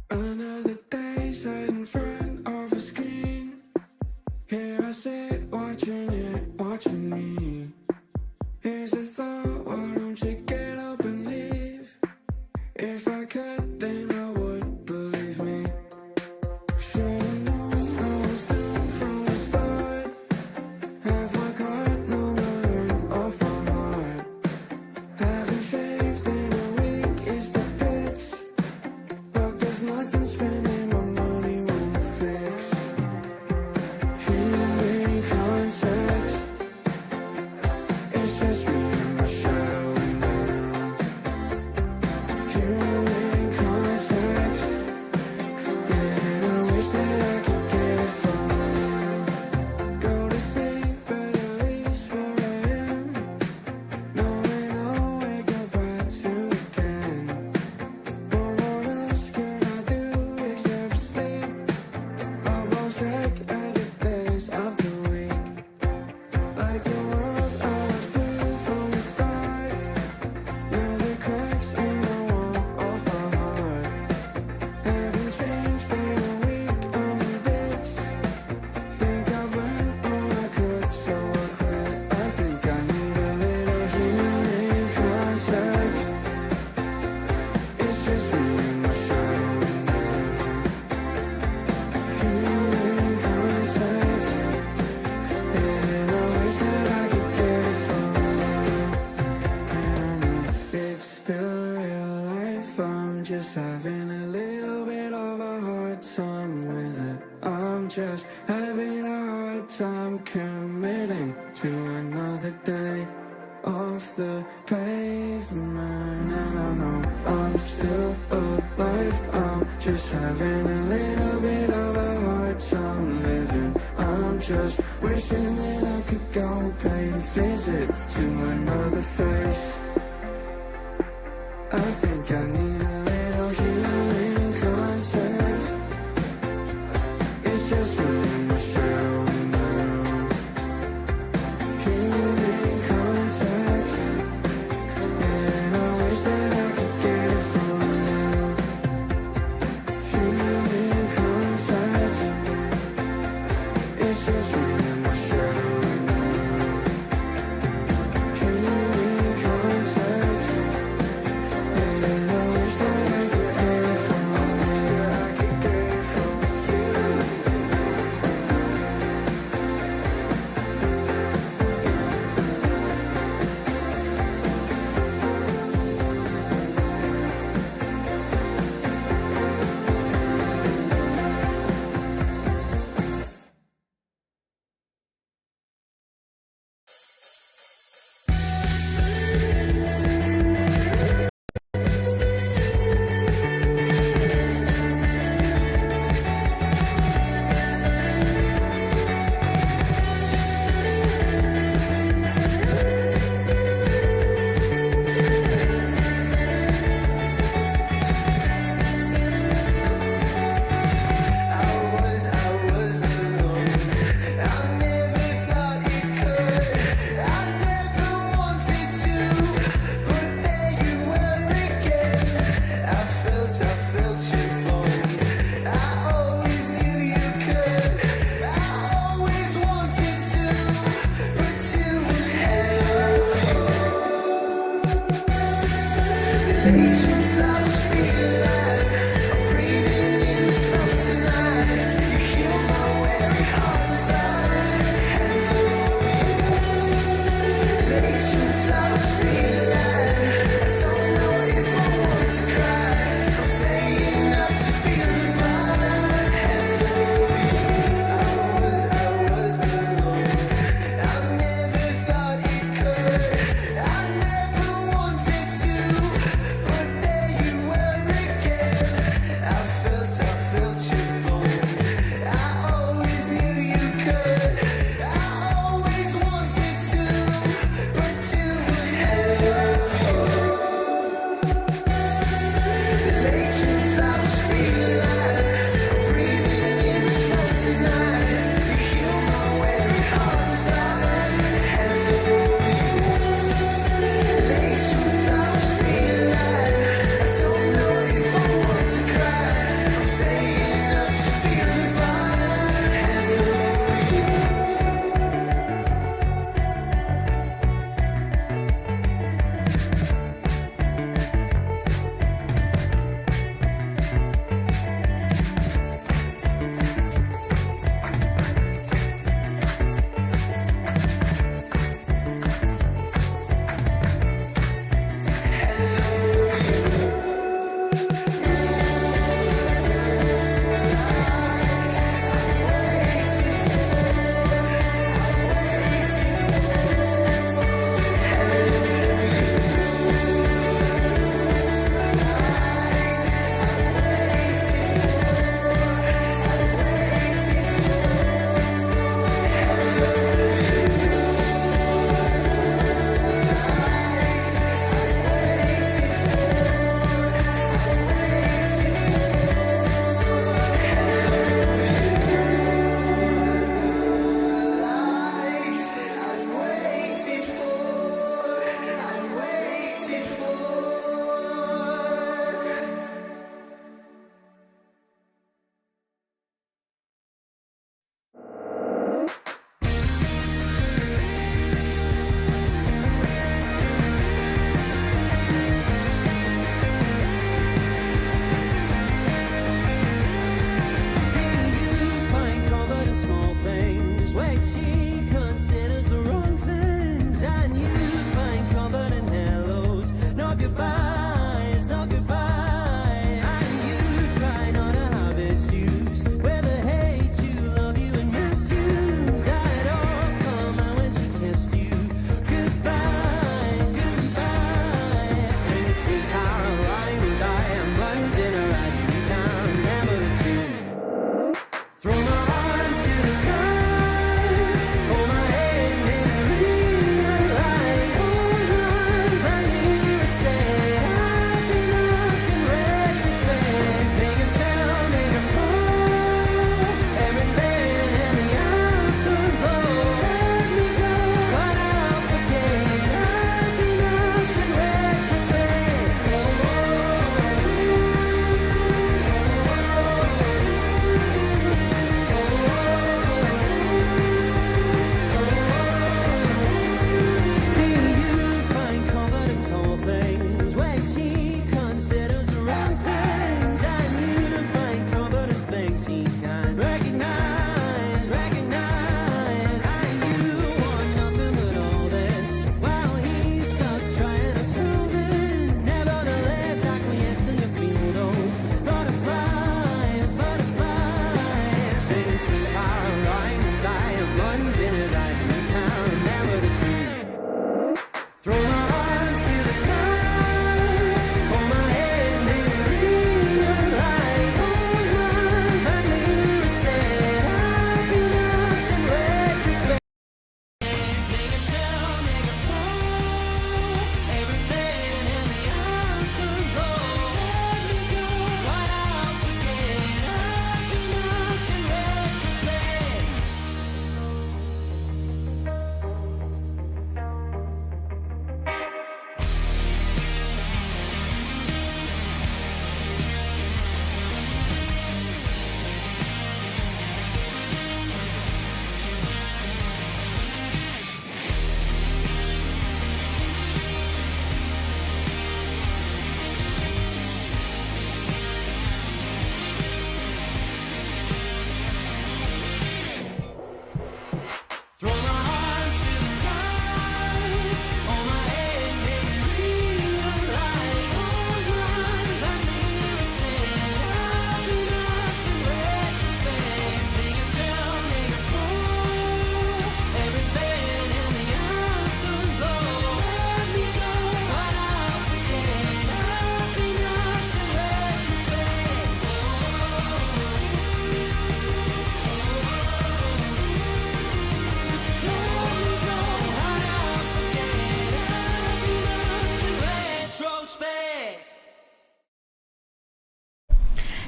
Another day sat in front of a screen. Here I sit watching it, watching me. Here's a thought, why don't you get up and leave? If I could, then I would, believe me. Should've known I was doomed from the start. Have my card, no more learned off my heart. Haven't shaved in a week, it's the pits. But there's nothing spending my money won't just having a little bit of a hard time with it. I'm just having a hard time committing to another day off the pavement. And I know I'm still alive, I'm just having a little bit of a hard time living. I'm just wishing that I could go pay a visit to another face. I think I need a little human contact. It's just me and my shadow in the room. Human contact. And I wish that I could get it from you. Human contact. It's just me and my shadow in the room. Human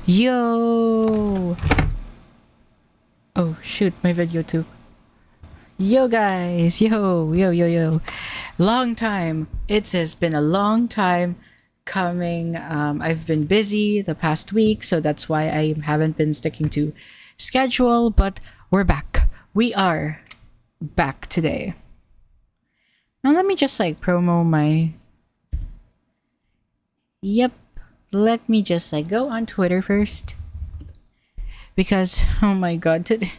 Yo! Oh shoot, my video too. Yo guys! Yo. Long time. It has been a long time coming. I've been busy the past week, so that's why I haven't been sticking to schedule, but we're back. We are back today. Now let me just like promo my... Yep. Let me just like go on Twitter first. Because, oh my god, today...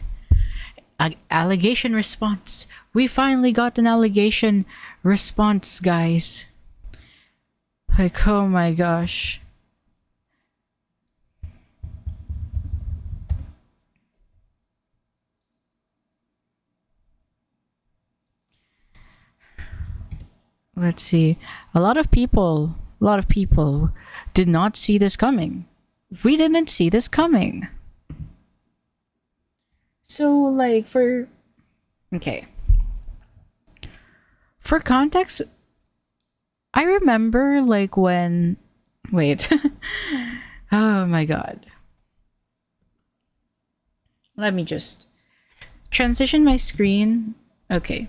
Allegation response. We finally got an allegation response, guys. Like, oh my gosh. Let's see. A lot of people did not see this coming. We didn't see this coming. So, like, okay. For context, I remember, like, when... Wait. Oh my god. Let me just transition my screen. Okay.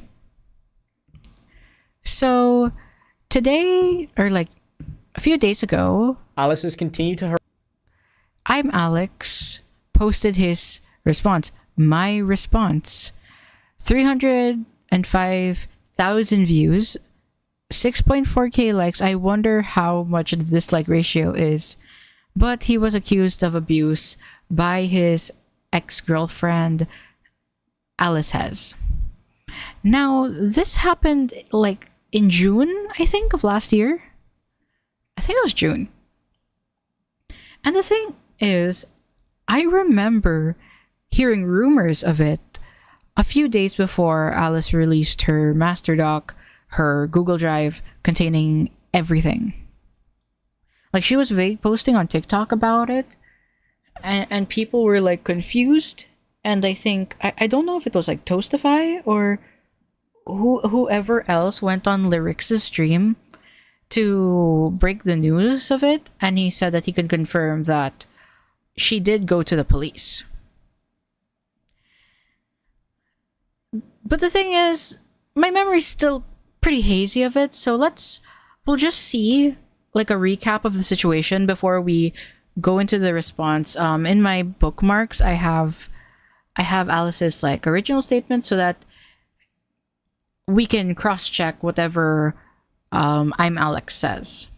So, today, or like, a few days ago... Alice has continued to... Imallexx posted his response. My response. 305,000 views. 6.4k likes. I wonder how much the dislike ratio is. But he was accused of abuse by his ex-girlfriend, Alice has. Now, this happened like in June, I think, of last year. I think it was June. And the thing is, I remember hearing rumors of it a few days before Alice released her master doc, her Google Drive containing everything. Like, she was vague posting on TikTok about it, and people were like confused. And I think I don't know if it was like Toastify or whoever else went on Lyrics' stream to break the news of it, and he said that he could confirm that she did go to the police. But the thing is, my memory's still pretty hazy of it, so we'll just see like a recap of the situation before we go into the response. In my bookmarks, I have Alice's like original statement so that we can cross-check whatever Imallexx says.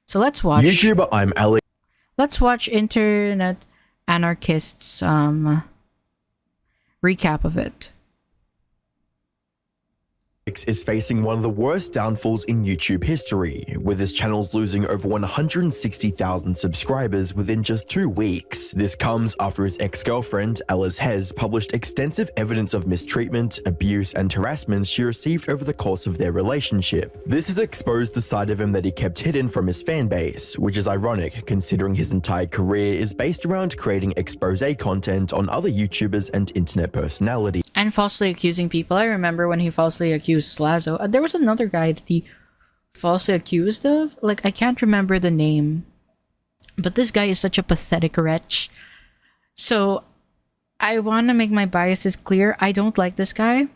So let's watch YouTuber Imallexx. Let's watch Internet Anarchist's recap of it. Is facing one of the worst downfalls in YouTube history, with his channels losing over 160,000 subscribers within just 2 weeks. This comes after his ex-girlfriend, Alice Hez, published extensive evidence of mistreatment, abuse, and harassment she received over the course of their relationship. This has exposed the side of him that he kept hidden from his fanbase, which is ironic considering his entire career is based around creating expose content on other YouTubers and internet personalities. And falsely accusing people. I remember when he falsely accused Slazo. There was another guy that he falsely accused of. Like, I can't remember the name. But this guy is such a pathetic wretch. So, I want to make my biases clear. I don't like this guy.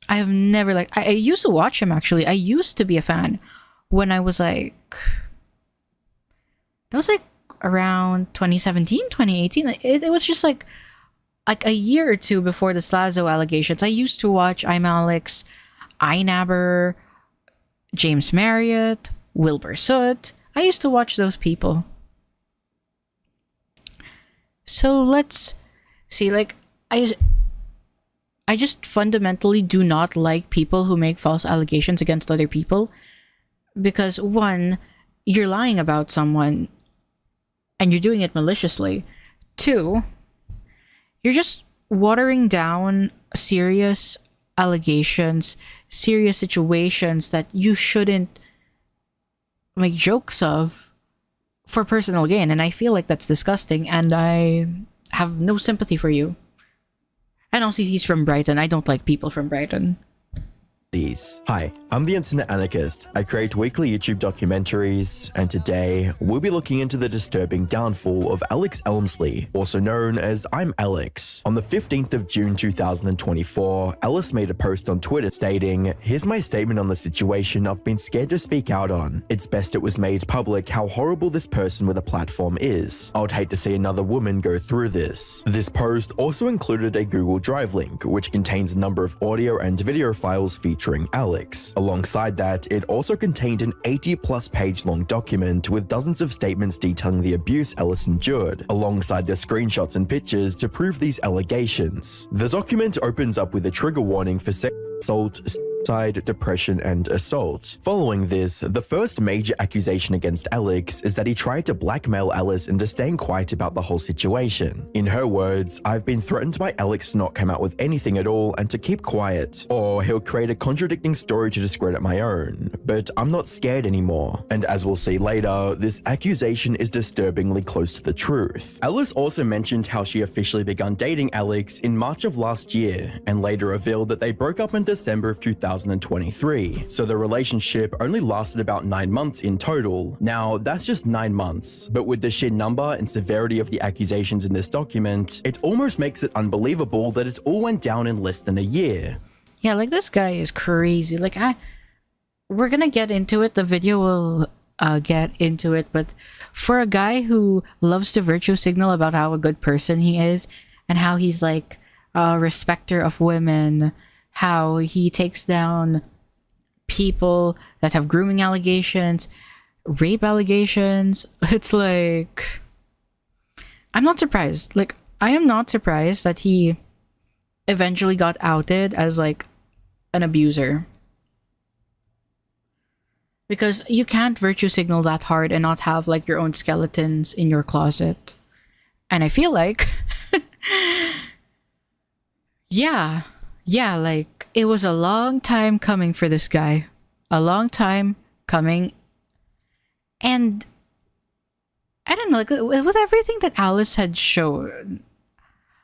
I have never liked... I used to watch him, actually. I used to be a fan when I was like... That was like around 2017, 2018. It was just like a year or two before the Slazo allegations. I used to watch Imallexx, iNabber, James Marriott, Wilbur Soot. I used to watch those people. So let's see, like, I just fundamentally do not like people who make false allegations against other people. Because one, you're lying about someone and you're doing it maliciously. Two, you're just watering down serious allegations, serious situations that you shouldn't make jokes of for personal gain. And I feel like that's disgusting, and I have no sympathy for you. And also, he's from Brighton. I don't like people from Brighton. Hi, I'm the Internet Anarchist. I create weekly YouTube documentaries, and today we'll be looking into the disturbing downfall of Alex Elmsley, also known as Imallexx. On the 15th of June 2024, Alice made a post on Twitter stating, "Here's my statement on the situation I've been scared to speak out on. It's best it was made public how horrible this person with a platform is. I would hate to see another woman go through this." This post also included a Google Drive link, which contains a number of audio and video files featuring Alex. Alongside that, it also contained an 80-plus page long document with dozens of statements detailing the abuse Alice endured, alongside the screenshots and pictures to prove these allegations. The document opens up with a trigger warning for sexual assault, suicide, depression, and assault. Following this, the first major accusation against Alex is that he tried to blackmail Alice into staying quiet about the whole situation. In her words, "I've been threatened by Alex to not come out with anything at all and to keep quiet, or he'll create a contradicting story to discredit my own, but I'm not scared anymore." And as we'll see later, this accusation is disturbingly close to the truth. Alice also mentioned how she officially began dating Alex in March of last year, and later revealed that they broke up in December of 2023, so the relationship only lasted about 9 months in total. Now, that's just 9 months, but with the sheer number and severity of the accusations in this document, it almost makes it unbelievable that it all went down in less than a year. Yeah, like this guy is crazy. Like we're gonna get into it. The video will get into it, but for a guy who loves to virtue signal about how a good person he is and how he's like a respecter of women, how he takes down people that have grooming allegations, rape allegations, it's like, I'm not surprised. Like, I am not surprised that he eventually got outed as like an abuser. Because you can't virtue signal that hard and not have like your own skeletons in your closet. And I feel like yeah, like it was a long time coming for this guy. A long time coming. And I don't know, like with everything that Alice had shown,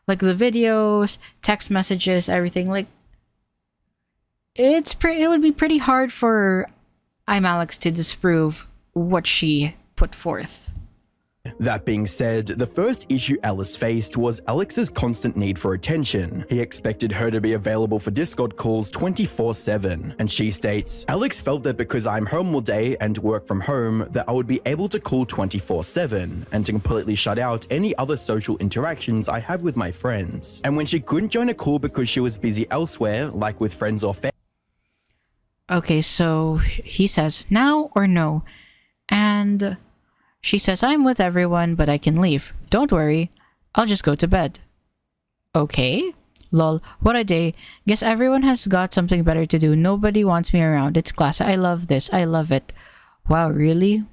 like the videos, text messages, everything, like it would be pretty hard for Imallexx to disprove what she put forth. That being said, the first issue Alice faced was Alex's constant need for attention. He expected her to be available for Discord calls 24/7, and she states, "Alex felt that because I'm home all day and work from home, that I would be able to call 24/7, and to completely shut out any other social interactions I have with my friends. And when she couldn't join a call because she was busy elsewhere, like with friends or family." Okay, so he says, now or no? And she says, "I'm with everyone, but I can leave. Don't worry, I'll just go to bed." Okay. Lol, what a day. Guess everyone has got something better to do. Nobody wants me around. It's class. I love this. I love it. Wow, really?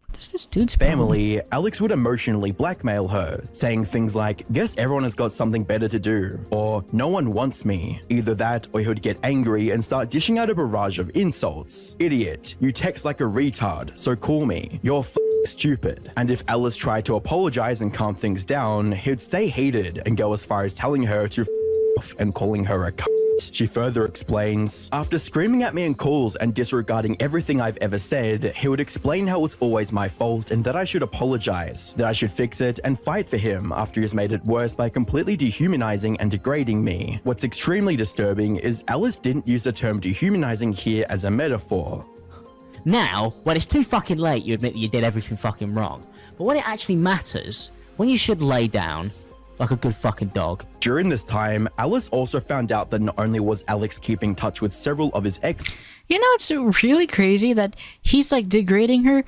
What is this dude's family, Alex would emotionally blackmail her, saying things like, "Guess everyone has got something better to do," or "No one wants me." Either that, or he would get angry and start dishing out a barrage of insults. "Idiot, you text like a retard, so call me. You're stupid." And if Alice tried to apologize and calm things down, he'd stay heated and go as far as telling her to off and calling her a cunt. She further explains, "After screaming at me in calls and disregarding everything I've ever said, he would explain how it's always my fault and that I should apologize, that I should fix it and fight for him after he's made it worse by completely dehumanizing and degrading me." What's extremely disturbing is Alice didn't use the term dehumanizing here as a metaphor. Now, when it's too fucking late, you admit that you did everything fucking wrong. But when it actually matters, when you should lay down like a good fucking dog. During this time, Alice also found out that not only was Alex keeping touch with several of his ex- You know, it's really crazy that he's like degrading her.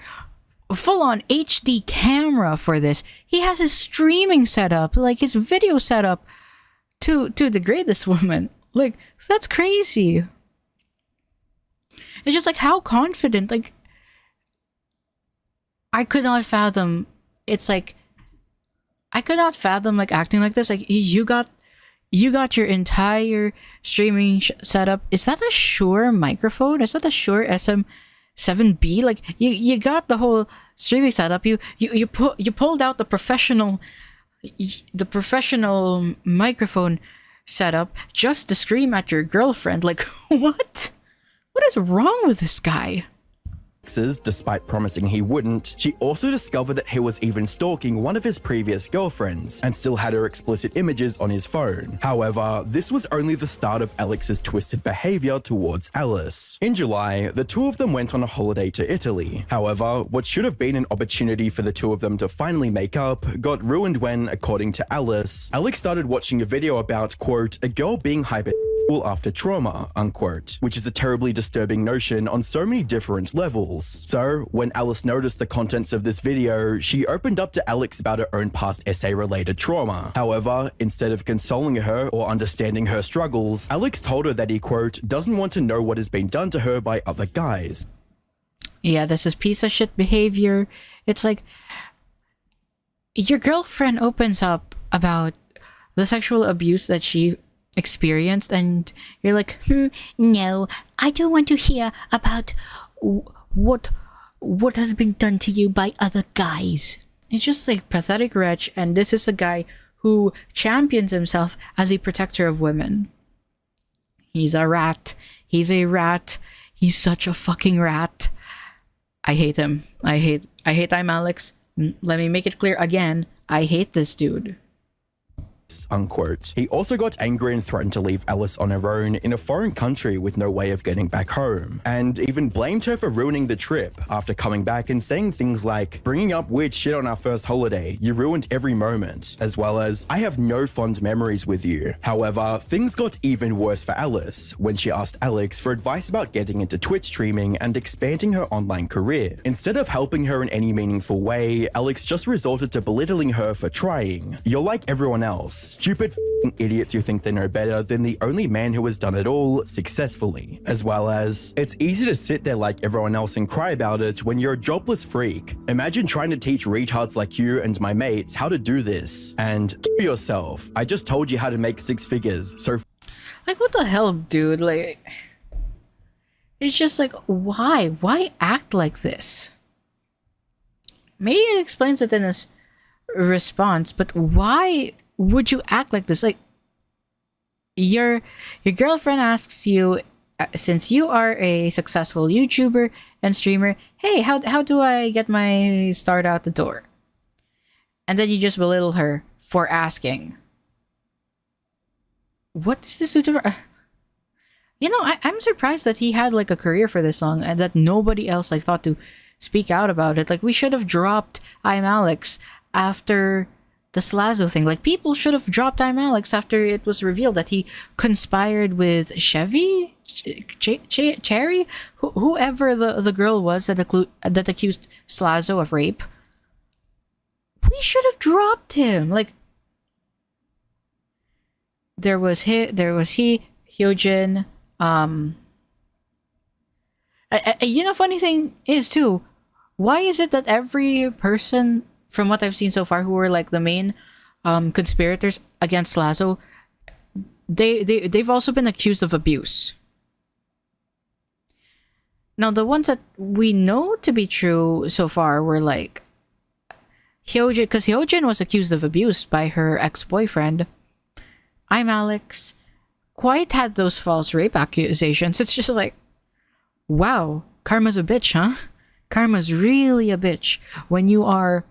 Full on HD camera for this. He has his streaming setup, like his video setup to degrade this woman. Like, that's crazy. It's just like how confident, like I could not fathom. It's like I could not fathom like acting like this. Like you got your entire streaming setup. Is that a Shure microphone? Is that a Shure SM7B? Like you got the whole streaming setup. You pulled out the professional microphone set up just to scream at your girlfriend. Like, what? What is wrong with this guy? Despite promising he wouldn't, she also discovered that he was even stalking one of his previous girlfriends and still had her explicit images on his phone. However, this was only the start of Alex's twisted behavior towards Alice. In July, the two of them went on a holiday to Italy. However, what should have been an opportunity for the two of them to finally make up got ruined when, according to Alice, Alex started watching a video about, quote, a girl being hyper after trauma, unquote, which is a terribly disturbing notion on so many different levels. So, when Alice noticed the contents of this video, she opened up to Alex about her own past essay-related trauma. However, instead of consoling her or understanding her struggles, Alex told her that he, quote, doesn't want to know what has been done to her by other guys. Yeah, this is piece of shit behavior. It's like, your girlfriend opens up about the sexual abuse that she experienced, and you're like, No, I don't want to hear about what has been done to you by other guys. it's just like pathetic wretch. And this is a guy who champions himself as a protector of women. He's a rat. He's a rat. He's such a fucking rat. I hate him. I hate Imallexx. Let me make it clear again. I hate this dude. Unquote. He also got angry and threatened to leave Alice on her own in a foreign country with no way of getting back home, and even blamed her for ruining the trip after coming back and saying things like, bringing up weird shit on our first holiday, you ruined every moment, as well as, I have no fond memories with you. However, things got even worse for Alice when she asked Alex for advice about getting into Twitch streaming and expanding her online career. Instead of helping her in any meaningful way, Alex just resorted to belittling her for trying. You're like everyone else. Stupid idiots who think they know better than the only man who has done it all successfully. As well as, it's easy to sit there like everyone else and cry about it when you're a jobless freak. Imagine trying to teach retards like you and my mates how to do this. And kill yourself. I just told you how to make 6 figures, so Like, what the hell, dude? Like, it's just like, why? Why act like this? Maybe it explains it in his response, but why would you act like this? Like, your girlfriend asks you, since you are a successful YouTuber and streamer, hey, how do I get my start out the door? And then you just belittle her for asking. What is this dude? You know, I'm surprised that he had like a career for this song and that nobody else like thought to speak out about it. Like, we should have dropped Imallexx after the Slazo thing. Like, people should have dropped Imallexx after it was revealed that he conspired with Chevy? Cherry? Whoever the girl was that accused Slazo of rape. We should have dropped him. Like, there was he, Hyojin. You know, funny thing is too, why is it that every person from what I've seen so far who were like the main conspirators against Slazo, they've also been accused of abuse? Now, the ones that we know to be true so far were like Hyojin, because Hyojin was accused of abuse by her ex-boyfriend. Imallexx quite had those false rape accusations. It's just like, wow, karma's a bitch, huh? Karma's really a bitch when you are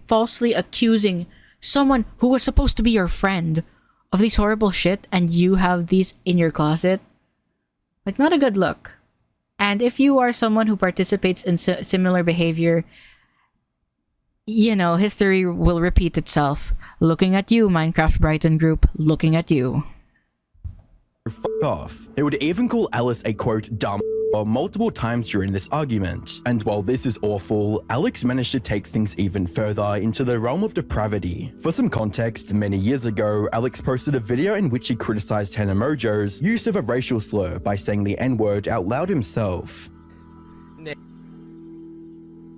falsely accusing someone who was supposed to be your friend of these horrible shit, and you have these in your closet. Like, not a good look. And if you are someone who participates in similar behavior, you know, history will repeat itself. Looking at you, Minecraft Brighton group, looking at you. Fuck off. They would even call Alice a, quote, dumb multiple times during this argument. And while this is awful, Alex managed to take things even further into the realm of depravity. For some context, many years ago, Alex posted a video in which he criticized Hanamojo's use of a racial slur by saying the N-word out loud himself.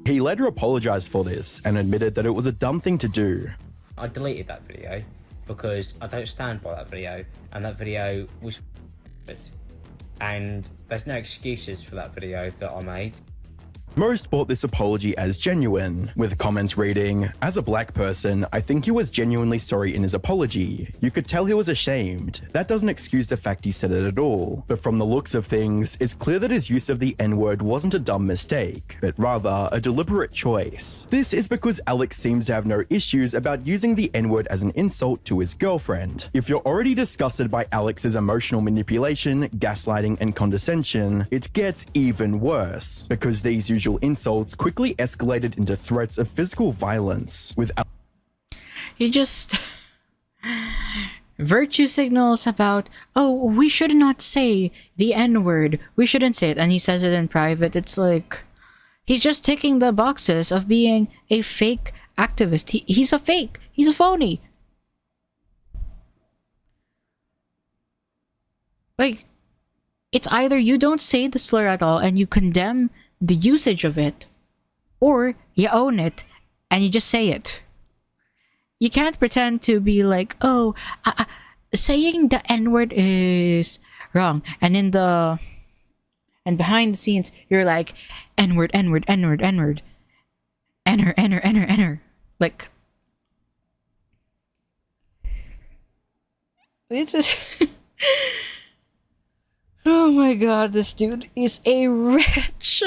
He later apologized for this and admitted that it was a dumb thing to do. I deleted that video because I don't stand by that video, and that video was and there's no excuses for that video that I made. Most bought this apology as genuine, with comments reading, "As a black person, I think he was genuinely sorry in his apology. You could tell he was ashamed. That doesn't excuse the fact he said it at all. But from the looks of things, it's clear that his use of the N-word wasn't a dumb mistake, but rather a deliberate choice. This is because Alex seems to have no issues about using the N-word as an insult to his girlfriend. If you're already disgusted by Alex's emotional manipulation, gaslighting, and condescension, it gets even worse, because these usual insults quickly escalated into threats of physical violence, with You just virtue signals about, oh, we should not say the N-word, we shouldn't say it, and he says it in private. It's like he's just ticking the boxes of being a fake activist. He's a fake, he's a phony. Like, it's either you don't say the slur at all and you condemn the usage of it, or you own it and you just say it. You can't pretend to be like, oh, saying the N-word is wrong, and behind the scenes you're like, N-word, N-word, N-word, N-word, enter. Like, this is oh my god, this dude is a wretch.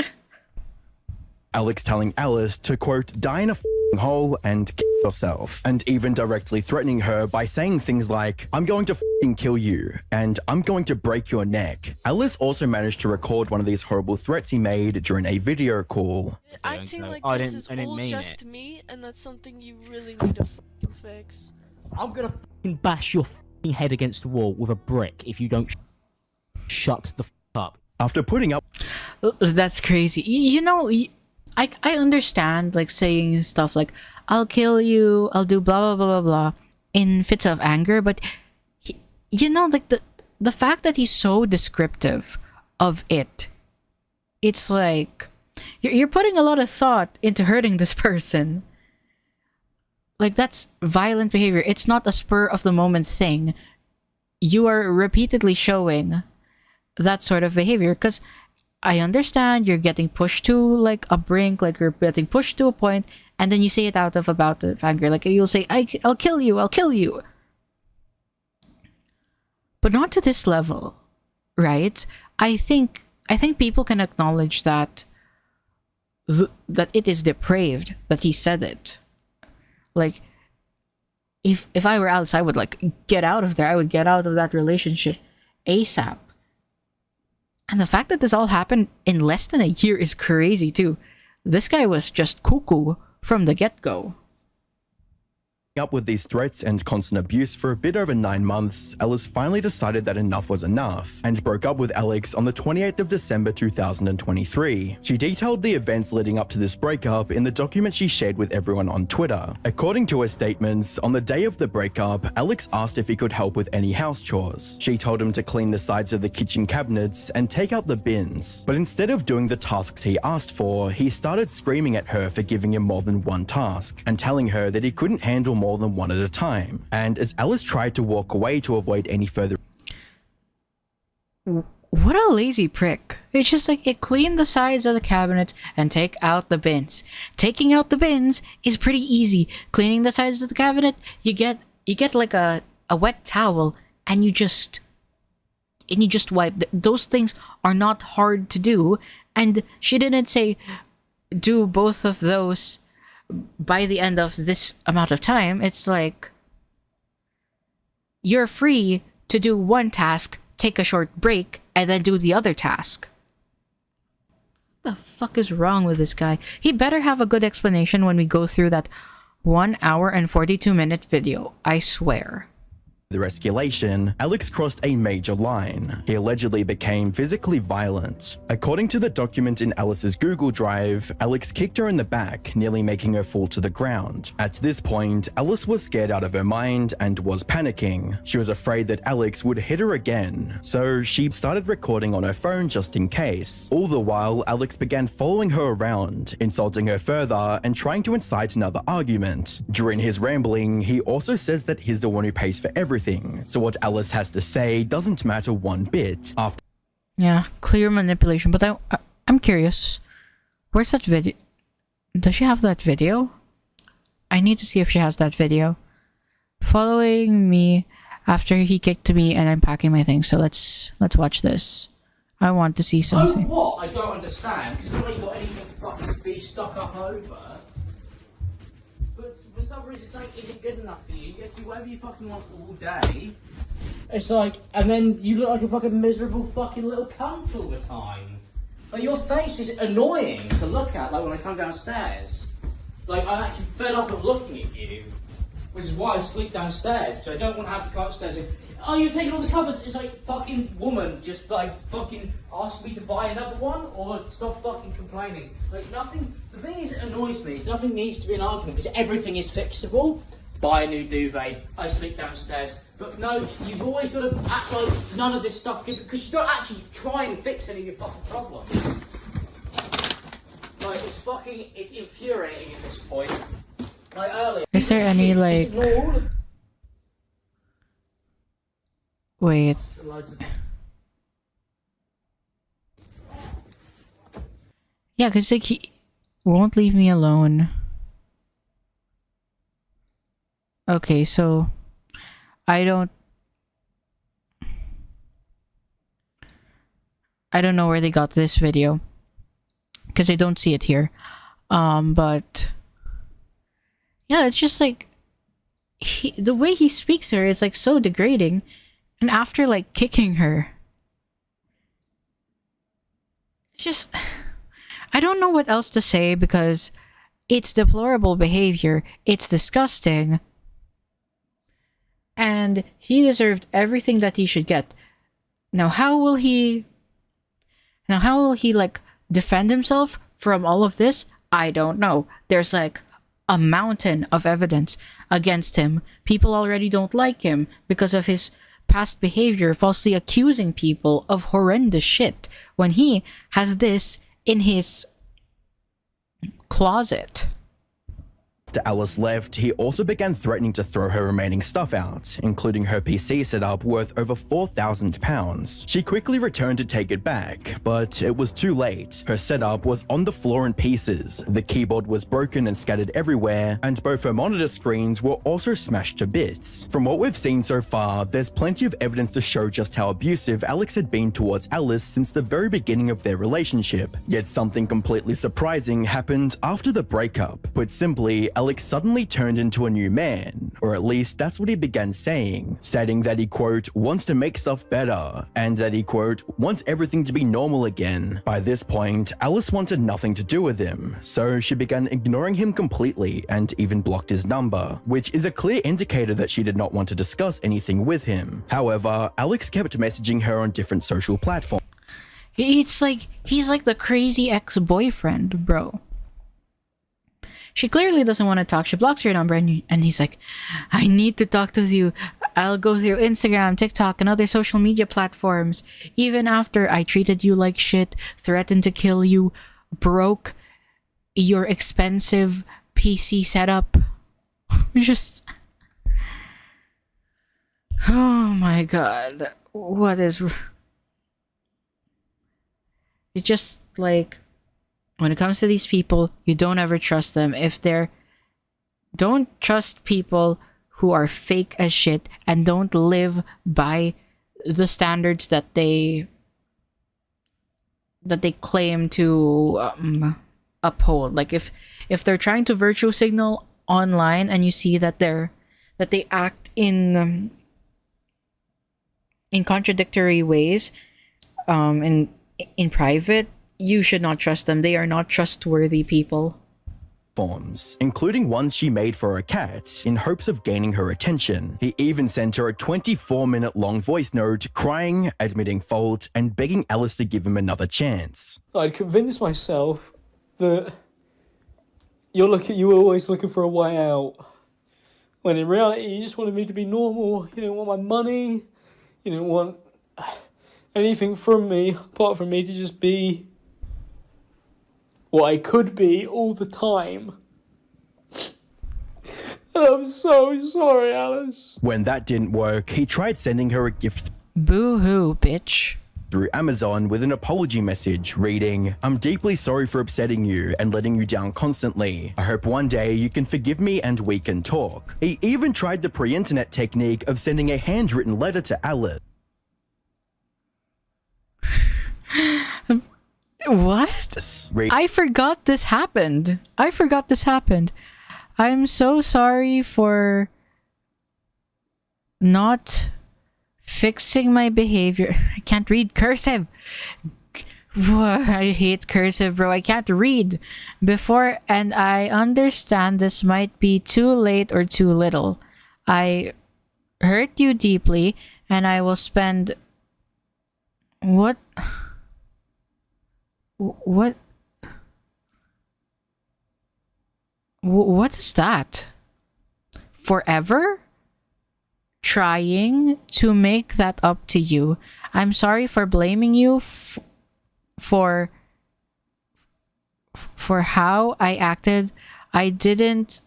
Alex telling Alice to, quote, "die in a f***ing hole and kill yourself," and even directly threatening her by saying things like, "I'm going to f***ing kill you," and "I'm going to break your neck." Alice also managed to record one of these horrible threats he made during a video call. Acting like I this is didn't all mean just it. me, and that's something you really need to fucking fix. I'm gonna f***ing bash your f***ing head against the wall with a brick if you don't shut the f*** up. After putting up That's crazy. You know, I understand, like, saying stuff like, I'll kill you, I'll do blah, blah, blah, blah, blah, in fits of anger, but, you know, like, the fact that he's so descriptive of it, it's like, you're putting a lot of thought into hurting this person. Like, that's violent behavior. It's not a spur-of-the-moment thing. You are repeatedly showing that sort of behavior, because I understand you're getting pushed to like a brink, like you're getting pushed to a point, and then you say it out of about the anger, like you'll say, I'll kill you, but not to this level, right? I think people can acknowledge that that it is depraved that he said it. Like, if I were Alice, I would like get out of there. I would get out of that relationship ASAP. And the fact that this all happened in less than a year is crazy too. This guy was just cuckoo from the get-go. up with these threats and constant abuse for a bit over 9 months, Alice finally decided that enough was enough and broke up with Alex on the 28th of December 2023. She detailed the events leading up to this breakup in the document she shared with everyone on Twitter. According to her statements, on the day of the breakup, Alex asked if he could help with any house chores. She told him to clean the sides of the kitchen cabinets and take out the bins, but instead of doing the tasks he asked for, he started screaming at her for giving him more than one task and telling her that he couldn't handle more than one at a time. And as Alice tried to walk away to avoid any further What a lazy prick. It's just like, it cleaned the sides of the cabinets and take out the bins. Taking out the bins is pretty easy. Cleaning the sides of the cabinet, you get like a wet towel and you just wipe. Those things are not hard to do. And she didn't say do both of those by the end of this amount of time. It's like, you're free to do one task, take a short break, and then do the other task. What the fuck is wrong with this guy? He better have a good explanation when we go through that 1 hour and 42-minute video, I swear. their escalation, Alex crossed a major line. He allegedly became physically violent. According to the document in Alice's Google Drive, Alex kicked her in the back, nearly making her fall to the ground. At this point, Alice was scared out of her mind and was panicking. She was afraid that Alex would hit her again, so she started recording on her phone just in case. All the while, Alex began following her around, insulting her further and trying to incite another argument. During his rambling, he also says that he's the one who pays for everything, so what Alice has to say doesn't matter one bit. Yeah, clear manipulation, but I'm curious. Where's that video? Does she have that video? I need to see if she has that video. Following me after he kicked me and I'm packing my things. So let's watch this. I want to see something. Oh, what? I don't understand. Because I ain't got anything to fucking be stuck up over. But for some reason, something isn't good enough for you. You get to do whatever you fucking want all day. It's like, and then you look like a fucking miserable fucking little cunt all the time. Like, your face is annoying to look at, like, when I come downstairs. Like, I'm actually fed up of looking at you. Which is why I sleep downstairs, because I don't want to have to go upstairs and, oh, you're taking all the covers. It's like, fucking woman, just like, fucking ask me to buy another one, or stop fucking complaining. Like, nothing, the thing is, it annoys me, nothing needs to be an argument, because everything is fixable. Buy a new duvet, I sleep downstairs. But no, you've always got to act like none of this stuff, because you don't actually try and fix any of your fucking problems. Like, it's infuriating at this point. Like earlier. Is there any like... Wait. Yeah, because like he won't leave me alone. Okay, so I don't know where they got this video because I don't see it here. But yeah, it's just like the way he speaks to her is like so degrading. And after like kicking her, it's just, I don't know what else to say because it's deplorable behavior. It's disgusting. And he deserved everything that he should get. Now how will he like defend himself from all of this? I don't know. There's like a mountain of evidence against him. People already don't like him because of his past behavior, falsely accusing people of horrendous shit when he has this in his closet. After Alice left, he also began threatening to throw her remaining stuff out, including her PC setup worth over £4,000. She quickly returned to take it back, but it was too late. Her setup was on the floor in pieces, the keyboard was broken and scattered everywhere, and both her monitor screens were also smashed to bits. From what we've seen so far, there's plenty of evidence to show just how abusive Alex had been towards Alice since the very beginning of their relationship. Yet something completely surprising happened after the breakup. Put simply, Alex suddenly turned into a new man, or at least that's what he began saying, stating that he, quote, wants to make stuff better, and that he, quote, wants everything to be normal again. By this point, Alice wanted nothing to do with him, so she began ignoring him completely and even blocked his number, which is a clear indicator that she did not want to discuss anything with him. However, Alex kept messaging her on different social platforms. It's like, he's like the crazy ex-boyfriend, bro. She clearly doesn't want to talk. She blocks your number and he's like, I need to talk to you. I'll go through Instagram, TikTok, and other social media platforms. Even after I treated you like shit, threatened to kill you, broke your expensive PC setup. Just... Oh my god. What is... It's just like... When it comes to these people, you don't ever trust them. Don't trust people who are fake as shit and don't live by the standards that they claim to uphold. Like if they're trying to virtue signal online and you see that they act in contradictory ways in private, you should not trust them. They are not trustworthy people. Forms, including ones she made for her cat in hopes of gaining her attention. He even sent her a 24-minute long voice note, crying, admitting fault, and begging Alice to give him another chance. I'd convinced myself that you were always looking for a way out, when in reality you just wanted me to be normal. You didn't want my money, you didn't want anything from me apart from me to just be what I could be all the time. And I'm so sorry, Alice. When that didn't work, he tried sending her a gift Boo-hoo, bitch. through Amazon with an apology message reading, "I'm deeply sorry for upsetting you and letting you down constantly. I hope one day you can forgive me and we can talk." He even tried the pre-internet technique of sending a handwritten letter to Alice. What? I forgot this happened. I'm so sorry for not fixing my behavior. I can't read cursive. I hate cursive, bro. I can't read before, and I understand this might be too late or too little. I hurt you deeply, and I will spend... What is that? Forever? Trying to make that up to you. I'm sorry for blaming you for how I acted. I didn't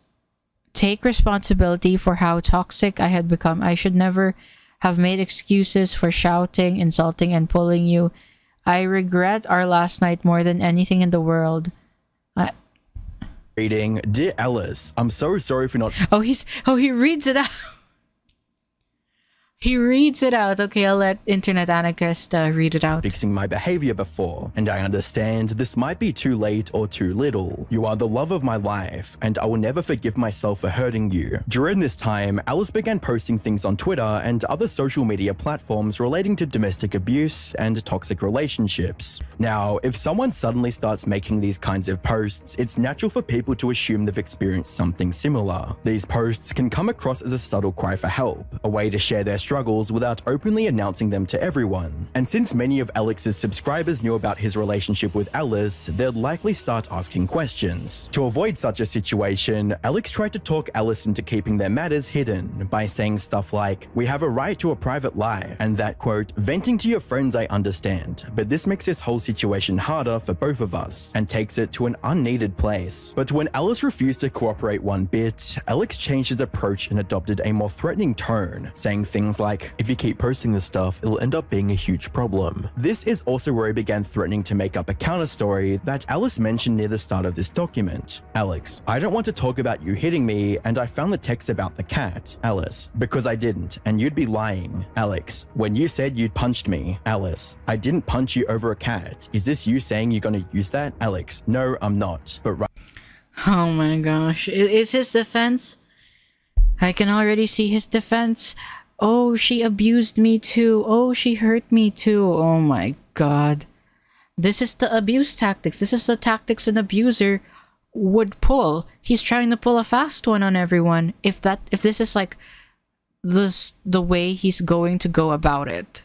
take responsibility for how toxic I had become. I should never have made excuses for shouting, insulting, and pulling you. I regret our last night more than anything in the world. Reading, "Dear Alice, I'm so sorry for not..." He reads it out. He reads it out. Okay, I'll let Internet Anarchist read it out. "Fixing my behavior before, and I understand this might be too late or too little. You are the love of my life, and I will never forgive myself for hurting you." During this time, Alice began posting things on Twitter and other social media platforms relating to domestic abuse and toxic relationships. Now, if someone suddenly starts making these kinds of posts, it's natural for people to assume they've experienced something similar. These posts can come across as a subtle cry for help, a way to share their struggles without openly announcing them to everyone. And since many of Alex's subscribers knew about his relationship with Alice, they'd likely start asking questions. To avoid such a situation, Alex tried to talk Alice into keeping their matters hidden by saying stuff like, "We have a right to a private life," and that, quote, "venting to your friends I understand, but this makes this whole situation harder for both of us," and takes it to an unneeded place. But when Alice refused to cooperate one bit, Alex changed his approach and adopted a more threatening tone, saying things like, "If you keep posting this stuff, it'll end up being a huge problem." This is also where he began threatening to make up a counter story that Alice mentioned near the start of this document. "Alex, I don't want to talk about you hitting me, and I found the text about the cat." Alice, "Because I didn't, and you'd be lying." Alex, "When you said you'd punched me." Alice, "I didn't punch you over a cat. Is this you saying you're gonna use that?" Alex, "No, I'm not. But right..." Oh my gosh. Is his defense? I can already see his defense. "Oh, she abused me too. Oh, she hurt me too." Oh my god. This is the abuse tactics. This is the tactics an abuser would pull. He's trying to pull a fast one on everyone. If this is like the way he's going to go about it.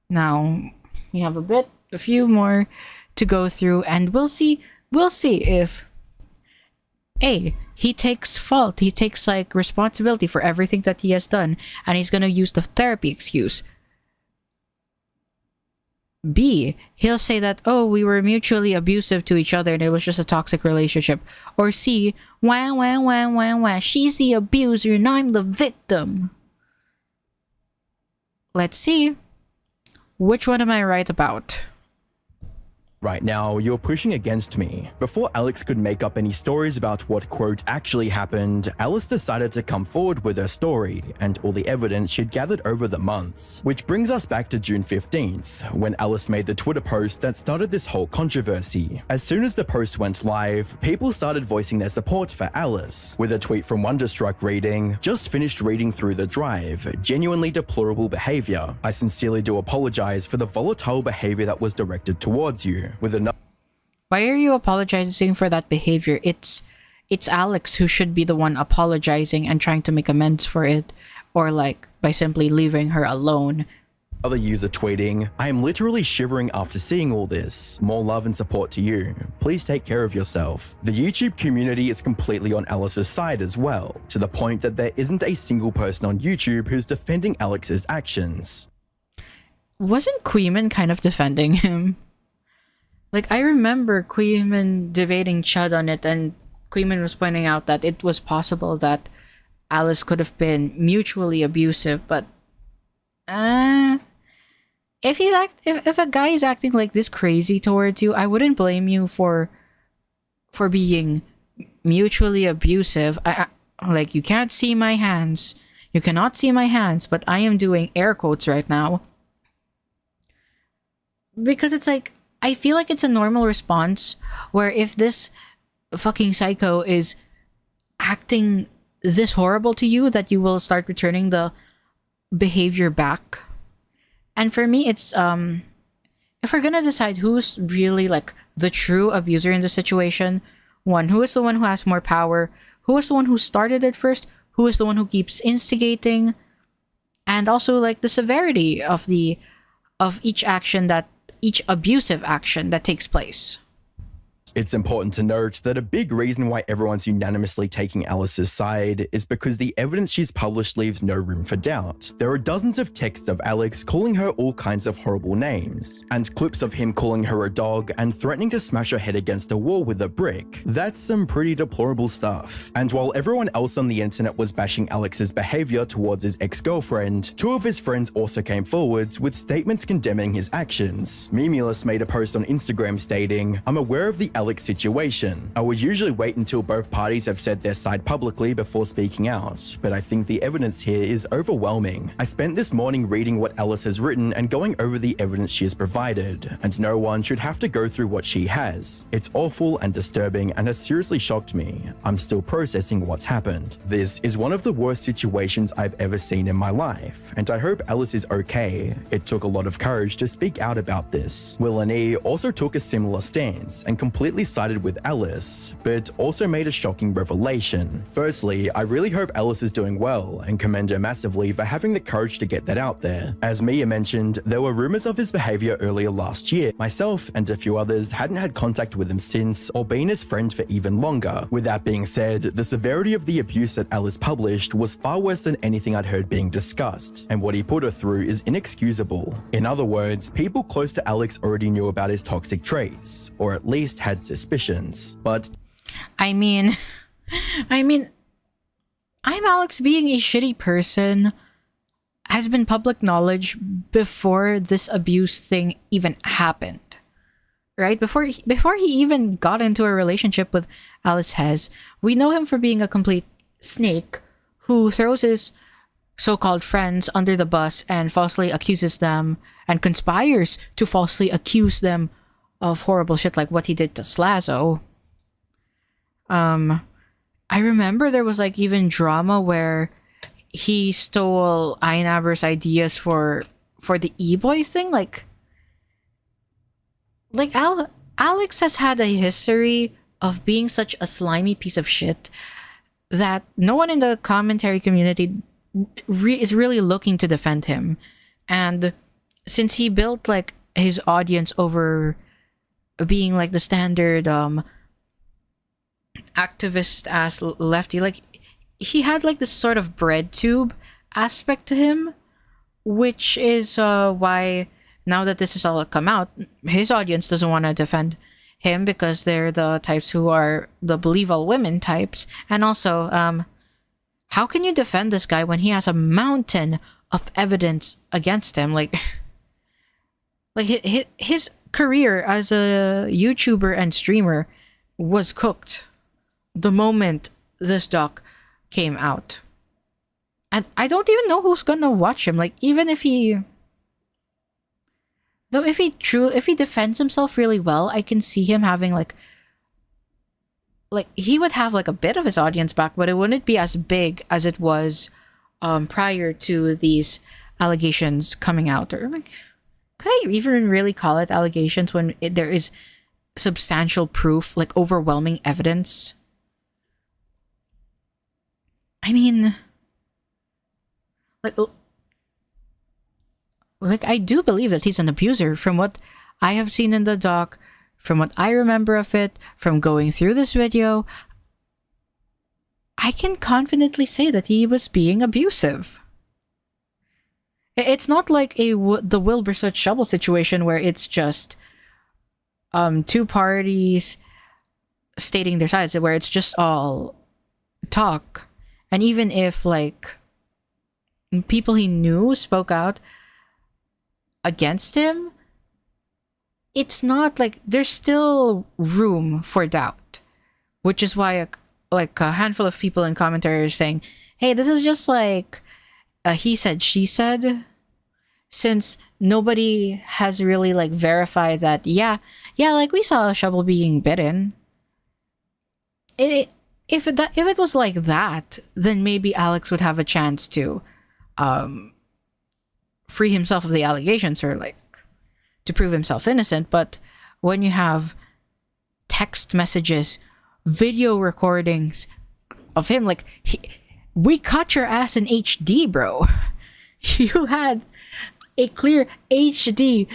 Now, we have a few more to go through, and we'll see if he takes fault. He takes like responsibility for everything that he has done, and he's gonna use the therapy excuse. B, he'll say that, "Oh, we were mutually abusive to each other and it was just a toxic relationship." Or C, wah, she's the abuser and I'm the victim. Let's see. Which one am I right about? "Right now, you're pushing against me." Before Alex could make up any stories about what, quote, actually happened, Alice decided to come forward with her story and all the evidence she'd gathered over the months. Which brings us back to June 15th, when Alice made the Twitter post that started this whole controversy. As soon as the post went live, people started voicing their support for Alice, with a tweet from Wonderstruck reading, "Just finished reading through the drive. Genuinely deplorable behavior. I sincerely do apologize for the volatile behavior that was directed towards you." With another... Why are you apologizing for that behavior? It's Alex who should be the one apologizing and trying to make amends for it, or like by simply leaving her alone. Other user tweeting, "I am literally shivering after seeing all this. More love and support to you. Please take care of yourself." The YouTube community is completely on Alice's side as well, to the point that there isn't a single person on YouTube who's defending Alex's actions. Wasn't Queeman kind of defending him? Like, I remember Queeman debating Chud on it, and Queeman was pointing out that it was possible that Alice could have been mutually abusive, but if a guy is acting like this crazy towards you, I wouldn't blame you for being mutually abusive. Like, you can't see my hands. You cannot see my hands, but I am doing air quotes right now. Because it's like, I feel like it's a normal response where if this fucking psycho is acting this horrible to you, that you will start returning the behavior back. And for me, it's if we're gonna decide who's really like the true abuser in the situation, one, who is the one who has more power, who is the one who started it first, who is the one who keeps instigating, and also like the severity of each abusive action that takes place. It's important to note that a big reason why everyone's unanimously taking Alice's side is because the evidence she's published leaves no room for doubt. There are dozens of texts of Alex calling her all kinds of horrible names, and clips of him calling her a dog and threatening to smash her head against a wall with a brick. That's some pretty deplorable stuff. And while everyone else on the internet was bashing Alex's behavior towards his ex-girlfriend, two of his friends also came forwards with statements condemning his actions. Memulus made a post on Instagram stating, "I'm aware of the Alex situation. I would usually wait until both parties have said their side publicly before speaking out, but I think the evidence here is overwhelming. I spent this morning reading what Alice has written and going over the evidence she has provided, and no one should have to go through what she has. It's awful and disturbing and has seriously shocked me. I'm still processing what's happened. This is one of the worst situations I've ever seen in my life, and I hope Alice is okay. It took a lot of courage to speak out about this." Will and E also took a similar stance and completely sided with Alice, but also made a shocking revelation. Firstly, I really hope Alice is doing well and commend her massively for having the courage to get that out there. As Mia mentioned, there were rumors of his behavior earlier last year. Myself and a few others hadn't had contact with him since or been his friend for even longer. With that being said, the severity of the abuse that Alice published was far worse than anything I'd heard being discussed, and what he put her through is inexcusable. In other words, people close to Alex already knew about his toxic traits, or at least had suspicions, but I mean, I'm Alex being a shitty person has been public knowledge before this abuse thing even happened, right? Before he even got into a relationship with Alice Hez, we know him for being a complete snake who throws his so-called friends under the bus and falsely accuses them and conspires to falsely accuse them of horrible shit like what he did to Slazo. I remember there was like even drama where he stole Einaber's ideas for the E-Boys thing. Like Alex has had a history of being such a slimy piece of shit that no one in the commentary community is really looking to defend him. And since he built like his audience over being like the standard activist ass lefty, like he had like this sort of bread tube aspect to him, which is why now that this has all come out, his audience doesn't want to defend him because they're the types who are the believe all women types. And also, how can you defend this guy when he has a mountain of evidence against him? Like his career as a YouTuber and streamer was cooked the moment this doc came out. And I don't even know who's gonna watch him. Like, even if he... Though if he defends himself really well, I can see him having like he would have like a bit of his audience back, but it wouldn't be as big as it was prior to these allegations coming out. Or like, could I even really call it allegations when there is substantial proof, like overwhelming evidence? I mean, like I do believe that he's an abuser from what I have seen in the doc, from what I remember of it, from going through this video. I can confidently say that he was being abusive. It's not like the Wilbur Soot Shovel situation where it's just two parties stating their sides, where it's just all talk. And even if like people he knew spoke out, against him, it's not like there's still room for doubt, which is why a handful of people in commentary are saying, hey, this is just like a he said, she said, since nobody has really like verified that, yeah, like we saw a shovel being bitten. If it was like that, then maybe Alex would have a chance to free himself of the allegations or like to prove himself innocent. But when you have text messages, video recordings of him, like, we caught your ass in HD, bro. You had a clear HD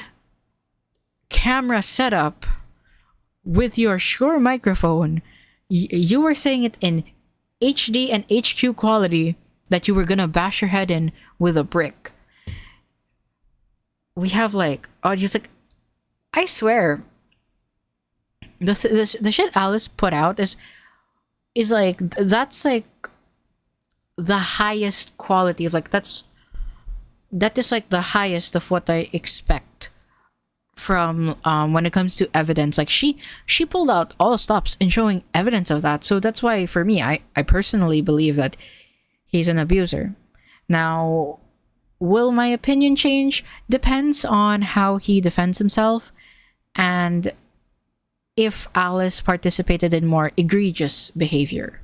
camera setup with your Shure microphone. You were saying it in HD and HQ quality that you were gonna bash your head in with a brick. We have like audios, like, I swear the shit Alice put out is like, that's like the highest quality of like, that is like the highest of what I expect from when it comes to evidence. Like, she pulled out all stops in showing evidence of that. So that's why for me, I personally believe that he's an abuser. Now, will my opinion change? Depends on how he defends himself and if Alice participated in more egregious behavior.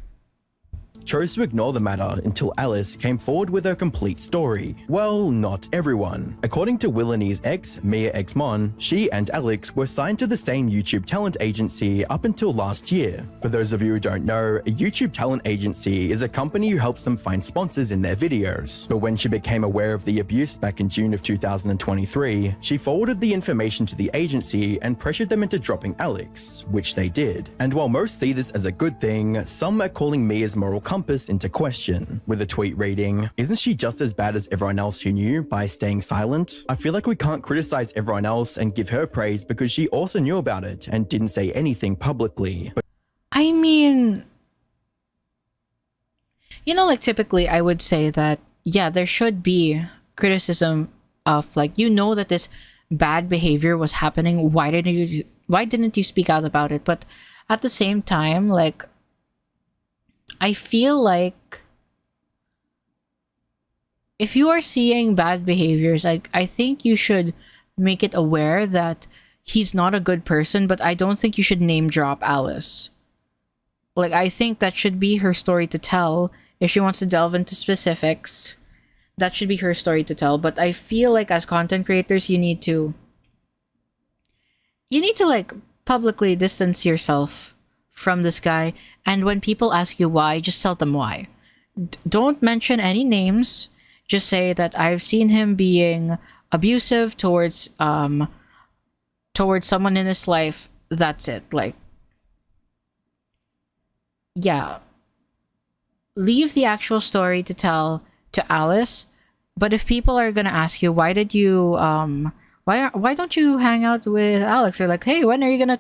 Chose to ignore the matter until Alice came forward with her complete story. Well, not everyone. According to Willani's ex, Mia X Mon, she and Alex were signed to the same YouTube talent agency up until last year. For those of you who don't know, a YouTube talent agency is a company who helps them find sponsors in their videos. But when she became aware of the abuse back in June of 2023, she forwarded the information to the agency and pressured them into dropping Alex, which they did. And while most see this as a good thing, some are calling Mia's moral compass into question, with a tweet reading, "Isn't she just as bad as everyone else who knew by staying silent? I feel like we can't criticize everyone else and give her praise because she also knew about it and didn't say anything publicly." I mean, you know, like, typically I would say that, yeah, there should be criticism of, like, you know that this bad behavior was happening, why didn't you speak out about it? But at the same time, like, I feel like if you are seeing bad behaviors, I think you should make it aware that he's not a good person, but I don't think you should name drop Alice. Like, I think that should be her story to tell. If she wants to delve into specifics, that should be her story to tell. But I feel like as content creators, you need to like publicly distance yourself from this guy, and when people ask you why, just tell them why. Don't mention any names. Just say that I've seen him being abusive towards someone in his life. That's it. Like, yeah, leave the actual story to tell to Alice. But if people are gonna ask you, why did you why don't you hang out with Alex, or like, hey, when are you gonna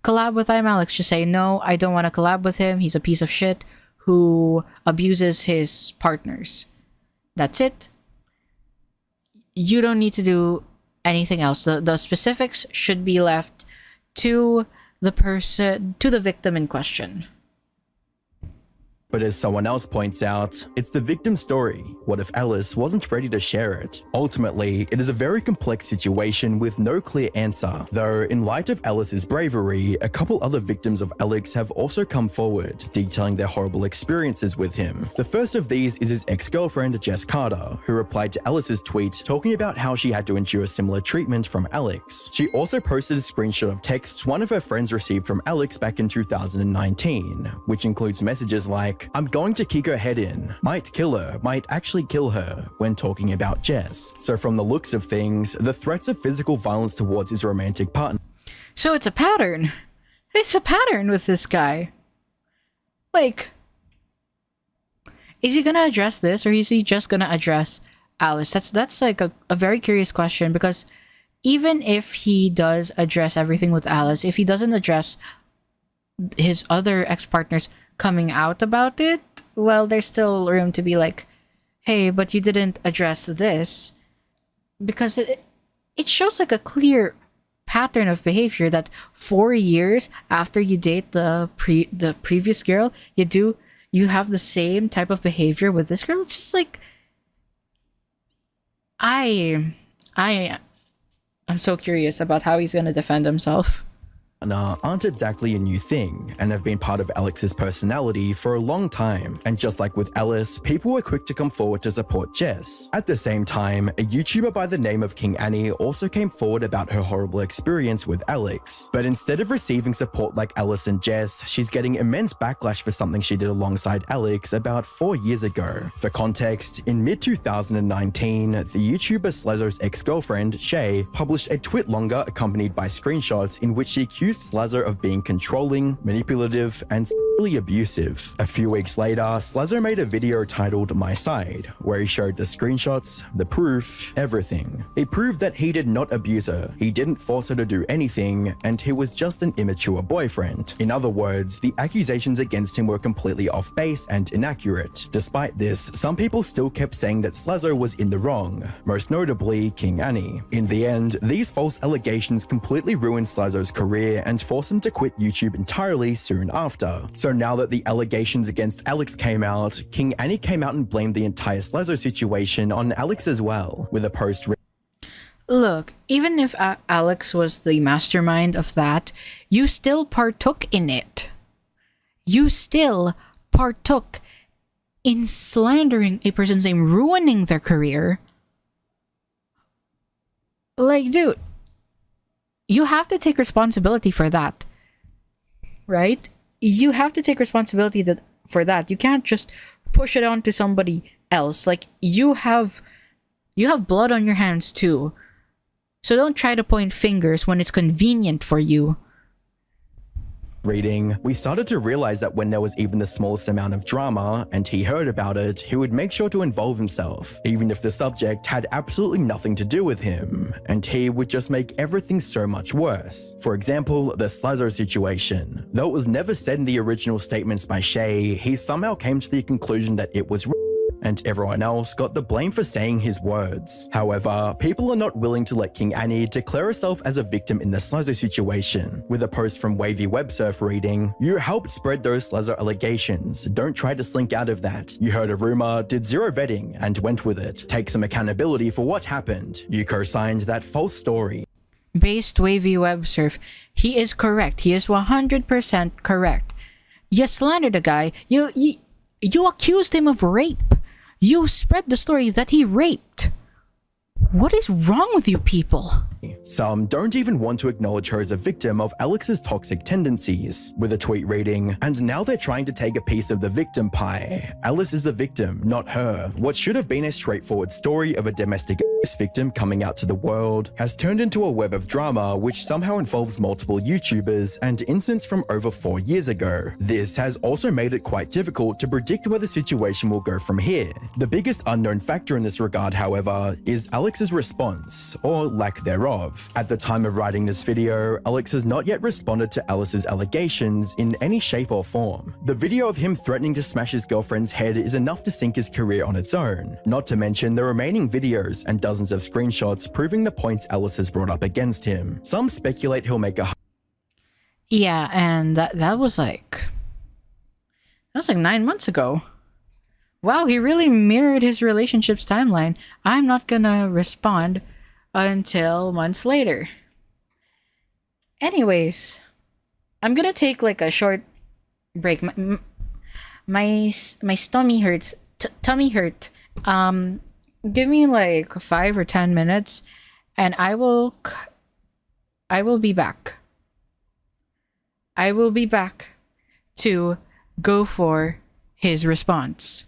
collab with Imallexx? Just say, no, I don't want to collab with him. He's a piece of shit who abuses his partners. That's it. You don't need to do anything else. The specifics should be left to the person, to the victim in question. But as someone else points out, it's the victim's story. What if Alice wasn't ready to share it? Ultimately, it is a very complex situation with no clear answer. Though, in light of Alice's bravery, a couple other victims of Alex have also come forward, detailing their horrible experiences with him. The first of these is his ex-girlfriend, Jess Carter, who replied to Alice's tweet talking about how she had to endure similar treatment from Alex. She also posted a screenshot of texts one of her friends received from Alex back in 2019, which includes messages like, "I'm going to kick her head in, might kill her, might actually kill her," when talking about Jess. So from the looks of things, the threats of physical violence towards his romantic partner. So it's a pattern. It's a pattern with this guy. Like, is he gonna address this, or is he just gonna address Alice? That's like a very curious question, because even if he does address everything with Alice, if he doesn't address his other ex-partners coming out about it, well, there's still room to be like, hey, but you didn't address this, because it shows like a clear pattern of behavior that 4 years after you date the previous girl, you have the same type of behavior with this girl. It's just like I'm so curious about how he's gonna defend himself. Aren't exactly a new thing and have been part of Alex's personality for a long time. And just like with Alice, people were quick to come forward to support Jess. At the same time, a YouTuber by the name of King Annie also came forward about her horrible experience with Alex. But instead of receiving support like Alice and Jess, she's getting immense backlash for something she did alongside Alex about 4 years ago. For context, in mid-2019, the YouTuber Slazzo's ex-girlfriend, Shay, published a tweet longer accompanied by screenshots in which she accused Slazzo of being controlling, manipulative, and sexually abusive. A few weeks later, Slazzo made a video titled My Side, where he showed the screenshots, the proof, everything. He proved that he did not abuse her, he didn't force her to do anything, and he was just an immature boyfriend. In other words, the accusations against him were completely off base and inaccurate. Despite this, some people still kept saying that Slazzo was in the wrong, most notably King Annie. In the end, these false allegations completely ruined Slazzo's career and forced him to quit YouTube entirely soon after. So now that the allegations against Alex came out, King Annie came out and blamed the entire Slazzo situation on Alex as well, with a post. Look, even if Alex was the mastermind of that, you still partook in it. You still partook in slandering a person's name, ruining their career. Like, dude, you have to take responsibility for that, right? You have to take responsibility for that. You can't just push it on to somebody else. Like, you have blood on your hands too. So don't try to point fingers when it's convenient for you. Reading, we started to realize that when there was even the smallest amount of drama and he heard about it, he would make sure to involve himself, even if the subject had absolutely nothing to do with him, and he would just make everything so much worse. For example, the Slazzo situation. Though it was never said in the original statements by Shay, he somehow came to the conclusion that it was and everyone else got the blame for saying his words. However, people are not willing to let King Annie declare herself as a victim in the Slazzo situation, with a post from Wavy Websurf reading, "You helped spread those Slazzo allegations. Don't try to slink out of that. You heard a rumor, did zero vetting, and went with it. Take some accountability for what happened. You co-signed that false story." Based Wavy Websurf, he is correct. He is 100% correct. You slandered the guy. You accused him of rape. You spread the story that he raped. What is wrong with you people? Some don't even want to acknowledge her as a victim of Alex's toxic tendencies, with a tweet reading, "And now they're trying to take a piece of the victim pie. Alice is the victim, not her. What should have been a straightforward story of a domestic abuse victim coming out to the world has turned into a web of drama which somehow involves multiple YouTubers and incidents from over 4 years ago. This has also made it quite difficult to predict where the situation will go from here. The biggest unknown factor in this regard, however, is Alex's response, or lack thereof. At the time of writing this video, Alex has not yet responded to Alice's allegations in any shape or form. The video of him threatening to smash his girlfriend's head is enough to sink his career on its own, not to mention the remaining videos and dozens of screenshots proving the points Alice has brought up against him. Some speculate he'll make a Yeah, and that was like 9 months ago. Wow, he really mirrored his relationship's timeline. I'm not gonna respond until months later. Anyways, I'm gonna take like a short break. My tummy hurts. Tummy hurt. Give me like 5 or 10 minutes, and I will be back. I will be back to go for his response.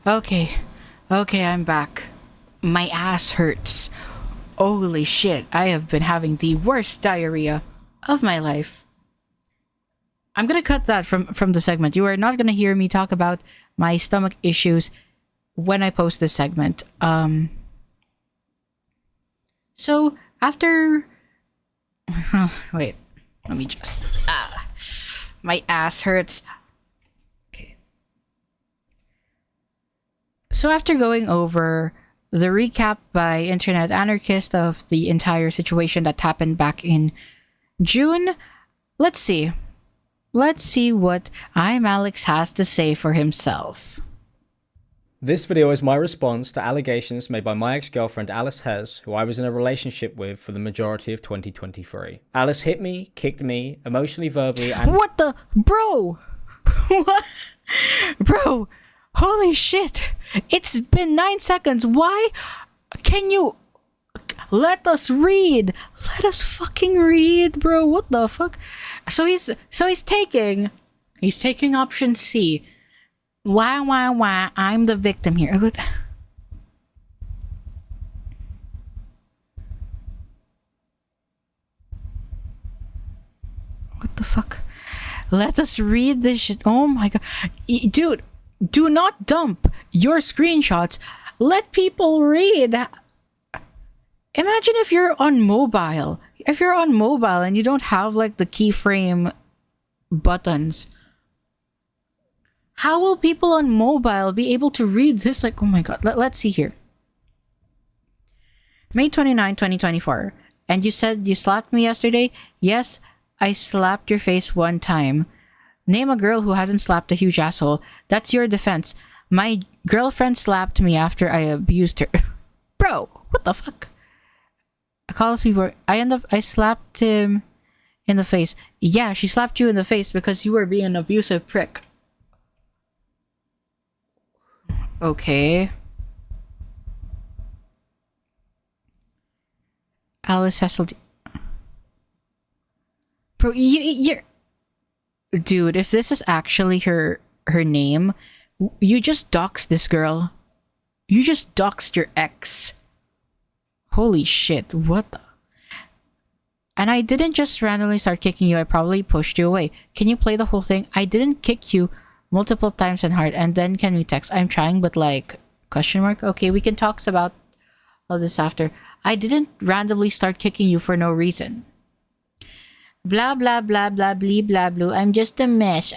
Okay. Okay, I'm back. My ass hurts. Holy shit, I have been having the worst diarrhea of my life. I'm gonna cut that from the segment. You are not gonna hear me talk about my stomach issues when I post this segment. So after wait, let me just my ass hurts. Okay. So after going over the recap by Internet Anarchist of the entire situation that happened back in June, let's see. Let's see what Imallexx has to say for himself. This video is my response to allegations made by my ex-girlfriend Alice Hez, who I was in a relationship with for the majority of 2023. Alice hit me, kicked me, emotionally, verbally, and— What the? Bro! What? Bro! Holy shit! It's been 9 seconds. Why? Can you... Let us read! Let us fucking read, bro. What the fuck? So he's taking option C. Why, I'm the victim here. What the fuck? Let us read this shit. Oh my god. Dude, do not dump your screenshots. Let people read. Imagine if you're on mobile. If you're on mobile and you don't have like the keyframe buttons. How will people on mobile be able to read this? Like, oh my god. Let's see here. May 29, 2024. And you said you slapped me yesterday? Yes, I slapped your face one time. Name a girl who hasn't slapped a huge asshole. That's your defense. My girlfriend slapped me after I abused her. Bro, what the fuck? I slapped him in the face. Yeah, she slapped you in the face because you were being an abusive prick. Okay. Alice Hesseldy. Bro, you're... Dude, if this is actually her name, you just doxed this girl. You just doxed your ex. Holy shit, what the... And I didn't just randomly start kicking you, I probably pushed you away. Can you play the whole thing? I didn't kick you multiple times and hard, and then can we text? I'm trying, but like... Question mark? Okay, we can talk about all this after. I didn't randomly start kicking you for no reason. Blah blah blah blah blee blah blue. I'm just a mess.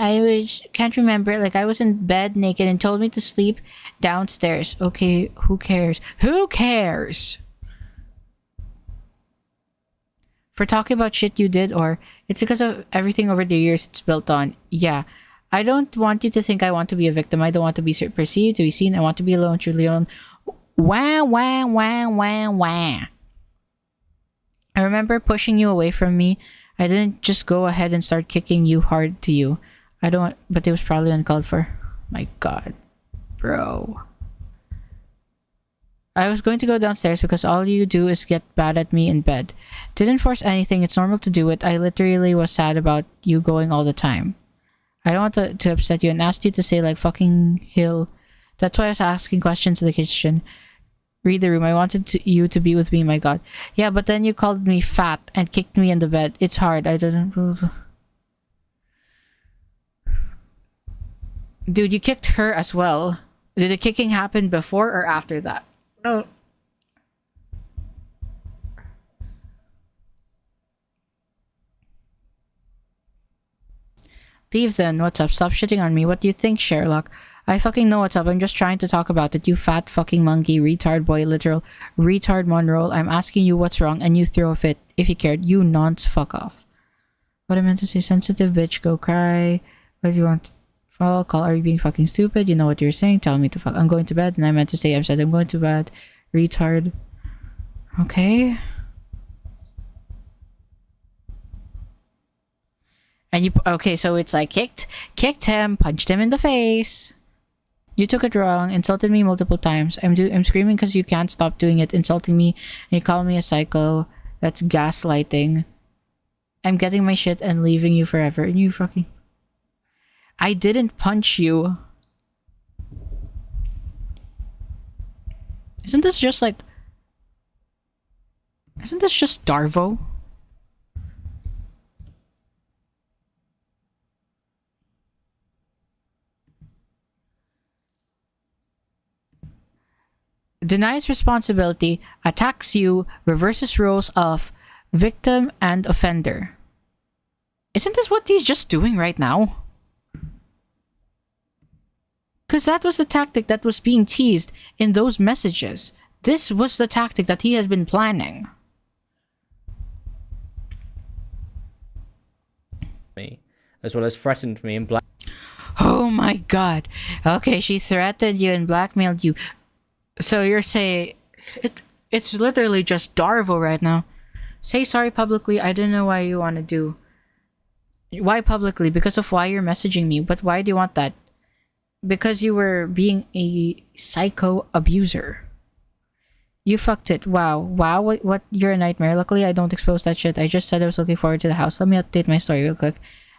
Can't remember. Like I was in bed naked and told me to sleep downstairs. Okay, who cares? Who cares? For talking about shit you did, or it's because of everything over the years it's built on. Yeah. I don't want you to think I want to be a victim. I don't want to be perceived, to be seen. I want to be alone, truly alone. Wah, wah, wah, wah, wah. I remember pushing you away from me. I didn't just go ahead and start kicking you hard to you. But it was probably uncalled for. My god. Bro. I was going to go downstairs because all you do is get bad at me in bed. Didn't force anything. It's normal to do it. I literally was sad about you going all the time. I don't want to upset you and asked you to say like fucking hill. That's why I was asking questions in the kitchen. Read the room. I wanted you to be with me, my god. Yeah, but then you called me fat and kicked me in the bed. It's hard. I didn't... Dude, you kicked her as well. Did the kicking happen before or after that? No. Leave then. What's up? Stop shitting on me. What do you think, Sherlock? I fucking know what's up. I'm just trying to talk about it. You fat fucking monkey, retard boy, literal retard Monroe. I'm asking you what's wrong and you throw a fit. If you cared, you nonce, fuck off. What I meant to say, sensitive bitch, go cry. What do you want? Follow call. Are you being fucking stupid? You know what you're saying? Tell me to fuck. I'm going to bed. And I meant to say, I'm going to bed. Retard. Okay. And you, okay, so it's like kicked him, punched him in the face. You took it wrong, insulted me multiple times. I'm screaming because you can't stop doing it, insulting me, and you call me a psycho. That's gaslighting. I'm getting my shit and leaving you forever. And you fucking... I didn't punch you. Isn't this just like... Isn't this just DARVO? Denies responsibility, attacks you, reverses roles of victim and offender. Isn't this what he's just doing right now? Because that was the tactic that was being teased in those messages. This was the tactic that he has been planning. Me, as well as threatened me and black. Oh my god. Okay, she threatened you and blackmailed you. So you're saying... It's literally just DARVO right now. Say sorry publicly. I don't know why you want to do... Why publicly? Because of why you're messaging me. But why do you want that? Because you were being a psycho abuser. You fucked it. Wow. Wow, what? You're a nightmare. Luckily, I don't expose that shit. I just said I was looking forward to the house. Let me update my story real quick.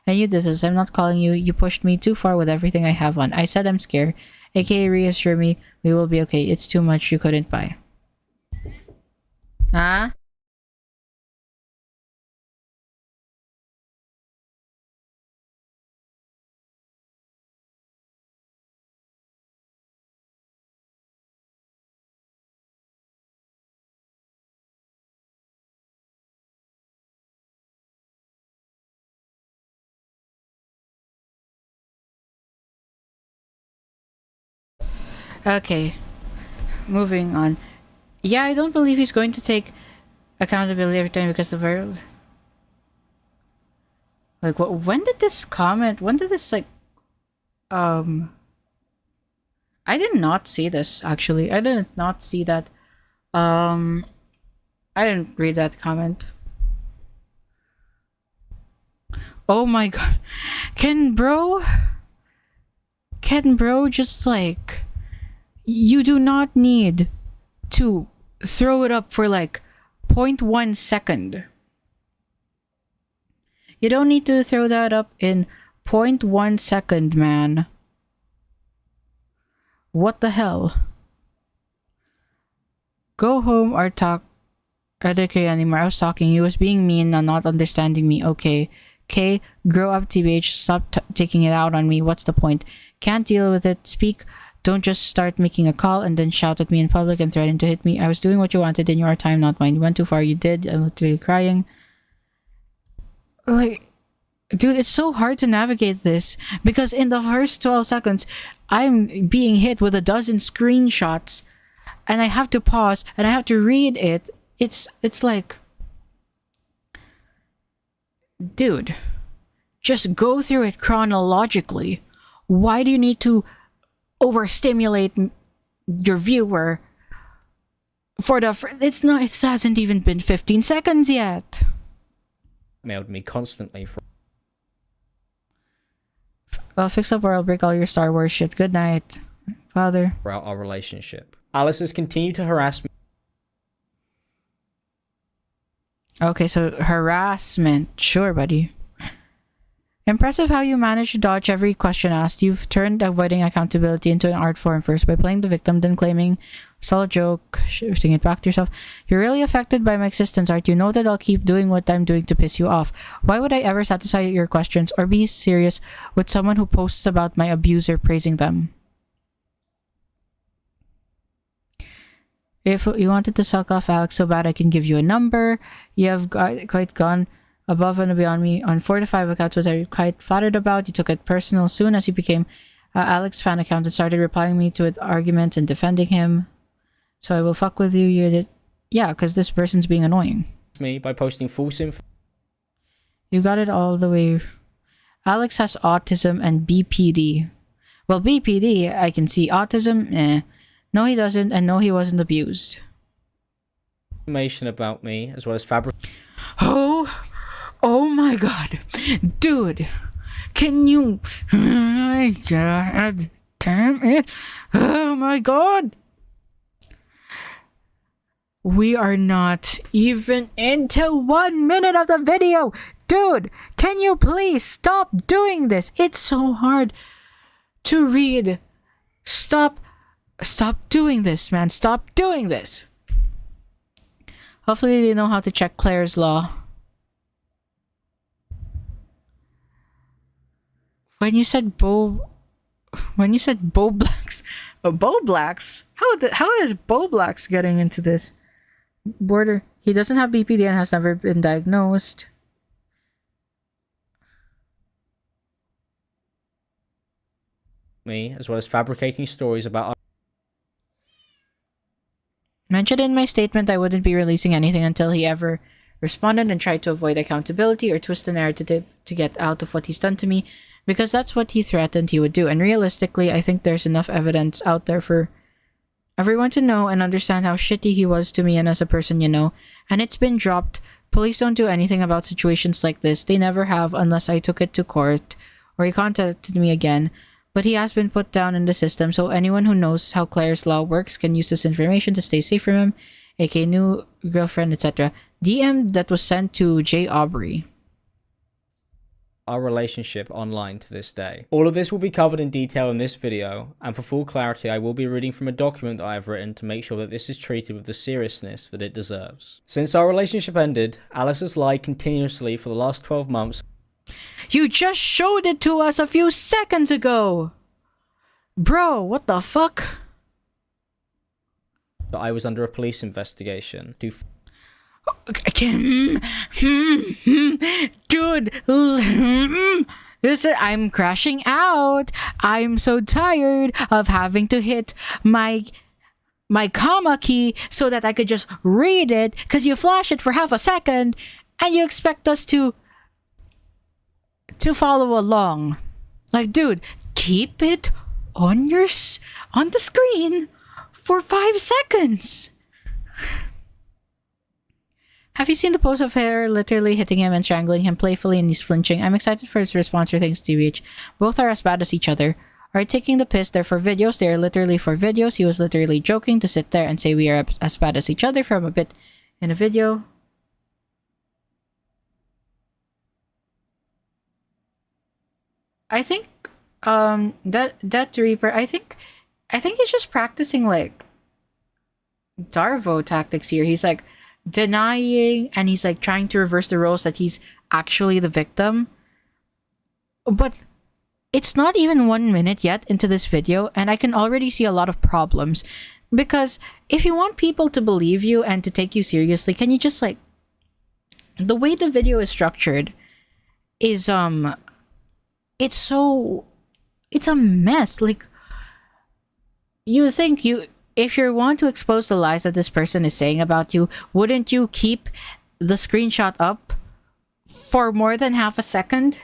And you did this. I'm not calling you. You pushed me too far with everything I have on. I said I'm scared. AKA reassure me we will be okay. It's too much you couldn't buy. Huh? Okay. Moving on. Yeah, I don't believe he's going to take accountability every time because the world... Like, what? When did this comment... When did this, like... I did not see this, actually. I did not see that. I didn't read that comment. Oh my god. Can bro just, like... You do not need to throw it up for like 0.1 second. You don't need to throw that up in 0.1 second, man. What the hell? Go home or talk. I don't care anymore. I was talking. He was being mean and not understanding me. Okay. Okay. Grow up, TBH. Stop taking it out on me. What's the point? Can't deal with it. Speak. Don't just start making a call and then shout at me in public and threaten to hit me. I was doing what you wanted in your time, not mine. You went too far. You did. I'm literally crying. Like, dude, it's so hard to navigate this because in the first 12 seconds, I'm being hit with a dozen screenshots and I have to pause and I have to read it. It's like, dude, just go through it chronologically. Why do you need to overstimulate your viewer for the it hasn't even been 15 seconds yet. Mailed me constantly for... Well, fix up or I'll break all your Star Wars shit. Good night, father. Throughout our relationship. Alice has continued to harass me. Okay, so harassment. Sure, buddy. Impressive how you managed to dodge every question asked. You've turned avoiding accountability into an art form first by playing the victim, then claiming it's all a joke, shifting it back to yourself. You're really affected by my existence, aren't you? Know that I'll keep doing what I'm doing to piss you off. Why would I ever satisfy your questions or be serious with someone who posts about my abuser praising them? If you wanted to suck off Alex so bad, I can give you a number. You have quite gone above and beyond me on 4 to 5 accounts, which I quite flattered about. You took it personal soon as you became Alex fan account and started replying me to it arguments and defending him. So I will fuck with you. You did, yeah, because this person's being annoying. Me by posting false info. You got it all the way. Alex has autism and BPD. Well, BPD, I can see. Autism, eh. No, he doesn't, and no, he wasn't abused. Information about me, as well as fabric. Oh my god. Dude, can you... Oh my god, damn it. Oh my god. We are not even into 1 minute of the video. Dude, can you please stop doing this? It's so hard to read. Stop Stop doing this, man. Stop doing this. Hopefully they know how to check Claire's law. When you said Bo Blacks, Bo Blacks? How is Bo Blacks getting into this? Border. He doesn't have BPD and has never been diagnosed. Me, as well as fabricating stories about. Mentioned in my statement I wouldn't be releasing anything until he ever responded and tried to avoid accountability or twist the narrative to get out of what he's done to me, because that's what he threatened he would do. And realistically, I think there's enough evidence out there for everyone to know and understand how shitty he was to me and as a person, you know. And it's been dropped. Police don't do anything about situations like this. They never have unless I took it to court or he contacted me again. But he has been put down in the system, so anyone who knows how Claire's law works can use this information to stay safe from him, aka new girlfriend, etc. DM that was sent to J. Aubrey. Our relationship online to this day. All of this will be covered in detail in this video, and for full clarity I will be reading from a document that I have written to make sure that this is treated with the seriousness that it deserves. Since our relationship ended, Alice has lied continuously for the last 12 months. You just showed it to us a few seconds ago! Bro, what the fuck? That I was under a police investigation. Dude, listen, I'm crashing out. I'm so tired of having to hit my comma key so that I could just read it, because you flash it for half a second and you expect us to follow along. Like, dude, keep it on the screen for 5 seconds. Have you seen the post of her literally hitting him and strangling him playfully and he's flinching? I'm excited for his response for things to reach. Both are as bad as each other. Are taking the piss. They're for videos. They are literally for videos. He was literally joking to sit there and say we are as bad as each other from a bit in a video. I think that Reaper, I think he's just practicing like DARVO tactics here. He's like denying and he's like trying to reverse the roles that he's actually the victim. But it's not even 1 minute yet into this video and I can already see a lot of problems. Because if you want people to believe you and to take you seriously, can you just like, the way the video is structured is it's a mess. Like, you think if you want to expose the lies that this person is saying about you, wouldn't you keep the screenshot up for more than half a second?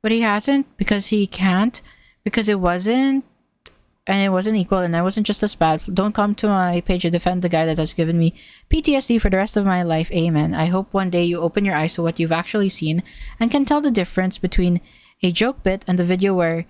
But he hasn't, because he can't, because it wasn't equal, and I wasn't just as bad. Don't come to my page to defend the guy that has given me PTSD for the rest of my life. Amen. I hope one day you open your eyes to what you've actually seen and can tell the difference between a joke bit and the video where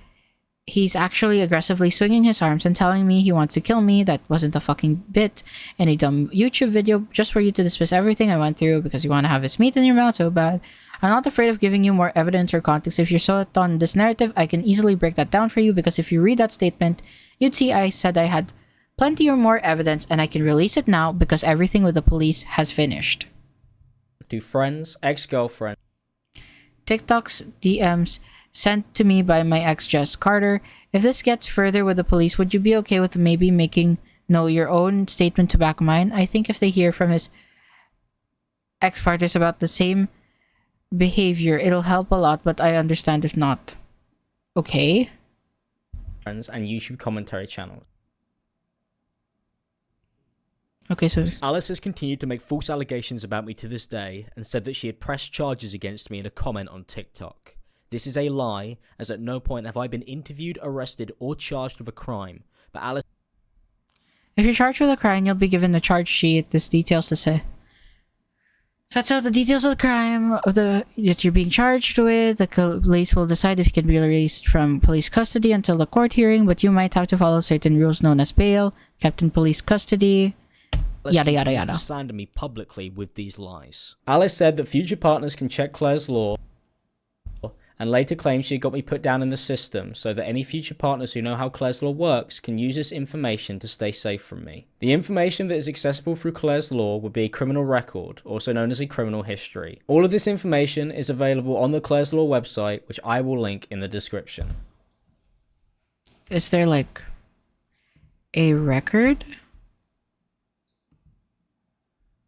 he's actually aggressively swinging his arms and telling me he wants to kill me. That wasn't a fucking bit in a dumb YouTube video just for you to dismiss everything I went through because you want to have his meat in your mouth so bad. I'm not afraid of giving you more evidence or context. If you're so on this narrative, I can easily break that down for you, because if you read that statement, you'd see I said I had plenty or more evidence and I can release it now because everything with the police has finished. To friends, ex-girlfriend. TikToks, DMs sent to me by my ex Jess Carter. If this gets further with the police, would you be okay with maybe making your own statement to back mine? I think if they hear from his ex-partners about the same behavior, it'll help a lot, but I understand if not. Okay. Friends and YouTube commentary channels. Okay, so Alice has continued to make false allegations about me to this day and said that she had pressed charges against me in a comment on TikTok. This is a lie, as at no point have I been interviewed, arrested, or charged with a crime. But Alice... If you're charged with a crime, you'll be given a charge sheet. This details to say. Sets out the details of the crime that you're being charged with. The police will decide if you can be released from police custody until the court hearing, but you might have to follow certain rules known as bail, kept in police custody, yada yada yada. To slander me publicly with these lies. Alice said that future partners can check Claire's law and later claimed she had got me put down in the system so that any future partners who know how Claire's Law works can use this information to stay safe from me. The information that is accessible through Claire's Law would be a criminal record, also known as a criminal history. All of this information is available on the Claire's Law website, which I will link in the description. Is there like a record?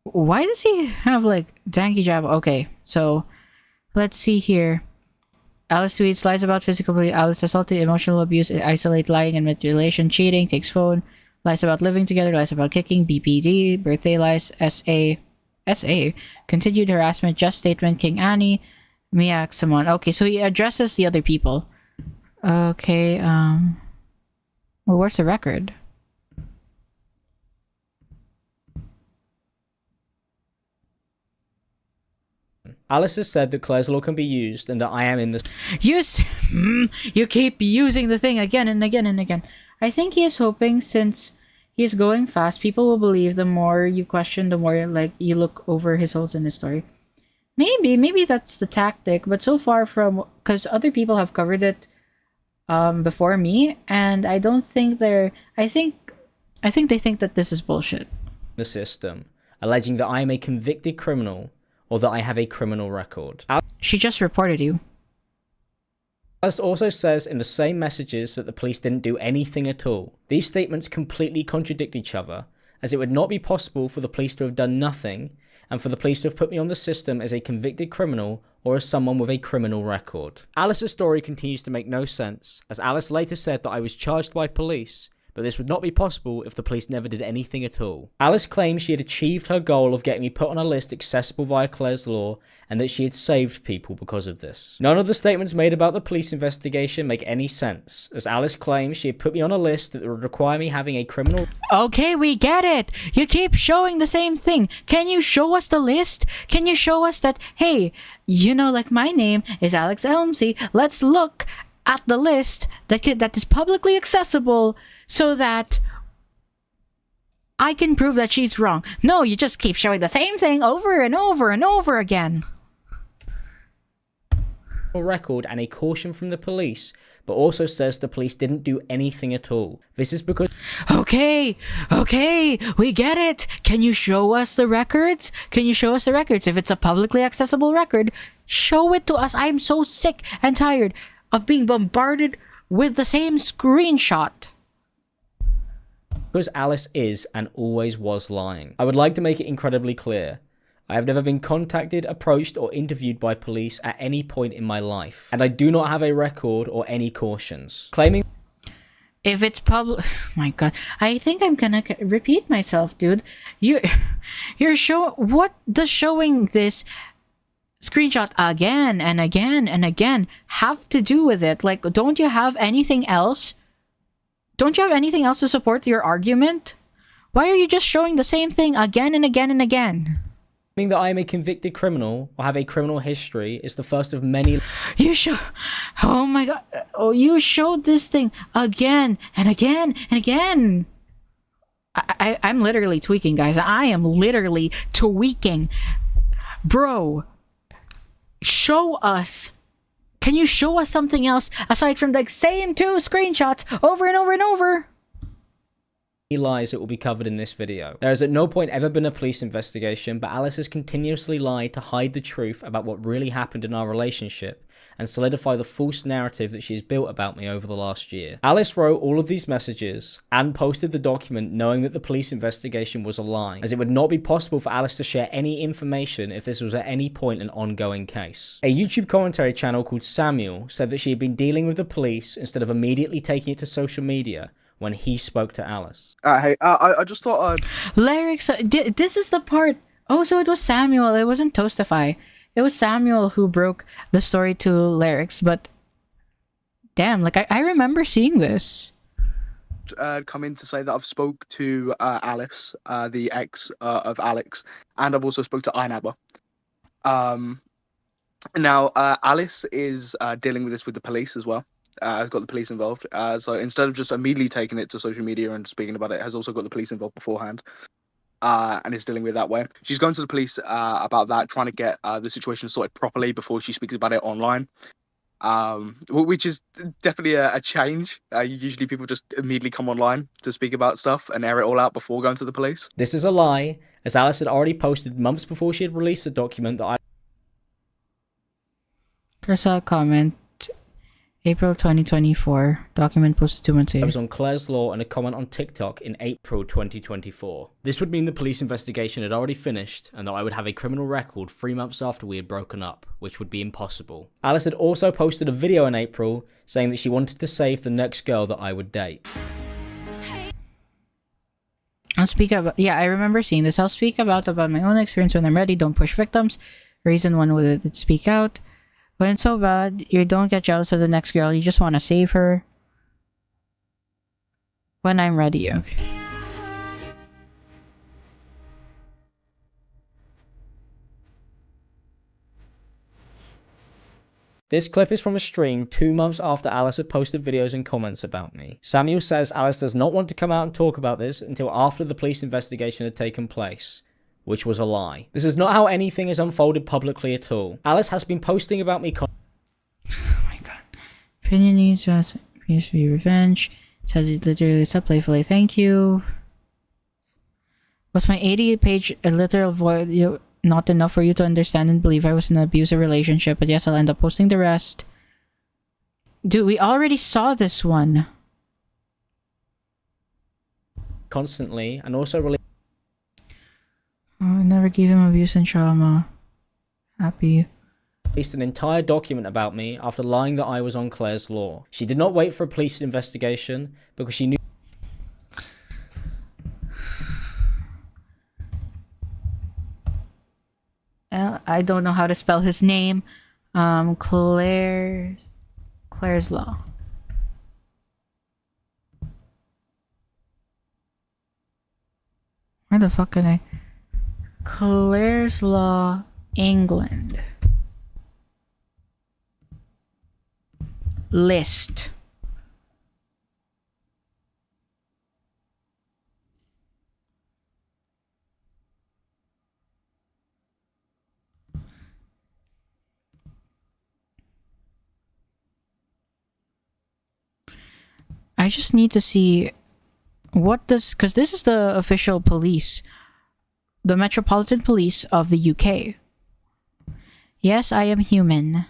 Why does he have like Danky Java? Okay, so let's see here. Alice tweets, lies about physical abuse, Alice assaulted, emotional abuse, isolate, lying and manipulation, cheating, takes phone, lies about living together, lies about kicking, BPD, birthday lies, SA, continued harassment, just statement, King Annie, Miak, someone. Okay, so he addresses the other people. Okay, well, where's the record? Alice has said that Claire's Law can be used and that I am in the... You keep using the thing again and again and again. I think he is hoping since he is going fast, people will believe the more you question, the more like you look over his holes in his story. Maybe that's the tactic, but so far from... Because other people have covered it before me, and I don't think they're... I think they think that this is bullshit. The system, alleging that I am a convicted criminal or that I have a criminal record. She just reported you. Alice also says in the same messages that the police didn't do anything at all. These statements completely contradict each other, as it would not be possible for the police to have done nothing, and for the police to have put me on the system as a convicted criminal or as someone with a criminal record. Alice's story continues to make no sense, as Alice later said that I was charged by police, but this would not be possible if the police never did anything at all. Alice claims she had achieved her goal of getting me put on a list accessible via Claire's Law, and that she had saved people because of this. None of the statements made about the police investigation make any sense, as Alice claims she had put me on a list that would require me having a criminal... Okay, we get it! You keep showing the same thing. Can you show us the list? Can you show us that, hey, you know, like my name is Alex Elmsey, let's look at the list that is publicly accessible so that I can prove that she's wrong. No, you just keep showing the same thing over and over and over again. Record and a caution from the police, but also says the police didn't do anything at all. This is because... Okay, we get it. Can you show us the records? Can you show us the records? If it's a publicly accessible record, show it to us. I'm so sick and tired of being bombarded with the same screenshot. Because Alice is and always was lying. I would like to make it incredibly clear. I have never been contacted, approached, or interviewed by police at any point in my life, and I do not have a record or any cautions. Claiming... If it's public... My god. I think I'm gonna repeat myself, dude. You're showing... What does showing this screenshot again and again and again have to do with it? Like, don't you have anything else? Don't you have anything else to support your argument? Why are you just showing the same thing again and again and again? Claiming that I am a convicted criminal or have a criminal history is the first of many... Oh my god. Oh, you showed this thing again and again and again. I'm literally tweaking, guys. I am literally tweaking. Bro, show us. Can you show us something else aside from like same two screenshots over and over and over? Lies that will be covered in this video. There has at no point ever been a police investigation, but Alice has continuously lied to hide the truth about what really happened in our relationship and solidify the false narrative that she has built about me over the last year. Alice wrote all of these messages and posted the document knowing that the police investigation was a lie, as it would not be possible for Alice to share any information if this was at any point an ongoing case. A YouTube commentary channel called Samuel said that she had been dealing with the police instead of immediately taking it to social media when he spoke to Alice. Hey, I just thought Lyrics, this is the part. Oh, so it was Samuel. It wasn't Toastify. It was Samuel who broke the story to Lyrics, but damn, like I remember seeing this. come in to say that I've spoke to Alice, the ex of Alex, and I've also spoke to Inaba. Now, Alice is dealing with this with the police as well. Has got the police involved. So instead of just immediately taking it to social media and speaking about it, has also got the police involved beforehand. And is dealing with it that way. She's going to the police about that, trying to get the situation sorted properly before she speaks about it online. which is definitely a change. Usually people just immediately come online to speak about stuff and air it all out before going to the police. This is a lie, as Alice had already posted months before she had released the document that I Crystal comment, April 2024. Document posted 2 months later. was on Claire's Law and a comment on TikTok in April 2024. This would mean the police investigation had already finished and that I would have a criminal record 3 months after we had broken up, which would be impossible. Alice had also posted a video in April saying that she wanted to save the next girl that I would date. I'll speak about, yeah, I remember seeing this. I'll speak about my own experience when I'm ready. Don't push victims. Reason one would speak out. When it's so bad, you don't get jealous of the next girl. You just want to save her. When I'm ready, okay. This clip is from a stream 2 months after Alice had posted videos and comments about me. Samuel says Alice does not want to come out and talk about this until after the police investigation had taken place, which was a lie. This is not how anything is unfolded publicly at all. Alice has been posting about me oh my god. Opinion needs us. Appears to be revenge. Said it literally said playfully. Thank you. Was my 80-page literal void not enough for you to understand and believe I was in an abusive relationship? But yes, I'll end up posting the rest. Dude, we already saw this one. Constantly, and also released Oh, I never gave him abuse and trauma. Happy. an entire document about me after lying that I was on Claire's Law. She did not wait for a police investigation because she knew I don't know how to spell his name. Claire's Law. Where the fuck can I? Claire's Law, England. List. I just need to see what does, because this is the official police, the Metropolitan Police of the UK. Yes, I am human.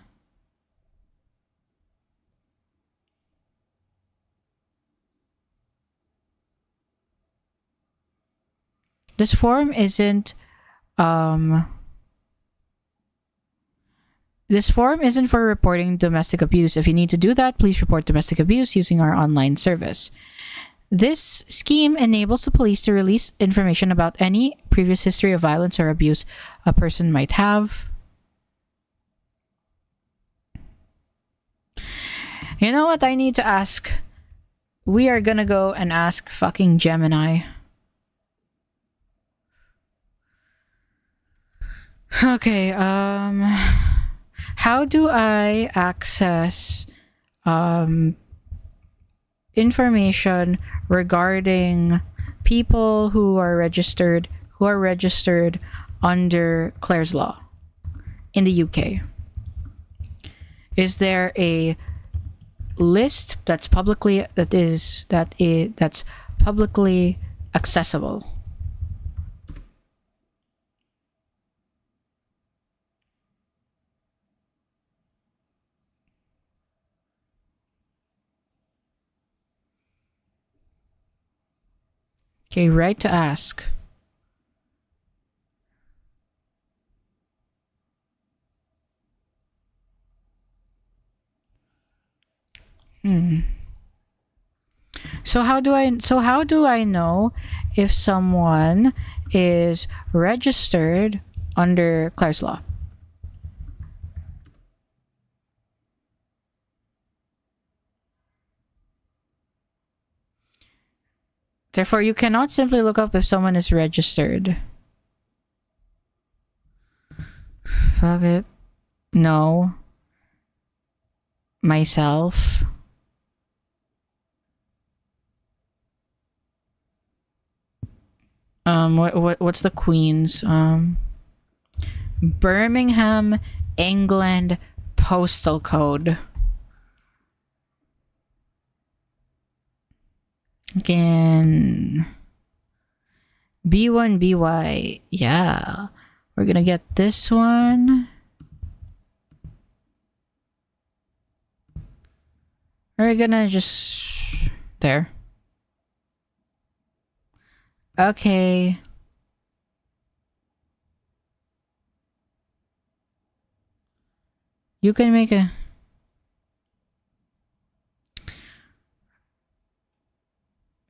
This form isn't This form isn't for reporting domestic abuse. If you need to do that, please report domestic abuse using our online service. This scheme enables the police to release information about any previous history of violence or abuse a person might have. You know what I need to ask? We are gonna go and ask fucking Gemini. Okay, how do I access information regarding people who are registered under Claire's Law in the UK? Is there a list that's publicly publicly accessible? Okay, right to ask. So how do I know if someone is registered under Claire's Law? Therefore, you cannot simply look up if someone is registered. Fuck it. No. Myself. What's the Queen's? Birmingham, England postal code. Again. B1, BY. Yeah. We're gonna get this one. We're gonna just... There. Okay. You can make a...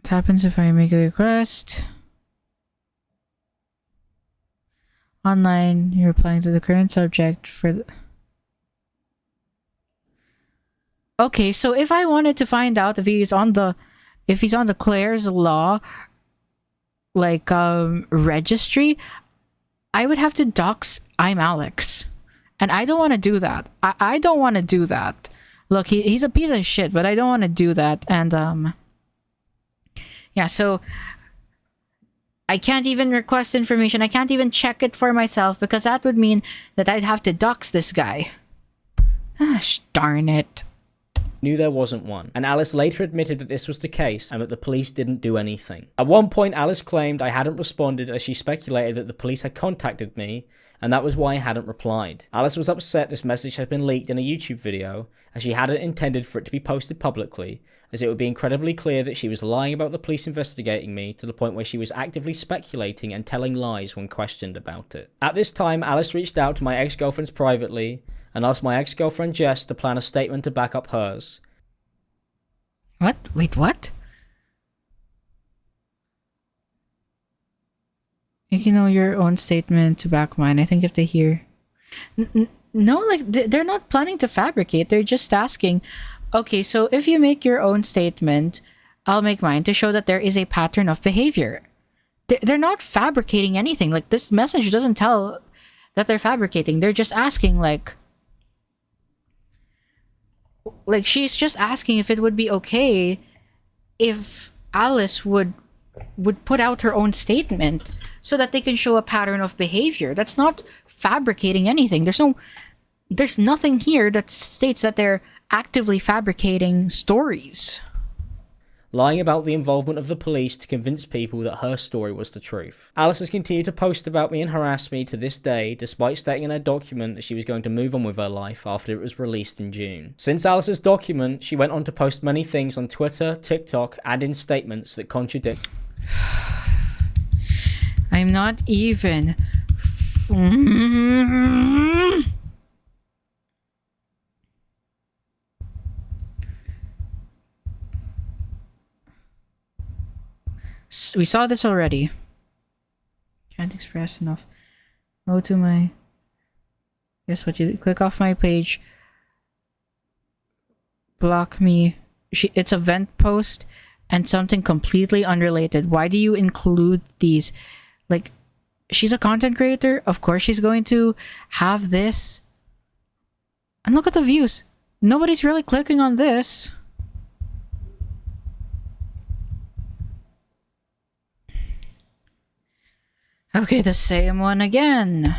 What happens if I make a request? Online, you're replying to the current subject for the... Okay, so if I wanted to find out if he's on the Claire's Law like registry, I would have to dox Imallexx. And I don't want to do that. I don't want to do that. Look, he's a piece of shit, but I don't want to do that. And yeah, so I can't even request information. I can't even check it for myself because that would mean that I'd have to dox this guy. Gosh darn it. Knew there wasn't one, and Alice later admitted that this was the case and that the police didn't do anything. At one point, Alice claimed I hadn't responded as she speculated that the police had contacted me, and that was why I hadn't replied. Alice was upset this message had been leaked in a YouTube video, as she hadn't intended for it to be posted publicly, as it would be incredibly clear that she was lying about the police investigating me to the point where she was actively speculating and telling lies when questioned about it. At this time, Alice reached out to my ex-girlfriends privately, and asked my ex-girlfriend Jess to plan a statement to back up hers. What? Wait, what? You know your own statement to back mine. I think you have to hear... No, like, they're not planning to fabricate. They're just asking, okay, so if you make your own statement, I'll make mine to show that there is a pattern of behavior. They're not fabricating anything. Like, this message doesn't tell that they're fabricating. They're just asking, like, she's just asking if it would be okay if Alice would put out her own statement so that they can show a pattern of behavior. That's not fabricating anything. There's nothing here that states that they're actively fabricating stories. Lying about the involvement of the police to convince people that her story was the truth. Alice has continued to post about me and harass me to this day, despite stating in her document that she was going to move on with her life after it was released in June. Since Alice's document, she went on to post many things on Twitter, TikTok, and in statements that contradict. I'm not even... We saw this already. Can't express enough. Go to my... Guess what? You click off my page. Block me. It's a vent post and something completely unrelated. Why do you include these? Like, she's a content creator. Of course she's going to have this. And look at the views. Nobody's really clicking on this. Okay, the same one again.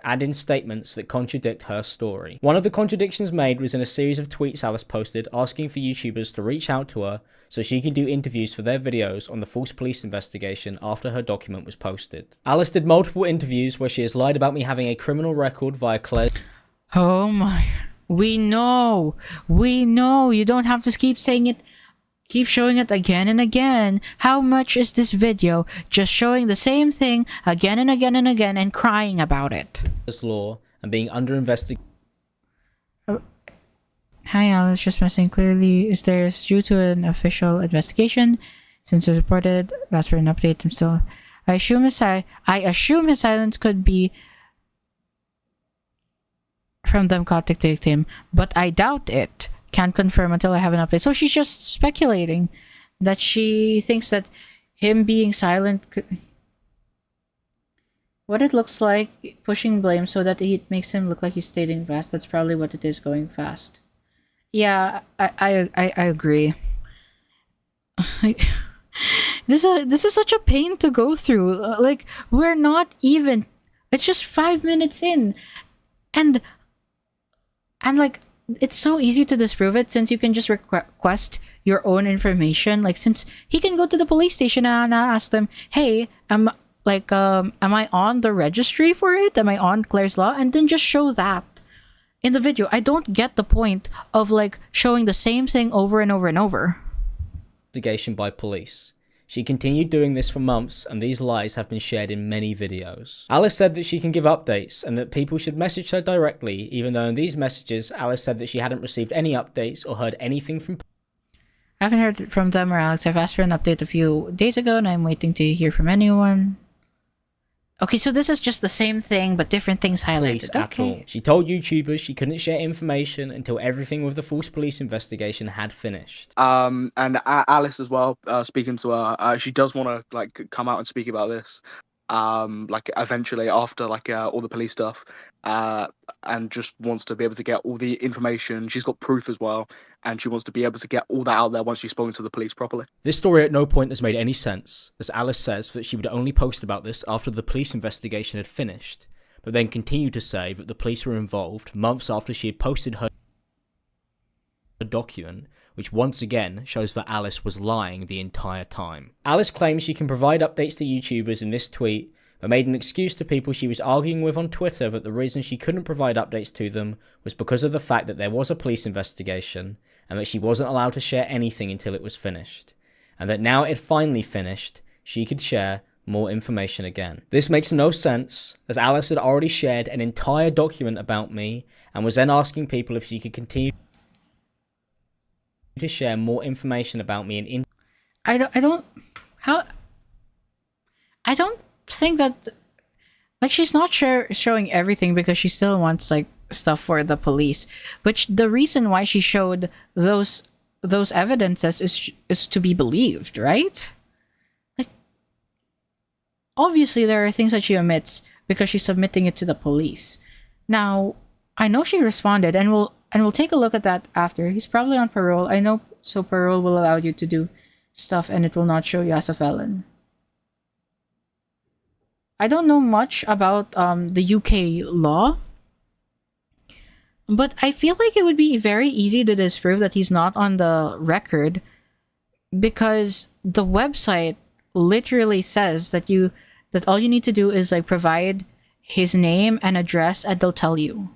And in statements that contradict her story. One of the contradictions made was in a series of tweets Alice posted asking for YouTubers to reach out to her so she can do interviews for their videos on the false police investigation after her document was posted. Alice did multiple interviews where she has lied about me having a criminal record via Claire. Oh my... We know! We know! You don't have to keep saying it. Keep showing it again and again. How much is this video? Just showing the same thing again and again and again and crying about it. This law and being under investigation. Hi Alice, just messing clearly. Is there due to an official investigation? Since it was reported, asked for an update. I'm still... I assume his silence could be from them contacting him, but I doubt it. Can't confirm until I have an update. So she's just speculating that she thinks that him being silent could... What it looks like, pushing blame so that it makes him look like he's stating fast. That's probably what it is, going fast. Yeah, I agree. Like, this is such a pain to go through. Like, we're not even... It's just 5 minutes in. And like... it's so easy to disprove it since you can just request your own information. Like, since he can go to the police station and ask them, hey, am I on the registry for it? Am I on Claire's Law? And then just show that in the video. I don't get the point of like showing the same thing over and over and over. Investigation by police. She continued doing this for months, and these lies have been shared in many videos. Alice said that she can give updates and that people should message her directly, even though in these messages, Alice said that she hadn't received any updates or heard anything from... I haven't heard from them or Alex. I've asked for an update a few days ago and I'm waiting to hear from anyone. Okay, so this is just the same thing, but different things highlighted. At all. She told YouTubers she couldn't share information until everything with the false police investigation had finished. And Alice as well, speaking to her, she does want to like come out and speak about this. Like eventually after like all the police stuff, and just wants to be able to get all the information. She's got proof as well, and she wants to be able to get all that out there once she's spoken to the police properly. This story at no point has made any sense, as Alice says that she would only post about this after the police investigation had finished, but then continued to say that the police were involved months after she had posted her document, which once again shows that Alice was lying the entire time. Alice claims she can provide updates to YouTubers in this tweet, but made an excuse to people she was arguing with on Twitter that the reason she couldn't provide updates to them was because of the fact that there was a police investigation, and that she wasn't allowed to share anything until it was finished, and that now it had finally finished, she could share more information again. This makes no sense, as Alice had already shared an entire document about me, and was then asking people if she could continue to share more information about me and I don't think that, like, she's not showing everything because she still wants like stuff for the police, which the reason why she showed those evidences is to be believed, right? Like, obviously there are things that she omits because she's submitting it to the police. Now, I know she responded, and we'll take a look at that after. He's probably on parole. I know, so parole will allow you to do stuff and it will not show you as a felon. I don't know much about the UK law, but I feel like it would be very easy to disprove that he's not on the record, because the website literally says that all you need to do is like provide his name and address and they'll tell you.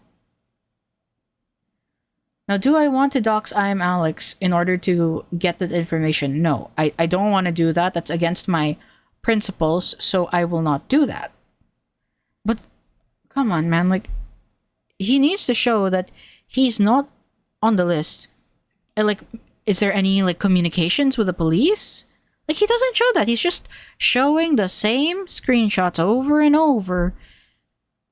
Now, do I want to dox Imallexx in order to get that information? No, I don't want to do that. That's against my principles, so I will not do that. But come on, man, like, he needs to show that he's not on the list. And like, is there any like communications with the police? Like, he doesn't show that. He's just showing the same screenshots over and over.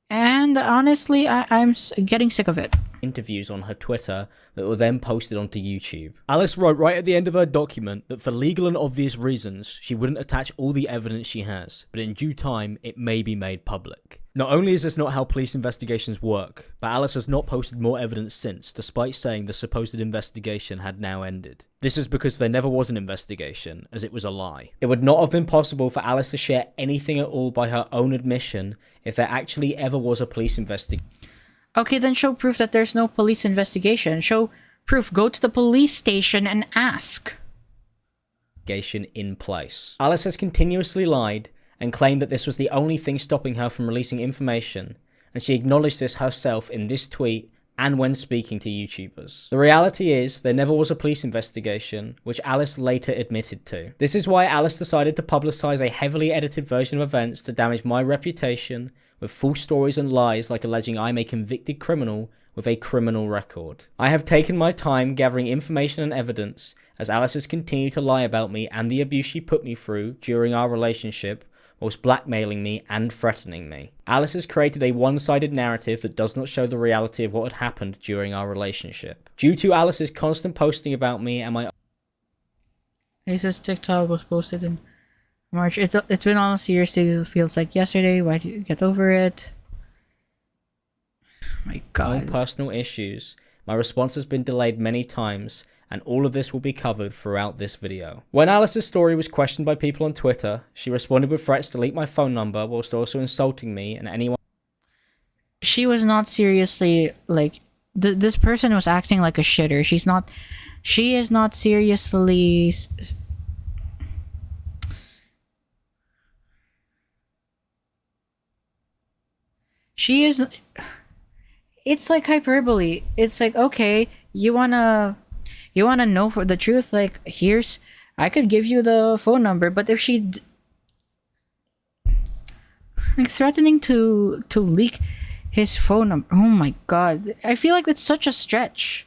And honestly, I'm getting sick of it. Interviews on her Twitter that were then posted onto YouTube. Alice wrote right at the end of her document that for legal and obvious reasons, she wouldn't attach all the evidence she has, but in due time, it may be made public. Not only is this not how police investigations work, but Alice has not posted more evidence since, despite saying the supposed investigation had now ended. This is because there never was an investigation, as it was a lie. It would not have been possible for Alice to share anything at all by her own admission if there actually ever was a police investigation. Okay, then show proof that there's no police investigation. Show proof. Go to the police station and ask. In place. Alice has continuously lied and claimed that this was the only thing stopping her from releasing information, and she acknowledged this herself in this tweet and when speaking to YouTubers. The reality is, there never was a police investigation, which Alice later admitted to. This is why Alice decided to publicize a heavily edited version of events to damage my reputation with false stories and lies, like alleging I'm a convicted criminal with a criminal record. I have taken my time gathering information and evidence, as Alice has continued to lie about me and the abuse she put me through during our relationship, whilst blackmailing me and threatening me. Alice has created a one-sided narrative that does not show the reality of what had happened during our relationship. Due to Alice's constant posting about me and my... He says TikTok was posted in March. It's been almost a year, still feels like yesterday. Why do you get over it? My God. own personal issues, my response has been delayed many times, and all of this will be covered throughout this video. When Alice's story was questioned by people on Twitter, she responded with threats to leak my phone number whilst also insulting me and anyone. She was not seriously, like, this person was acting like a shitter. She is not seriously she is it's like hyperbole. It's like, okay, you wanna know for the truth, like, I could give you the phone number, but if like threatening to leak his phone number, oh my god, I feel like that's such a stretch.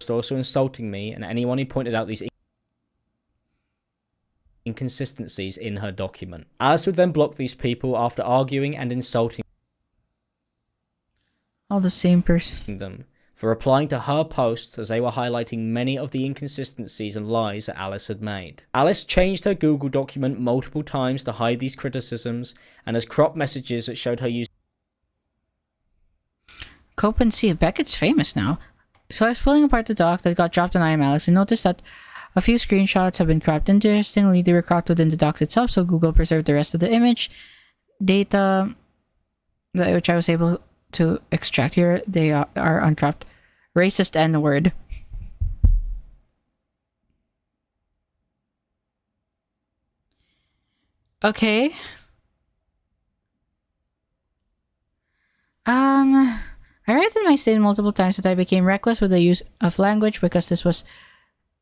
Also insulting me and anyone who pointed out these inconsistencies in her document. Alice would then block these people after arguing and insulting All the same person. them for replying to her posts as they were highlighting many of the inconsistencies and lies that Alice had made. Alice changed her Google document multiple times to hide these criticisms and has cropped messages that showed her using Cope and see Beckett's famous now. So I was pulling apart the doc that got dropped on Imallexx and noticed that a few screenshots have been cropped. Interestingly, they were cropped within the docs itself, so Google preserved the rest of the image data which I was able to extract here. They are uncropped. Racist N-word. Okay. I write in my statement multiple times that I became reckless with the use of language because this was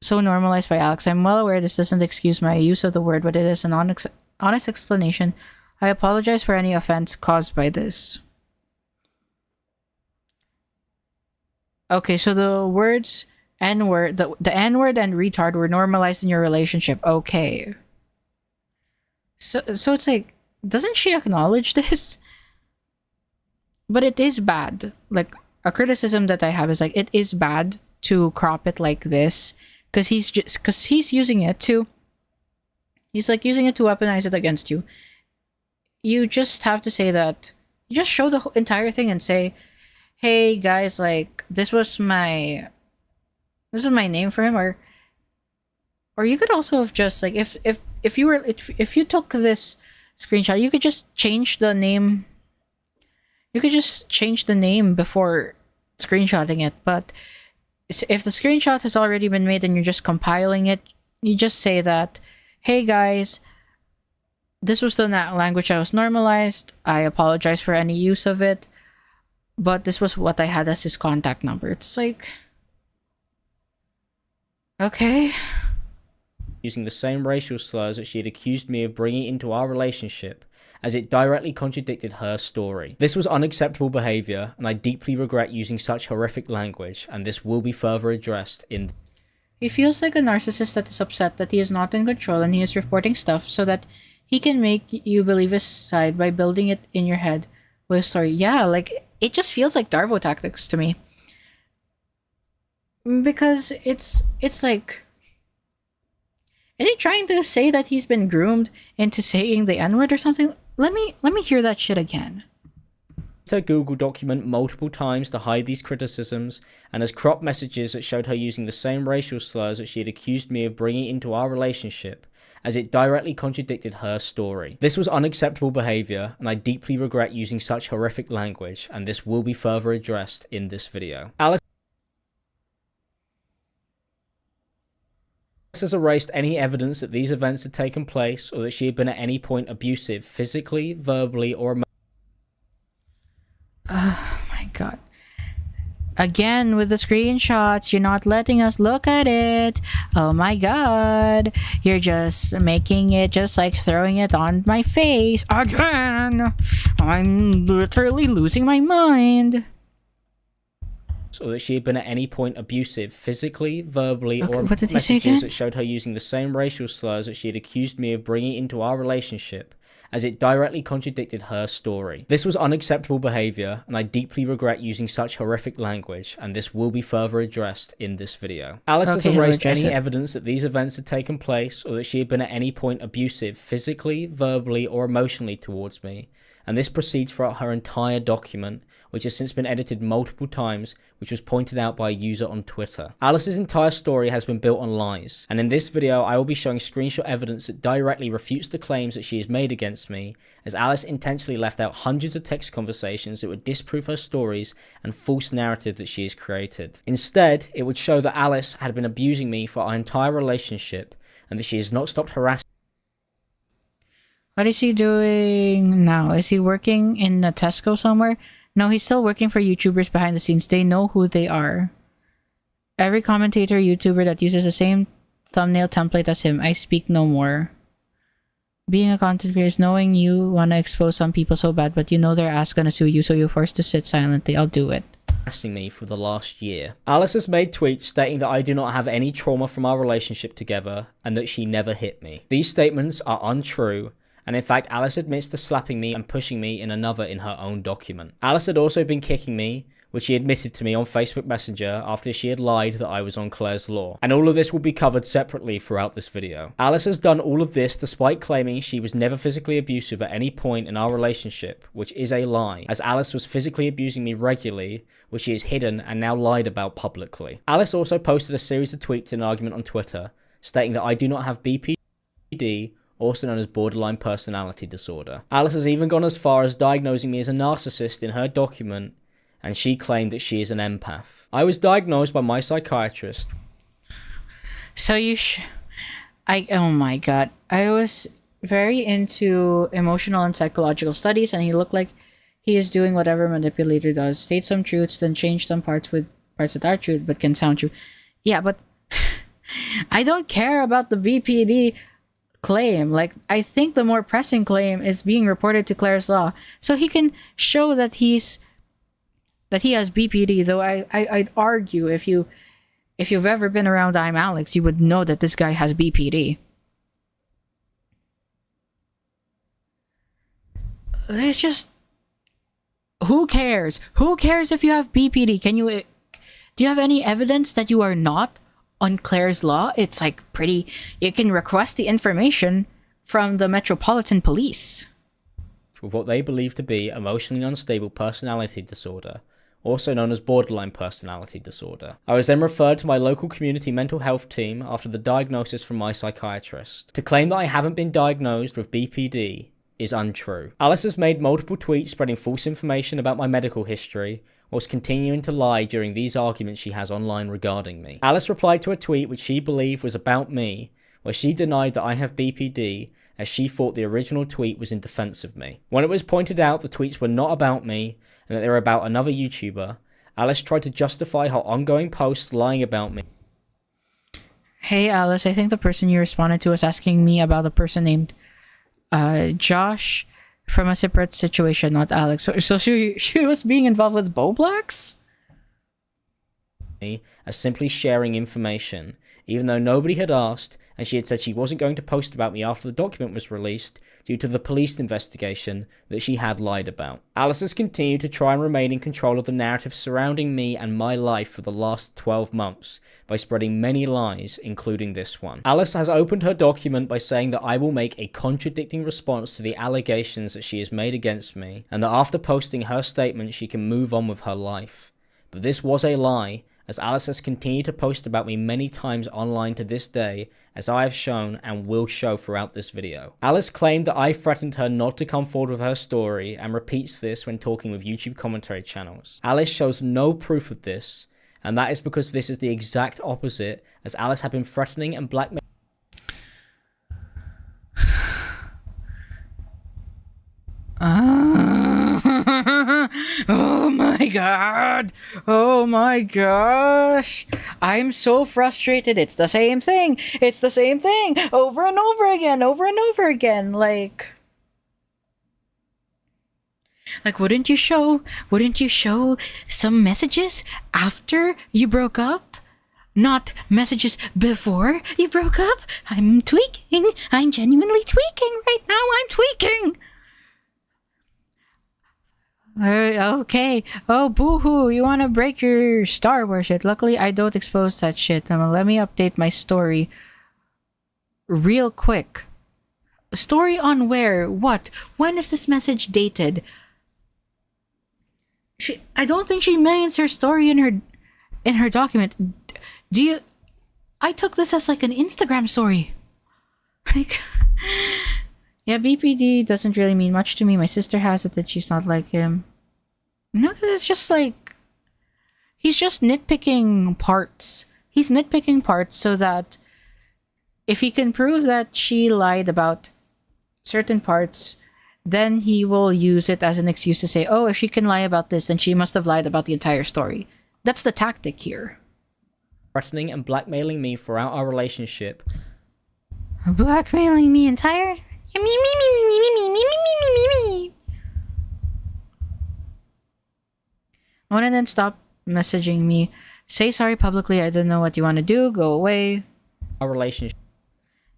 so normalized by Alex. I'm well aware this doesn't excuse my use of the word, but it is an honest explanation. I apologize for any offense caused by this. Okay, so the words N-word, the N-word and retard were normalized in your relationship. Okay. So it's like, doesn't she acknowledge this? But it is bad. Like, a criticism that I have is like, it is bad to crop it like this because he's using it to weaponize it against you. You just have to say that, you just show the entire thing and say, hey guys, like, this was my name for him, or you could also have just like, if you took this screenshot, you could just change the name. You could just change the name before screenshotting it, but if the screenshot has already been made and you're just compiling it, you just say that, hey guys, this was the language that was normalized. I apologize for any use of it, but this was what I had as his contact number. It's like, okay. Using the same racial slurs that she had accused me of bringing into our relationship, as it directly contradicted her story. This was unacceptable behavior, and I deeply regret using such horrific language, and this will be further addressed in... He feels like a narcissist that is upset that he is not in control and he is reporting stuff so that he can make you believe his side by building it in your head with a story. Yeah, like, it just feels like DARVO tactics to me. Because it's like... Is he trying to say that he's been groomed into saying the N-word or something? Let me hear that shit again. Her Google document multiple times to hide these criticisms and has cropped messages that showed her using the same racial slurs that she had accused me of bringing into our relationship, as it directly contradicted her story. This was unacceptable behavior, and I deeply regret using such horrific language, and this will be further addressed in this video. Alice has erased any evidence that these events had taken place or that she had been at any point abusive, physically, verbally, or emotionally. Oh my god. Again with the screenshots, you're not letting us look at it. Oh my god. You're just making it, just like throwing it on my face. Again. I'm literally losing my mind. Or that she had been at any point abusive, physically, verbally, Okay, or what did he say messages again? that showed her using the same racial slurs that she had accused me of bringing into our relationship, as it directly contradicted her story. This was unacceptable behavior, and I deeply regret using such horrific language, and this will be further addressed in this video. Alice has Okay, he'll erased address any it. evidence that these events had taken place, or that she had been at any point abusive, physically, verbally, or emotionally towards me, and this proceeds throughout her entire document, which has since been edited multiple times, which was pointed out by a user on Twitter. Alice's entire story has been built on lies, and in this video I will be showing screenshot evidence that directly refutes the claims that she has made against me, as Alice intentionally left out hundreds of text conversations that would disprove her stories and false narrative that she has created. Instead, it would show that Alice had been abusing me for our entire relationship, and that she has not stopped harassing. What is he doing now? Is he working in a Tesco somewhere? No, he's still working for YouTubers behind the scenes. They know who they are. Every commentator YouTuber that uses the same thumbnail template as him, I speak no more. Being a content creator is knowing you want to expose some people so bad, but you know their ass gonna sue you, so you're forced to sit silently. I'll do it. Me for the last year. Alice has made tweets stating that I do not have any trauma from our relationship together and that she never hit me. These statements are untrue, and in fact Alice admits to slapping me and pushing me in another in her own document. Alice had also been kicking me, which she admitted to me on Facebook Messenger after she had lied that I was on Claire's Law. And all of this will be covered separately throughout this video. Alice has done all of this despite claiming she was never physically abusive at any point in our relationship, which is a lie, as Alice was physically abusing me regularly, which she has hidden and now lied about publicly. Alice also posted a series of tweets in an argument on Twitter, stating that I do not have BPD, also known as borderline personality disorder. Alice has even gone as far as diagnosing me as a narcissist in her document, and she claimed that she is an empath. I was diagnosed by my psychiatrist. So oh my god. I was very into emotional and psychological studies, and he looked like he is doing whatever manipulator does. State some truths, then change some parts with parts that are true, but can sound true. Yeah, but I don't care about the BPD claim. Like, I think the more pressing claim is being reported to Claire's Law, so he can show that he has BPD. Though I'd argue if you've ever been around Imallexx, you would know that this guy has BPD. It's just, who cares? Who cares if you have BPD? Do you have any evidence that you are not on Claire's Law? It's like pretty, you can request the information from the Metropolitan Police. With what they believe to be emotionally unstable personality disorder, also known as borderline personality disorder. I was then referred to my local community mental health team after the diagnosis from my psychiatrist. To claim that I haven't been diagnosed with BPD is untrue. Alice has made multiple tweets spreading false information about my medical history, whilst continuing to lie during these arguments she has online regarding me. Alice replied to a tweet which she believed was about me, where she denied that I have BPD, as she thought the original tweet was in defense of me. When it was pointed out the tweets were not about me, and that they were about another YouTuber, Alice tried to justify her ongoing posts lying about me. Hey Alice, I think the person you responded to was asking me about a person named Josh from a separate situation, not Alex. So she was being involved with Boblax? As simply sharing information, even though nobody had asked, and she had said she wasn't going to post about me after the document was released due to the police investigation that she had lied about. Alice has continued to try and remain in control of the narrative surrounding me and my life for the last 12 months by spreading many lies, including this one. Alice has opened her document by saying that I will make a contradicting response to the allegations that she has made against me, and that after posting her statement she can move on with her life. But this was a lie, as Alice has continued to post about me many times online to this day, as I have shown and will show throughout this video. Alice claimed that I threatened her not to come forward with her story, and repeats this when talking with YouTube commentary channels. Alice shows no proof of this, and that is because this is the exact opposite, as Alice had been threatening and blackmailing. Oh my god! Oh my gosh! I'm so frustrated. It's the same thing. It's the same thing over and over again, over and over again. Like wouldn't you show some messages after you broke up? Not messages before you broke up? I'm tweaking. I'm genuinely tweaking right now. I'm tweaking. Okay. Oh, boo-hoo. You want to break your Star Wars shit. Luckily, I don't expose that shit. Let me update my story real quick. Story on where? What? When is this message dated? I don't think she means her story in her document. I took this as like an Instagram story. Like, yeah, BPD doesn't really mean much to me. My sister has it that she's not like him. No, 'cause it's just like, he's just nitpicking parts. He's nitpicking parts so that if he can prove that she lied about certain parts, then he will use it as an excuse to say, oh, if she can lie about this, then she must have lied about the entire story. That's the tactic here. Threatening and blackmailing me throughout our relationship. Blackmailing me entire? And then stop messaging me. Say sorry publicly. I don't know what you want to do. Go away. Our relationship.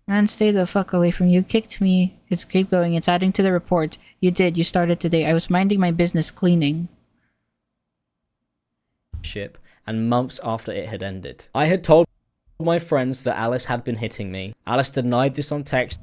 Man, stay the fuck away from you. Kicked me. It's keep going. It's adding to the report. You did. You started today. I was minding my business cleaning. And months after it had ended. I had told my friends that Alice had been hitting me. Alice denied this on text.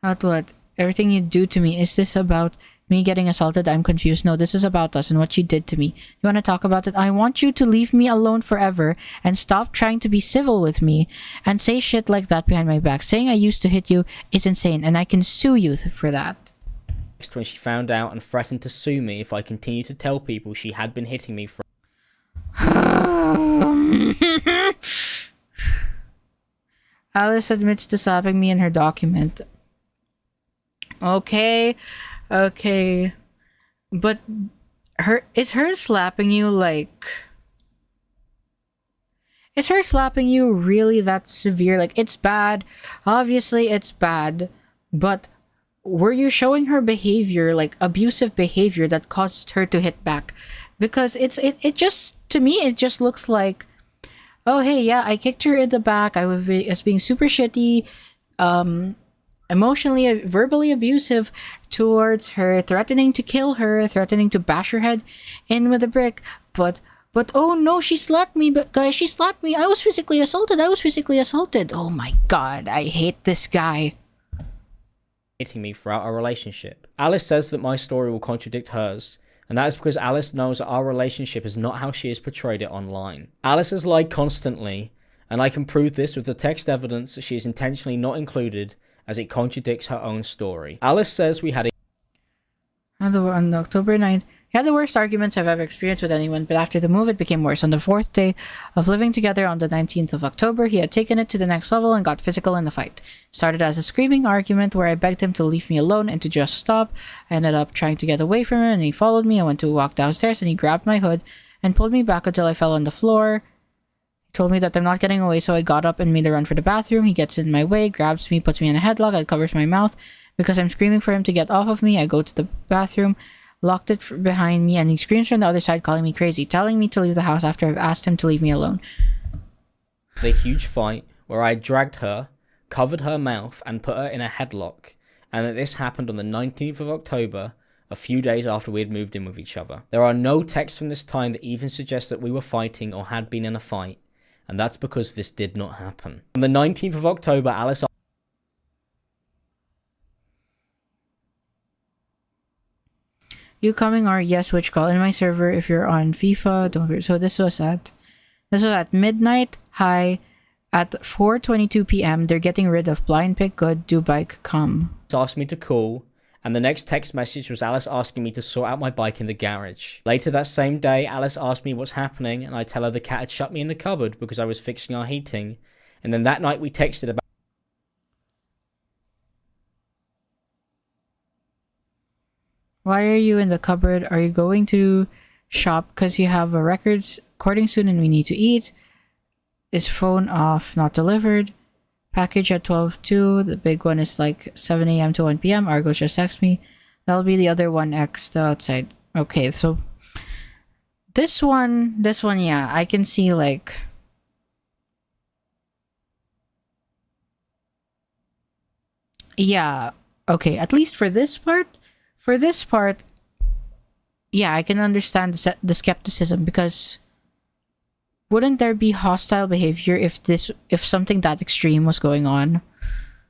About what? Everything you do to me. Is this about me getting assaulted? I'm confused. No, this is about us and what you did to me. You want to talk about it? I want you to leave me alone forever and stop trying to be civil with me and say shit like that behind my back. Saying I used to hit you is insane and I can sue you for that. When she found out and threatened to sue me if I continued to tell people she had been hitting me. Alice admits to slapping me in her document. Okay. But is her slapping you like... Is her slapping you really that severe? Like, it's bad. Obviously, it's bad. But were you showing her behavior, like abusive behavior that caused her to hit back? Because it just, to me, it just looks like, oh, hey, yeah, I kicked her in the back. I was being super shitty, emotionally, verbally abusive towards her, threatening to kill her, threatening to bash her head in with a brick. But oh no, she slapped me, but guys, she slapped me. I was physically assaulted. Oh my god, I hate this guy. Hitting me throughout our relationship. Alice says that my story will contradict hers. And that is because Alice knows that our relationship is not how she has portrayed it online. Alice has lied constantly, and I can prove this with the text evidence that she is intentionally not included, as it contradicts her own story. Alice says we had on October 9th, we had the worst arguments I've ever experienced with anyone, but after the move it became worse. On the 4th day of living together on the 19th of October, he had taken it to the next level and got physical in the fight. It started as a screaming argument where I begged him to leave me alone and to just stop. I ended up trying to get away from him and he followed me. I went to walk downstairs and he grabbed my hood and pulled me back until I fell on the floor. He told me that I'm not getting away, so I got up and made a run for the bathroom. He gets in my way, grabs me, puts me in a headlock, and covers my mouth. Because I'm screaming for him to get off of me, I go to the bathroom, locked it behind me, and he screams from the other side, calling me crazy, telling me to leave the house after I've asked him to leave me alone. A huge fight where I dragged her, covered her mouth, and put her in a headlock, and that this happened on the 19th of October, a few days after we had moved in with each other. There are no texts from this time that even suggest that we were fighting or had been in a fight, and that's because this did not happen. On the 19th of October, Alice... You coming or yes, which call in my server if you're on FIFA, don't. So this was at midnight. Hi, at 4:22 p.m. They're getting rid of blind pick. Good, do bike come. Asked me to call, and the next text message was Alice asking me to sort out my bike in the garage. Later that same day, Alice asked me what's happening, and I tell her the cat had shut me in the cupboard because I was fixing our heating. And then that night we texted about... Why are you in the cupboard? Are you going to shop because you have a records recording soon and we need to eat? Is phone off, not delivered? Package at 12:02. The big one is like 7 a.m. to 1 p.m. Argo just text me. That'll be the other one X, the outside. Okay, so this one, yeah, I can see like... Yeah, okay, at least for this part, yeah, I can understand the skepticism, because wouldn't there be hostile behavior if something that extreme was going on?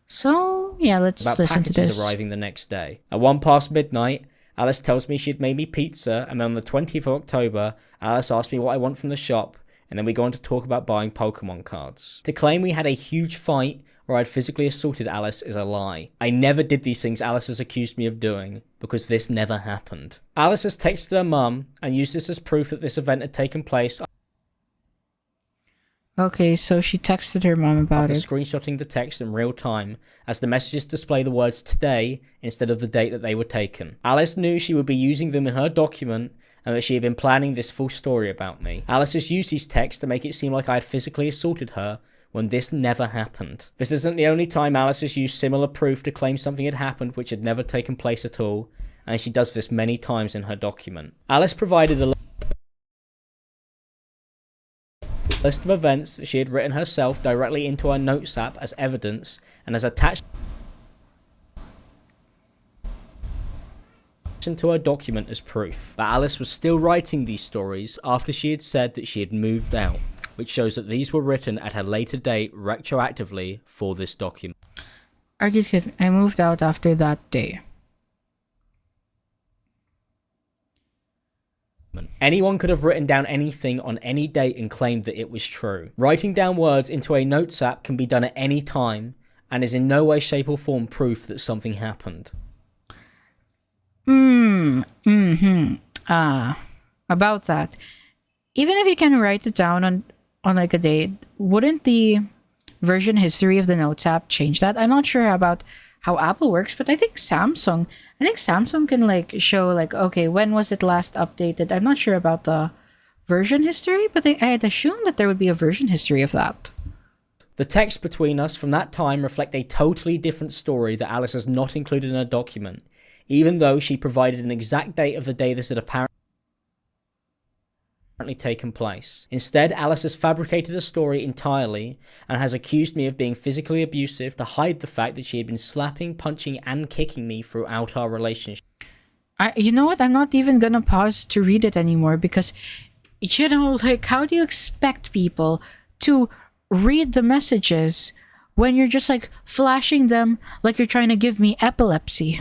So yeah, let's listen to this. Arriving the next day. At 1 past midnight, Alice tells me she had made me pizza, and then on the 20th of October, Alice asked me what I want from the shop, and then we go on to talk about buying Pokemon cards. To claim we had a huge fight where I'd physically assaulted Alice is a lie. I never did these things Alice has accused me of doing, because this never happened. Alice has texted her mum and used this as proof that this event had taken place. Okay, so she texted her mom about After it. screenshotting the text in real time, as the messages display the words today instead of the date that they were taken. Alice knew she would be using them in her document and that she had been planning this full story about me. Alice has used these texts to make it seem like I had physically assaulted her when this never happened. This isn't the only time Alice has used similar proof to claim something had happened which had never taken place at all, and she does this many times in her document. Alice provided a list of events that she had written herself directly into her notes app as evidence and has attached to her document as proof. But Alice was still writing these stories after she had said that she had moved out, which shows that these were written at a later date retroactively for this document. Argued kid, I moved out after that day. Anyone could have written down anything on any date and claimed that it was true. Writing down words into a notes app can be done at any time and is in no way, shape or form proof that something happened. About that. Even if you can write it down on like a date, wouldn't the version history of the notes app change that? I'm not sure about how Apple works, but I think Samsung can like show like, okay, when was it last updated? I'm not sure about the version history, but I'd assume that there would be a version history of that. The texts between us from that time reflect a totally different story that Alice has not included in her document, even though she provided an exact date of the day this had apparently taken place. Instead, Alice has fabricated a story entirely and has accused me of being physically abusive to hide the fact that she had been slapping, punching and kicking me throughout our relationship. You know what? I'm not even gonna pause to read it anymore because, you know, like, how do you expect people to read the messages when you're just like flashing them like you're trying to give me epilepsy?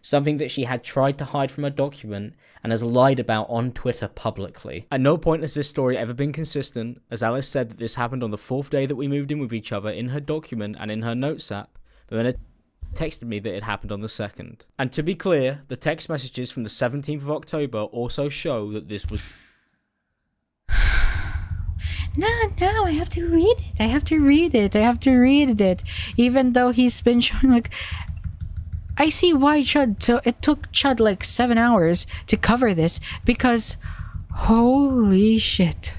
Something that she had tried to hide from her document and has lied about on Twitter publicly. At no point has this story ever been consistent, as Alice said that this happened on the 4th day that we moved in with each other in her document and in her notes app, but then it texted me that it happened on the 2nd. And to be clear, the text messages from the 17th of October also show that this was... No, I have to read it. Even though he's been showing like... I see why Chud, so it took Chud like 7 hours to cover this because holy shit.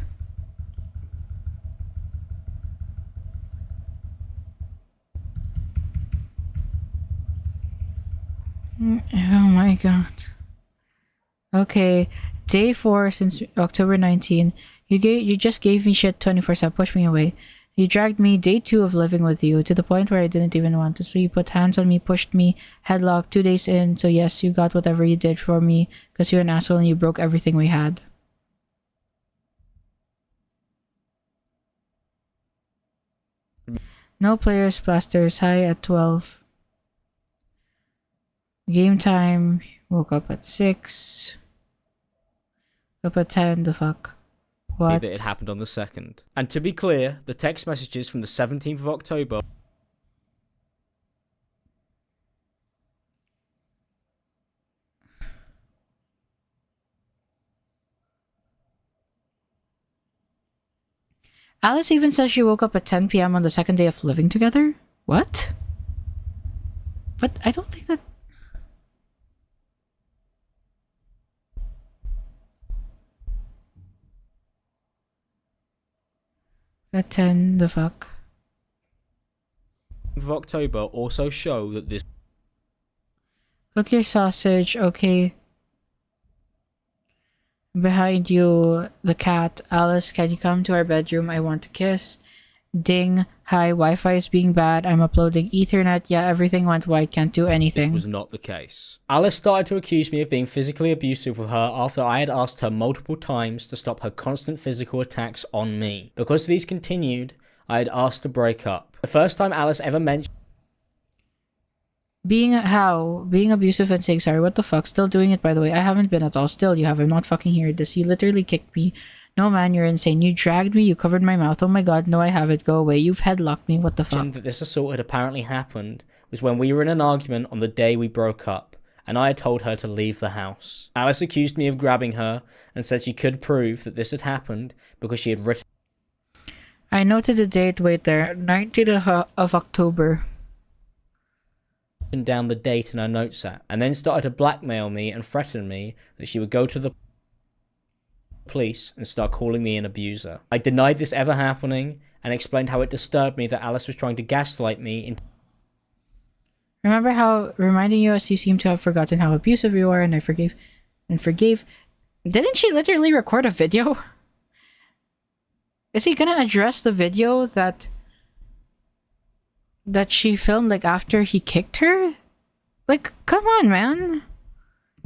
Oh my god. Okay, day 4 since October 19. You just gave me shit 24/7, pushed me away. You dragged me day 2 of living with you to the point where I didn't even want to. So you put hands on me, pushed me, headlock 2 days in. So yes, you got whatever you did for me because you're an asshole and you broke everything we had. No players, blasters, high at 12. Game time, woke up at 6. Up at 10, the fuck. What? That it happened on the 2nd. And to be clear, the text messages from the 17th of October Alice even says she woke up at 10 p.m. on the 2nd day of living together? What? But I don't think that... At 10, the fuck? of October also show that this... Cook your sausage, okay. Behind you, the cat. Alice, can you come to our bedroom? I want to kiss. Ding. Hi, Wi-Fi is being bad. I'm uploading Ethernet. Yeah, everything went white. Can't do anything. This was not the case. Alice started to accuse me of being physically abusive with her after I had asked her multiple times to stop her constant physical attacks on me. Because these continued, I had asked to break up. The first time Alice ever mentioned... Being abusive and saying sorry. What the fuck? Still doing it, by the way. I haven't been at all. Still, you have. I'm not fucking hearing this. You literally kicked me. No, man, you're insane. You dragged me. You covered my mouth. Oh my god. No, I haven't. Go away. You've headlocked me. What the fuck? That this assault had apparently happened was when we were in an argument on the day we broke up, and I had told her to leave the house. Alice accused me of grabbing her and said she could prove that this had happened because she had written I noted the date. Wait there. 19th of October. down the date in her notes app, and then started to blackmail me and threaten me that she would go to the police and start calling me an abuser. I denied this ever happening and explained how it disturbed me that Alice was trying to gaslight me into Remember how reminding you as you seem to have forgotten how abusive you are, and I forgave. Didn't she literally record a video? Is he gonna address the video that she filmed like after he kicked her? Like, come on, man.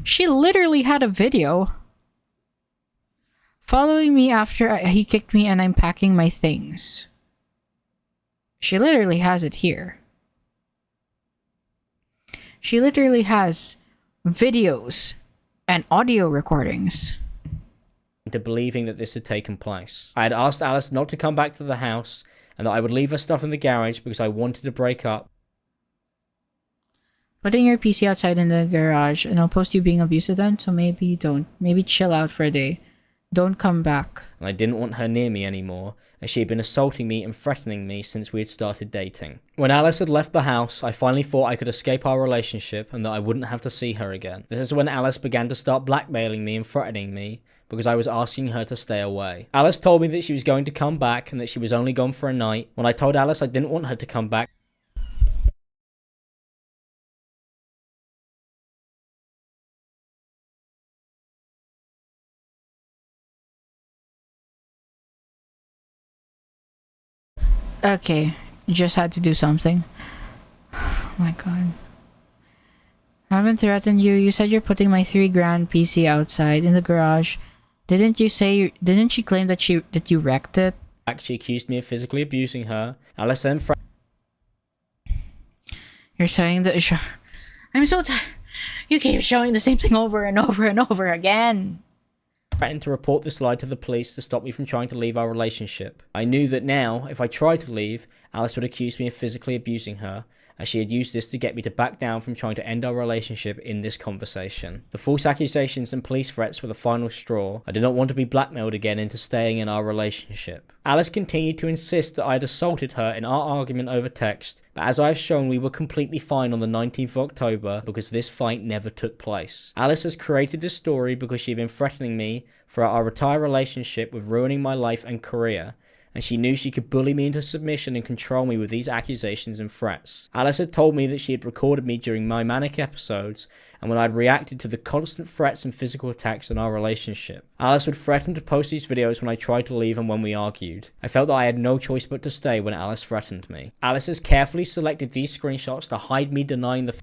She literally had a video. Following me after he kicked me and I'm packing my things. She literally has it here. She literally has videos and audio recordings. into believing that this had taken place. I had asked Alice not to come back to the house and that I would leave her stuff in the garage because I wanted to break up. Putting your PC outside in the garage and I'll post you being abusive then, so maybe don't. Maybe chill out for a day. Don't come back. And I didn't want her near me anymore, as she had been assaulting me and threatening me since we had started dating. When Alice had left the house, I finally thought I could escape our relationship and that I wouldn't have to see her again. This is when Alice began to start blackmailing me and threatening me because I was asking her to stay away. Alice told me that she was going to come back and that she was only gone for a night. When I told Alice I didn't want her to come back, Okay, you just had to do something. Oh my god. I haven't threatened you. You said you're putting my $3,000 PC outside in the garage. Didn't she claim that you wrecked it? she accused me of physically abusing her. Alice then You're saying that I'm so tired. You keep showing the same thing over and over and over again. threatened to report this lie to the police to stop me from trying to leave our relationship. I knew that now, if I tried to leave, Alice would accuse me of physically abusing her, as she had used this to get me to back down from trying to end our relationship in this conversation. The false accusations and police threats were the final straw. I did not want to be blackmailed again into staying in our relationship. Alice continued to insist that I had assaulted her in our argument over text, but as I have shown, we were completely fine on the 19th of October because this fight never took place. Alice has created this story because she had been threatening me for our entire relationship with ruining my life and career, and she knew she could bully me into submission and control me with these accusations and threats. Alice had told me that she had recorded me during my manic episodes and when I had reacted to the constant threats and physical attacks in our relationship. Alice would threaten to post these videos when I tried to leave and when we argued. I felt that I had no choice but to stay when Alice threatened me. Alice has carefully selected these screenshots to hide me denying the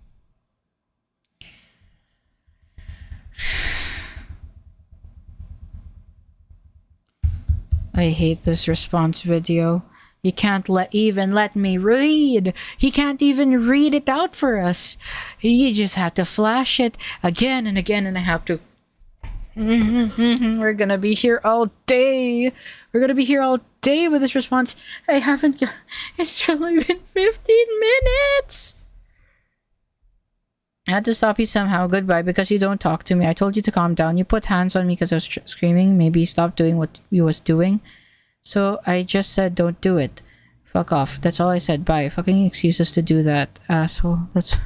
I hate this response video. You can't even let me read. He can't even read it out for us. You just have to flash it again and again, and I have to. We're gonna be here all day. We're gonna be here all day with this response. I haven't. It's only been 15 minutes. I had to stop you somehow. Goodbye, because you don't talk to me. I told you to calm down. You put hands on me because I was screaming. Maybe stop doing what you was doing. So I just said don't do it. Fuck off. That's all I said. Bye. Fucking excuses to do that, asshole. That's...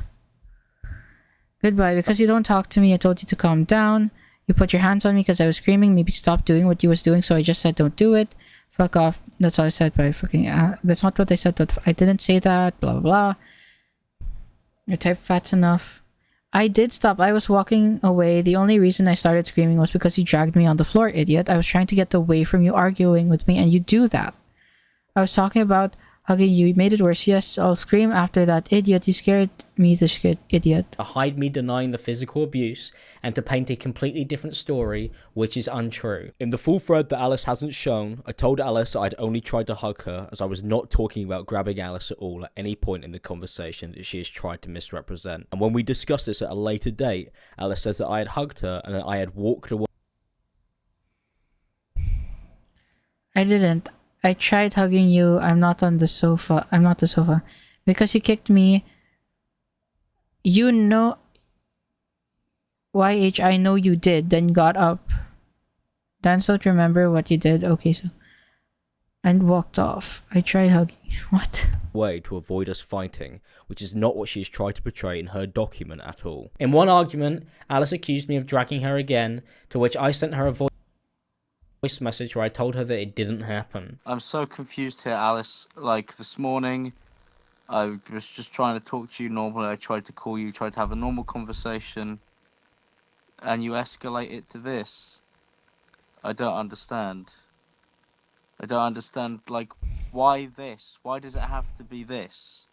Goodbye, because you don't talk to me. I told you to calm down. You put your hands on me because I was screaming. Maybe stop doing what you was doing. So I just said don't do it. Fuck off. That's all I said. Bye. Fucking... that's not what I said, but I didn't say that. Blah, blah, blah. Your type fat's enough. I did stop. I was walking away. The only reason I started screaming was because you dragged me on the floor, idiot. I was trying to get away from you arguing with me, and you do that. I was talking about hugging you. You made it worse. Yes, I'll scream after that. Idiot, you scared me, this idiot. To hide me denying the physical abuse and to paint a completely different story, which is untrue. In the full thread that Alice hasn't shown, I told Alice I'd only tried to hug her, as I was not talking about grabbing Alice at all at any point in the conversation that she has tried to misrepresent. And when we discussed this at a later date, Alice says that I had hugged her and that I had walked away. I didn't. I tried hugging you. I'm not on the sofa. I'm not the sofa. Because you kicked me. You know... YH, I know you did. Then got up. Dance don't remember what you did. Okay, so... And walked off. I tried hugging. What? Way to avoid us fighting, which is not what she has tried to portray in her document at all. In one argument, Alice accused me of dragging her again, to which I sent her a voice message where I told her that it didn't happen. I'm so confused here, Alice. Like, this morning, I was just trying to talk to you normally. I tried to call you, tried to have a normal conversation, and you escalate it to this. I don't understand. I don't understand, like, why this? Why does it have to be this?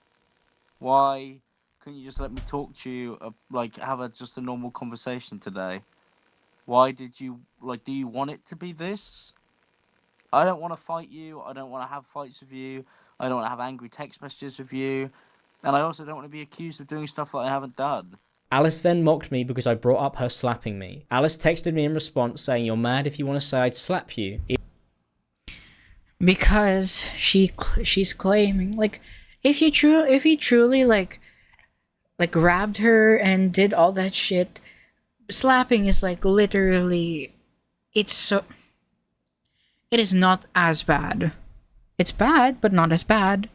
Why couldn't you just let me talk to you, like, have just a normal conversation today? Why did you, like, do you want it to be this? I don't want to fight you. I don't want to have fights with you. I don't want to have angry text messages with you. And I also don't want to be accused of doing stuff that I haven't done. Alice then mocked me because I brought up her slapping me. Alice texted me in response saying, "You're mad if you want to say I'd slap you." Because she's claiming, like, if he truly like grabbed her and did all that shit, slapping is like literally, it is not as bad. It's bad, but not as bad.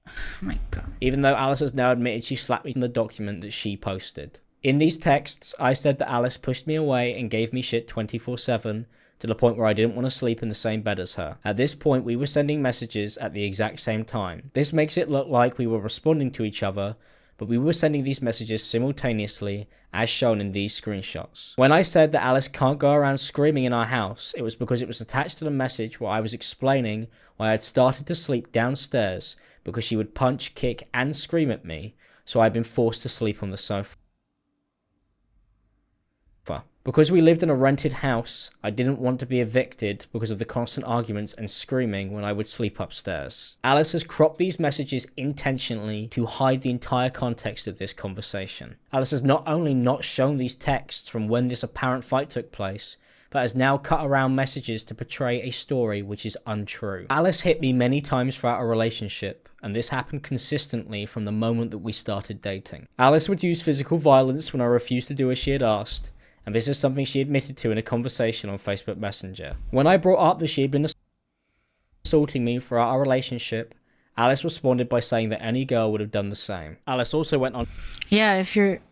Oh my god. Even though Alice has now admitted she slapped me in the document that she posted. In these texts, I said that Alice pushed me away and gave me shit 24/7 to the point where I didn't want to sleep in the same bed as her. At this point, we were sending messages at the exact same time. This makes it look like we were responding to each other, but we were sending these messages simultaneously, as shown in these screenshots. When I said that Alice can't go around screaming in our house, it was because it was attached to the message where I was explaining why I had started to sleep downstairs because she would punch, kick, and scream at me, so I'd been forced to sleep on the sofa. Because we lived in a rented house, I didn't want to be evicted because of the constant arguments and screaming when I would sleep upstairs. Alice has cropped these messages intentionally to hide the entire context of this conversation. Alice has not only not shown these texts from when this apparent fight took place, but has now cut around messages to portray a story which is untrue. Alice hit me many times throughout our relationship, and this happened consistently from the moment that we started dating. Alice would use physical violence when I refused to do as she had asked, and this is something she admitted to in a conversation on Facebook Messenger. When I brought up that she had been assaulting me throughout our relationship, Alice responded by saying that any girl would have done the same. Alice also went on... Yeah, if you're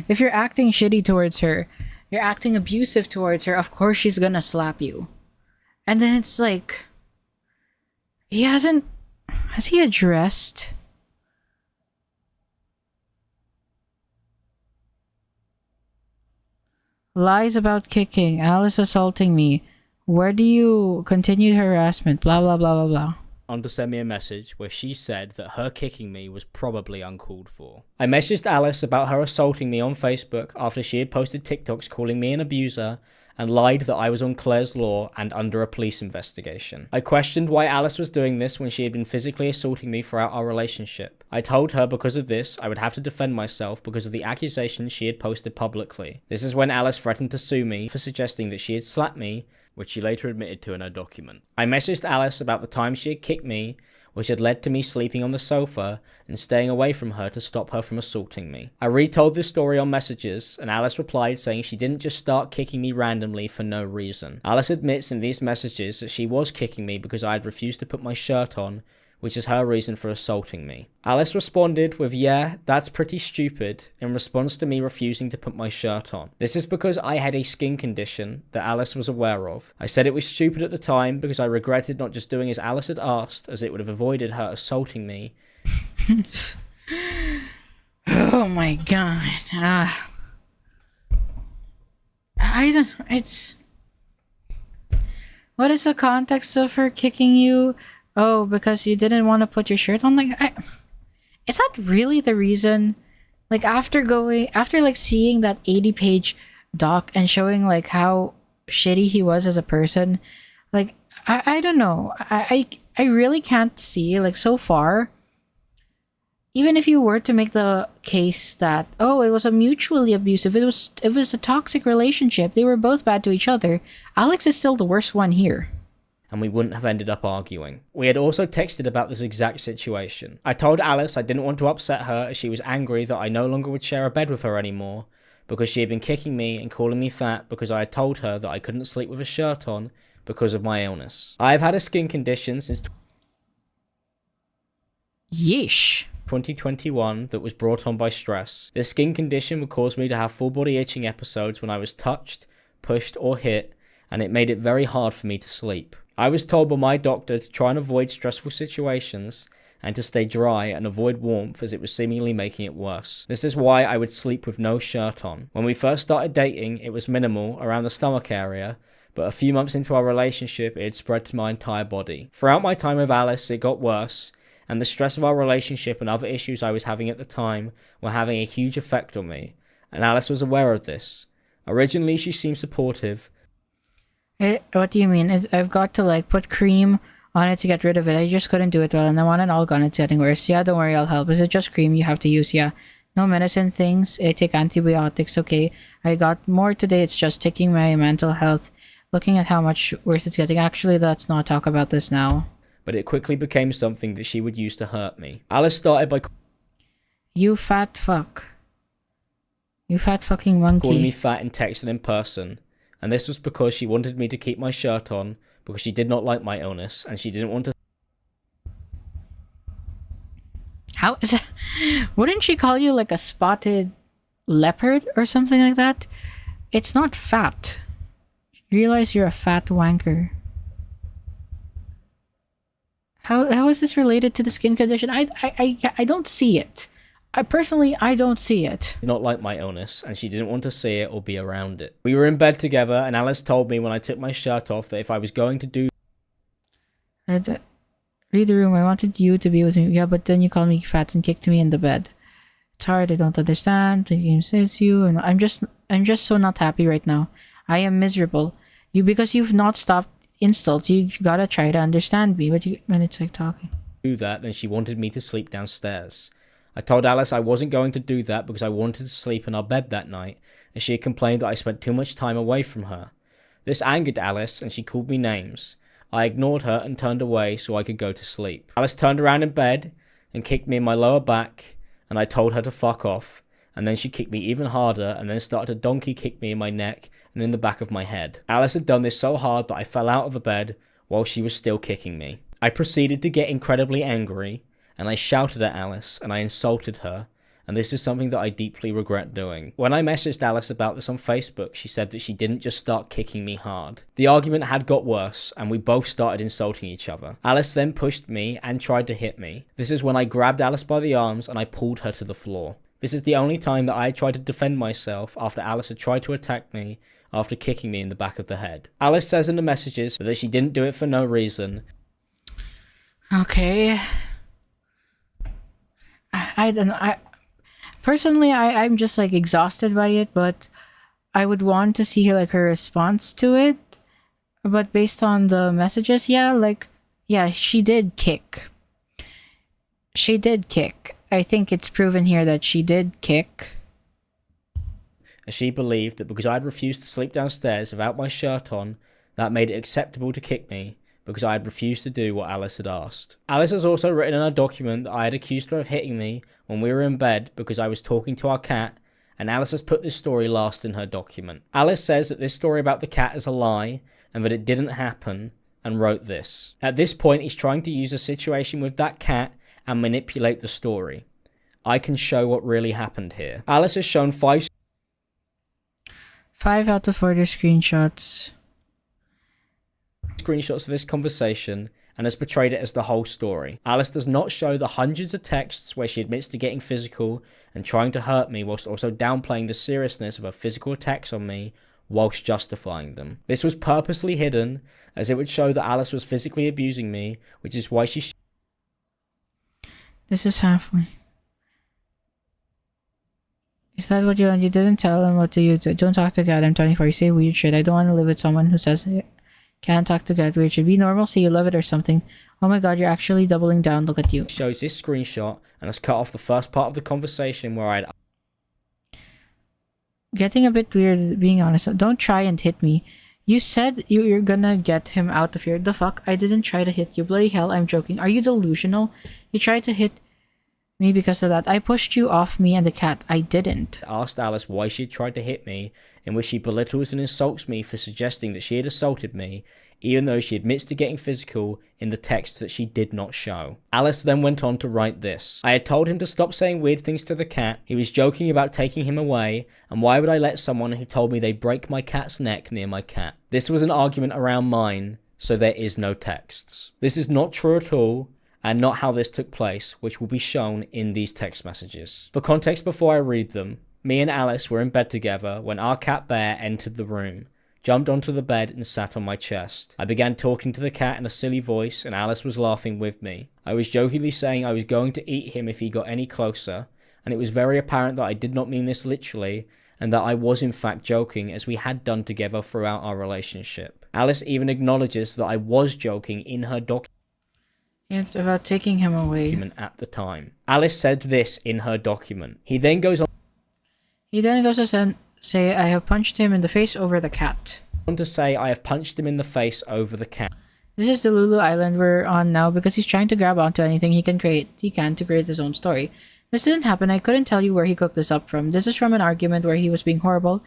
acting shitty towards her, you're acting abusive towards her, of course she's gonna slap you. And then it's like... Has he addressed... Lies about kicking, Alice assaulting me, where do you continue harassment, blah blah blah blah blah. On to send me a message where she said that her kicking me was probably uncalled for. I messaged Alice about her assaulting me on Facebook after she had posted TikToks calling me an abuser and lied that I was on Claire's Law and under a police investigation. I questioned why Alice was doing this when she had been physically assaulting me throughout our relationship. I told her because of this, I would have to defend myself because of the accusations she had posted publicly. This is when Alice threatened to sue me for suggesting that she had slapped me, which she later admitted to in her document. I messaged Alice about the time she had kicked me, which had led to me sleeping on the sofa and staying away from her to stop her from assaulting me. I retold this story on messages, and Alice replied saying she didn't just start kicking me randomly for no reason. Alice admits in these messages that she was kicking me because I had refused to put my shirt on, which is her reason for assaulting me. Alice responded with, "Yeah, that's pretty stupid," in response to me refusing to put my shirt on. This is because I had a skin condition that Alice was aware of. I said it was stupid at the time because I regretted not just doing as Alice had asked, as it would have avoided her assaulting me. Oh my god. It's... What is the context of her kicking you? oh, because you didn't want to put your shirt on. Like, is that really the reason? Like, after like seeing that 80-page doc and showing like how shitty he was as a person, like, I don't know. I really can't see, like, so far. Even if you were to make the case that, oh, it was a mutually abusive, it was a toxic relationship, they were both bad to each other, Alex is still the worst one here. And we wouldn't have ended up arguing. We had also texted about this exact situation. I told Alice I didn't want to upset her as she was angry that I no longer would share a bed with her anymore because she had been kicking me and calling me fat because I had told her that I couldn't sleep with a shirt on because of my illness. I have had a skin condition since Yeesh. 2021 that was brought on by stress. This skin condition would cause me to have full body itching episodes when I was touched, pushed or hit, and it made it very hard for me to sleep. I was told by my doctor to try and avoid stressful situations and to stay dry and avoid warmth as it was seemingly making it worse. This is why I would sleep with no shirt on. When we first started dating, it was minimal around the stomach area, but a few months into our relationship, it had spread to my entire body. Throughout my time with Alice, it got worse, and the stress of our relationship and other issues I was having at the time were having a huge effect on me, and Alice was aware of this. Originally, she seemed supportive. What do you mean? I've got to, like, put cream on it to get rid of it. I just couldn't do it well, and I want it all gone. It's getting worse. Yeah, don't worry, I'll help. Is it just cream you have to use? Yeah. No medicine things. I take antibiotics, okay? I got more today. It's just taking my mental health. Looking at how much worse it's getting. Actually, let's not talk about this now. But it quickly became something that she would use to hurt me. Alice started by You fat fuck. You fat fucking monkey. calling me fat in text and in person, and this was because she wanted me to keep my shirt on because she did not like my illness and she didn't want to. How is that? Wouldn't she call you like a spotted leopard or something like that? It's not fat. Realize you're a fat wanker. How is this related to the skin condition? I don't see it. I don't see it. Not like my illness, and she didn't want to see it or be around it. We were in bed together, and Alice told me when I took my shirt off that if I was going to do Read the room. I wanted you to be with me. Yeah, but then you called me fat and kicked me in the bed. It's hard. I don't understand. The game says you, and I'm just so not happy right now. I am miserable. Because you've not stopped insults. You gotta try to understand me. But when it's like talking. Do that, then she wanted me to sleep downstairs. I told Alice I wasn't going to do that because I wanted to sleep in our bed that night, and she had complained that I spent too much time away from her. This angered Alice, and she called me names. I ignored her and turned away so I could go to sleep. Alice turned around in bed and kicked me in my lower back, and I told her to fuck off, and then she kicked me even harder and then started to donkey kick me in my neck and in the back of my head. Alice had done this so hard that I fell out of the bed while she was still kicking me. I proceeded to get incredibly angry, and I shouted at Alice and I insulted her, and this is something that I deeply regret doing. When I messaged Alice about this on Facebook, she said that she didn't just start kicking me hard. The argument had got worse, and we both started insulting each other. Alice then pushed me and tried to hit me. This is when I grabbed Alice by the arms and I pulled her to the floor. This is the only time that I tried to defend myself after Alice had tried to attack me after kicking me in the back of the head. Alice says in the messages that she didn't do it for no reason. Okay. I don't know. Personally, I'm just like exhausted by it, but I would want to see like her response to it. But based on the messages, yeah, she did kick. She did kick. I think it's proven here that she did kick. As she believed that because I had refused to sleep downstairs without my shirt on, that made it acceptable to kick me because I had refused to do what Alice had asked. Alice has also written in her document that I had accused her of hitting me when we were in bed because I was talking to our cat, and Alice has put this story last in her document. Alice says that this story about the cat is a lie and that it didn't happen, and wrote this. At this point, he's trying to use a situation with that cat and manipulate the story. I can show what really happened here. Alice has shown 5 out of 40 screenshots of this conversation and has portrayed it as the whole story. Alice does not show the hundreds of texts where she admits to getting physical and trying to hurt me whilst also downplaying the seriousness of her physical attacks on me whilst justifying them. This was purposely hidden, as it would show that Alice was physically abusing me, which is why she... This is halfway. Is that what you want? You didn't tell him what to use. Don't talk to God. I'm 24. You say weird shit. I don't want to live with someone who says can't talk to God. Weird shit. Be normal. Say you love it or something. Oh my god, you're actually doubling down. Look at you. Shows this screenshot and has cut off the first part of the conversation where I'd... Getting a bit weird, being honest. Don't try and hit me. You said you're gonna get him out of here. The fuck? I didn't try to hit you. Bloody hell, I'm joking. Are you delusional? You tried to hit me because of that. I pushed you off me and the cat. I didn't. Asked Alice why she had tried to hit me, in which she belittles and insults me for suggesting that she had assaulted me, even though she admits to getting physical in the text that she did not show. Alice then went on to write this. I had told him to stop saying weird things to the cat. He was joking about taking him away, and why would I let someone who told me they'd break my cat's neck near my cat? This was an argument around mine, so there is no texts. This is not true at all, and not how this took place, which will be shown in these text messages. For context before I read them, me and Alice were in bed together when our cat Bear entered the room, jumped onto the bed and sat on my chest. I began talking to the cat in a silly voice and Alice was laughing with me. I was jokingly saying I was going to eat him if he got any closer, and it was very apparent that I did not mean this literally, and that I was in fact joking, as we had done together throughout our relationship. Alice even acknowledges that I was joking in her document about taking him away at the time. Alice said this in her document. He then goes on to say, I have punched him in the face over the cat. to say, I have punched him in the face over the cat. This is the Lulu Island we're on now because he's trying to grab onto anything he can to create his own story. This didn't happen. I couldn't tell you where he cooked this up from. This is from an argument where he was being horrible,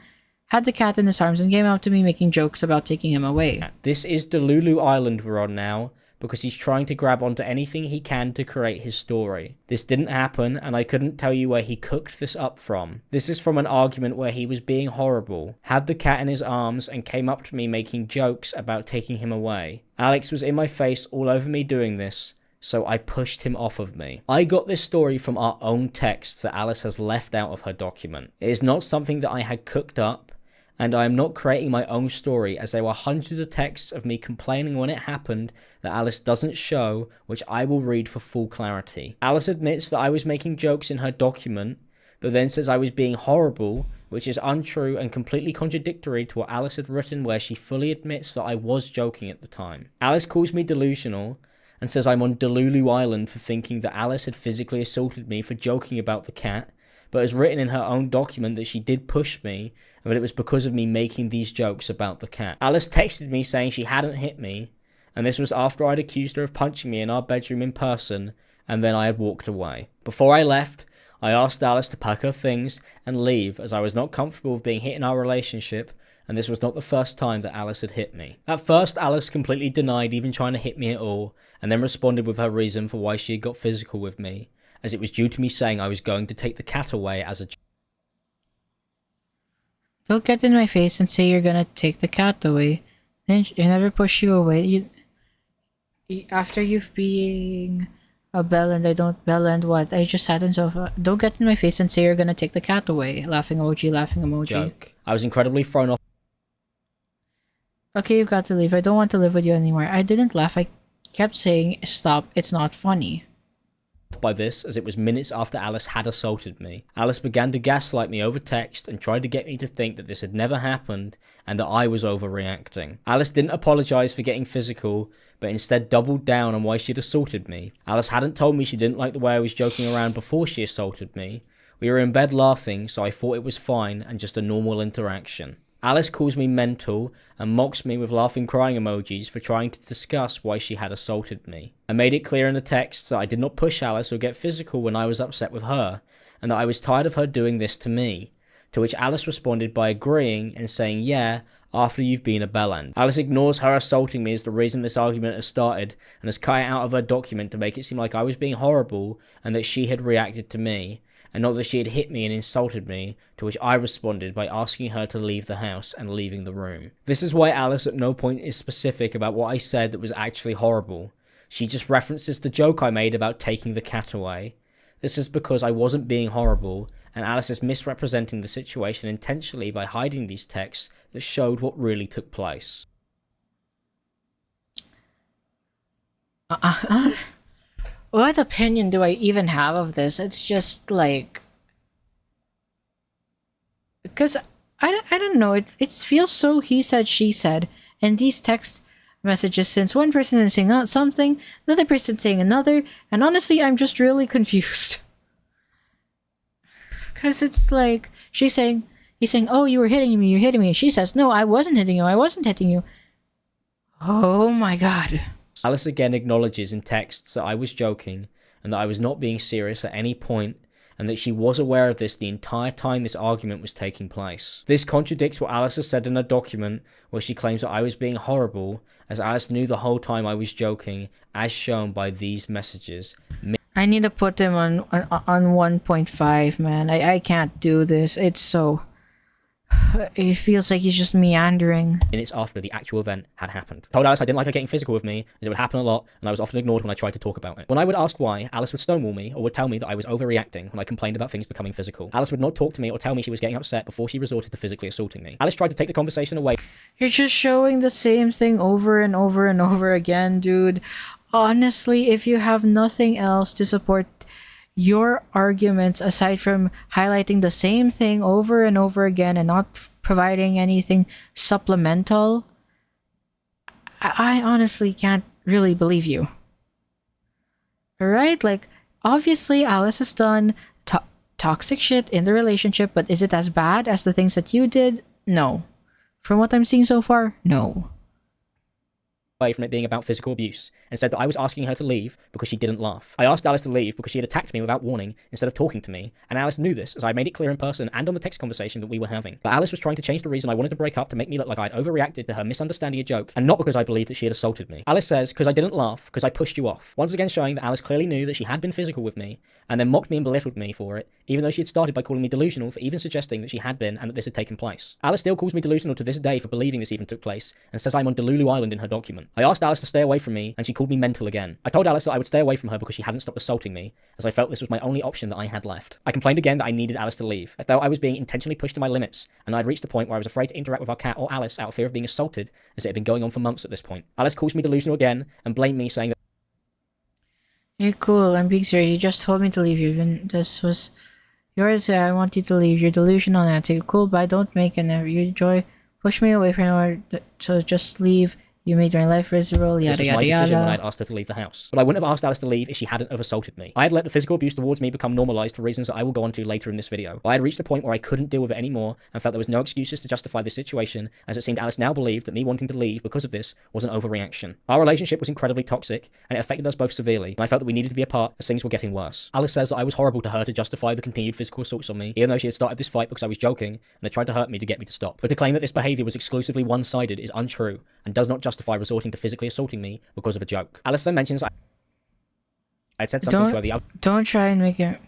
had the cat in his arms, and came out to me making jokes about taking him away. This is the Lulu Island we're on now, because he's trying to grab onto anything he can to create his story. This didn't happen, and I couldn't tell you where he cooked this up from. This is from an argument where he was being horrible, had the cat in his arms, and came up to me making jokes about taking him away. Alex was in my face all over me doing this, so I pushed him off of me. I got this story from our own text that Alice has left out of her document. It is not something that I had cooked up, and I am not creating my own story, as there were hundreds of texts of me complaining when it happened that Alice doesn't show, which I will read for full clarity. Alice admits that I was making jokes in her document, but then says I was being horrible, which is untrue and completely contradictory to what Alice had written, where she fully admits that I was joking at the time. Alice calls me delusional, and says I'm on Delulu Island for thinking that Alice had physically assaulted me for joking about the cat, but has written in her own document that she did push me, but it was because of me making these jokes about the cat. Alice texted me saying she hadn't hit me, and this was after I'd accused her of punching me in our bedroom in person, and then I had walked away. Before I left, I asked Alice to pack her things and leave, as I was not comfortable with being hit in our relationship, and this was not the first time that Alice had hit me. At first, Alice completely denied even trying to hit me at all, and then responded with her reason for why she had got physical with me, as it was due to me saying I was going to take the cat away as a... Don't get in my face and say you're gonna take the cat away. Then I never push you away. After you've being a bellend, I don't bellend what? I just sat in sofa. Don't get in my face and say you're gonna take the cat away. Laughing emoji, laughing emoji. Joke. I was incredibly thrown off. Okay, you got to leave. I don't want to live with you anymore. I didn't laugh. I kept saying, stop, it's not funny. By this, as it was minutes after Alice had assaulted me. Alice began to gaslight me over text and tried to get me to think that this had never happened and that I was overreacting. Alice didn't apologise for getting physical, but instead doubled down on why she'd assaulted me. Alice hadn't told me she didn't like the way I was joking around before she assaulted me. We were in bed laughing, so I thought it was fine and just a normal interaction. Alice calls me mental and mocks me with laughing crying emojis for trying to discuss why she had assaulted me. I made it clear in the text that I did not push Alice or get physical when I was upset with her, and that I was tired of her doing this to me, to which Alice responded by agreeing and saying yeah, after you've been a bellend. Alice ignores her assaulting me as the reason this argument has started, and has cut it out of her document to make it seem like I was being horrible and that she had reacted to me, and not that she had hit me and insulted me, to which I responded by asking her to leave the house and leaving the room. This is why Alice at no point is specific about what I said that was actually horrible. She just references the joke I made about taking the cat away. This is because I wasn't being horrible, and Alice is misrepresenting the situation intentionally by hiding these texts that showed what really took place. What opinion do I even have of this? It's just like... Because I don't know, it feels so he said, she said, and these text messages, since one person is saying something, the other person saying another, and honestly, I'm just really confused. Because it's like, he's saying, oh, you were hitting me, you're hitting me. She says, no, I wasn't hitting you, I wasn't hitting you. Oh my god. Alice again acknowledges in texts that I was joking and that I was not being serious at any point, and that she was aware of this the entire time this argument was taking place. This contradicts what Alice has said in a document where she claims that I was being horrible, as Alice knew the whole time I was joking, as shown by these messages. I need to put him on 1.5, man. I can't do this. It's so... It feels like he's just meandering. Minutes after the actual event had happened. I told Alice I didn't like her getting physical with me, as it would happen a lot, and I was often ignored when I tried to talk about it. When I would ask why, Alice would stonewall me, or would tell me that I was overreacting when I complained about things becoming physical. Alice would not talk to me or tell me she was getting upset before she resorted to physically assaulting me. Alice tried to take the conversation away. You're just showing the same thing over and over and over again, dude. Honestly, if you have nothing else to support your arguments aside from highlighting the same thing over and over again and not providing anything supplemental, I honestly can't really believe you. Alright, like, obviously Alice has done toxic shit in the relationship, but is it as bad as the things that you did? No. From what I'm seeing so far, no. From it being about physical abuse, and said that I was asking her to leave because she didn't laugh. I asked Alice to leave because she had attacked me without warning instead of talking to me, and Alice knew this as I made it clear in person and on the text conversation that we were having. But Alice was trying to change the reason I wanted to break up to make me look like I'd overreacted to her misunderstanding a joke, and not because I believed that she had assaulted me. Alice says, because I didn't laugh, because I pushed you off. Once again showing that Alice clearly knew that she had been physical with me, and then mocked me and belittled me for it, even though she had started by calling me delusional for even suggesting that she had been and that this had taken place. Alice still calls me delusional to this day for believing this even took place, and says I'm on Delulu Island in her document. I asked Alice to stay away from me, and she called me mental again. I told Alice that I would stay away from her because she hadn't stopped assaulting me, as I felt this was my only option that I had left. I complained again that I needed Alice to leave, as though I was being intentionally pushed to my limits, and I'd reached a point where I was afraid to interact with our cat or Alice out of fear of being assaulted, as it had been going on for months at this point. Alice calls me delusional again, and blamed me, saying that You're cool, I'm being serious. You just told me to leave you. Even this was yours. I want you to leave. You're delusional now. Take cool, but don't make an effort. You enjoy. Push me away from her, so just leave. You made my life miserable, yada this was yada my decision yada. when I'd asked her to leave the house. But I wouldn't have asked Alice to leave if she hadn't have assaulted me. I had let the physical abuse towards me become normalized for reasons that I will go on to later in this video. I had reached a point where I couldn't deal with it anymore and felt there was no excuses to justify this situation, as it seemed Alice now believed that me wanting to leave because of this was an overreaction. Our relationship was incredibly toxic, and it affected us both severely, and I felt that we needed to be apart as things were getting worse. Alice says that I was horrible to her to justify the continued physical assaults on me, even though she had started this fight because I was joking, and had tried to hurt me to get me to stop. But to claim that this behaviour was exclusively one-sided is untrue, and does not justify resorting to physically assaulting me because of a joke. Alice then mentions I'd said something to her the other Don't try and make it...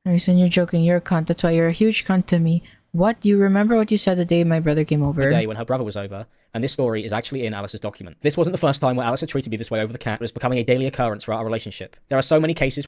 Reason you're joking, you're a cunt. That's why you're a huge cunt to me. What? Do you remember what you said the day my brother came over? day when her brother was over, and this story is actually in Alice's document. This wasn't the first time where Alice had treated me this way over the cat, it was becoming a daily occurrence throughout our relationship. There are so many cases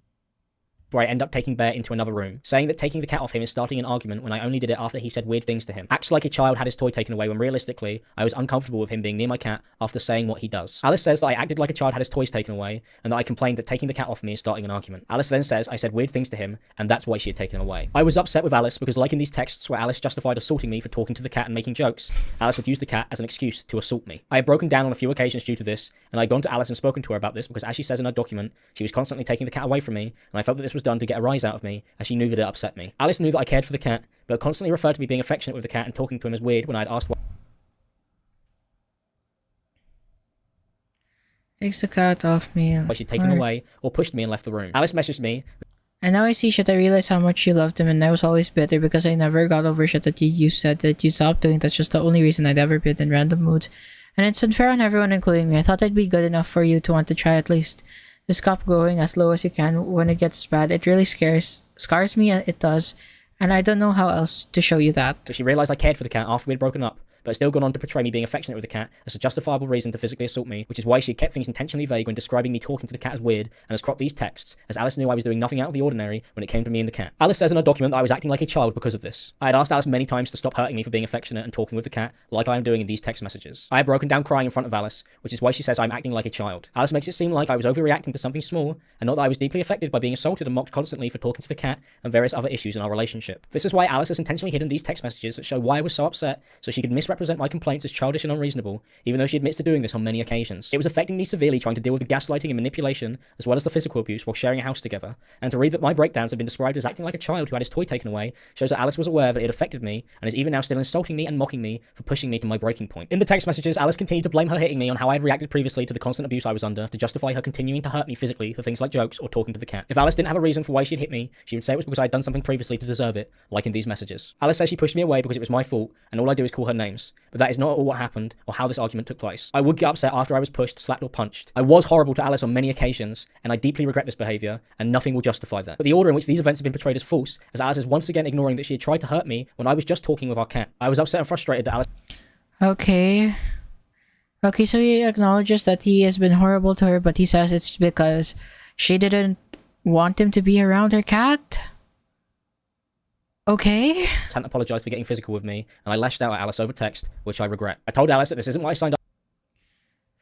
where I end up taking Bear into another room, saying that taking the cat off him is starting an argument when I only did it after he said weird things to him. Acts like a child had his toy taken away when realistically, I was uncomfortable with him being near my cat after saying what he does. Alice says that I acted like a child had his toys taken away, and that I complained that taking the cat off me is starting an argument. Alice then says I said weird things to him, and that's why she had taken him away. I was upset with Alice because, like in these texts where Alice justified assaulting me for talking to the cat and making jokes, Alice would use the cat as an excuse to assault me. I had broken down on a few occasions due to this, and I'd gone to Alice and spoken to her about this because, as she says in her document, she was constantly taking the cat away from me, and I felt that this was done to get a rise out of me, as she knew that it upset me. Alice knew that I cared for the cat, but constantly referred to me being affectionate with the cat and talking to him as weird when I'd asked Takes the cat off me. why she'd taken him away, or pushed me and left the room. Alice messaged me. And now I see shit, I realize how much you loved him, and I was always bitter because I never got over shit that you said that you stopped doing. That's just the only reason I'd ever been in random moods. And it's unfair on everyone, including me. I thought I'd be good enough for you to want to try at least. Just stop going as low as you can when it gets bad. It really scars me, it does. And I don't know how else to show you that. So she realised I cared for the cat after we had broken up, but has still gone on to portray me being affectionate with the cat as a justifiable reason to physically assault me, which is why she kept things intentionally vague when describing me talking to the cat as weird, and has cropped these texts, as Alice knew I was doing nothing out of the ordinary when it came to me and the cat. Alice says in her document that I was acting like a child because of this. I had asked Alice many times to stop hurting me for being affectionate and talking with the cat, like I am doing in these text messages. I had broken down crying in front of Alice, which is why she says I'm acting like a child. Alice makes it seem like I was overreacting to something small, and not that I was deeply affected by being assaulted and mocked constantly for talking to the cat and various other issues in our relationship. This is why Alice has intentionally hidden these text messages that show why I was so upset, so she could misrepresent my complaints as childish and unreasonable, even though she admits to doing this on many occasions. It was affecting me severely trying to deal with the gaslighting and manipulation, as well as the physical abuse while sharing a house together, and to read that my breakdowns have been described as acting like a child who had his toy taken away shows that Alice was aware that it affected me, and is even now still insulting me and mocking me for pushing me to my breaking point. In the text messages, Alice continued to blame her hitting me on how I had reacted previously to the constant abuse I was under, to justify her continuing to hurt me physically for things like jokes or talking to the cat. If Alice didn't have a reason for why she'd hit me, she would say it was because I had done something previously to deserve it, like in these messages. Alice says she pushed me away because it was my fault, and all I do is call her names. But that is not at all what happened, or how this argument took place. I would get upset after I was pushed, slapped, or punched. I was horrible to Alice on many occasions, and I deeply regret this behaviour, and nothing will justify that. But the order in which these events have been portrayed as false, as Alice is once again ignoring that she had tried to hurt me when I was just talking with our cat. I was upset and frustrated that Alice... Okay. Okay, so he acknowledges that he has been horrible to her, but he says it's because she didn't want him to be around her cat? Okay. Hadn't apologised for getting physical with me, and I lashed out at Alice over text, which I regret. I told Alice that this isn't what I signed up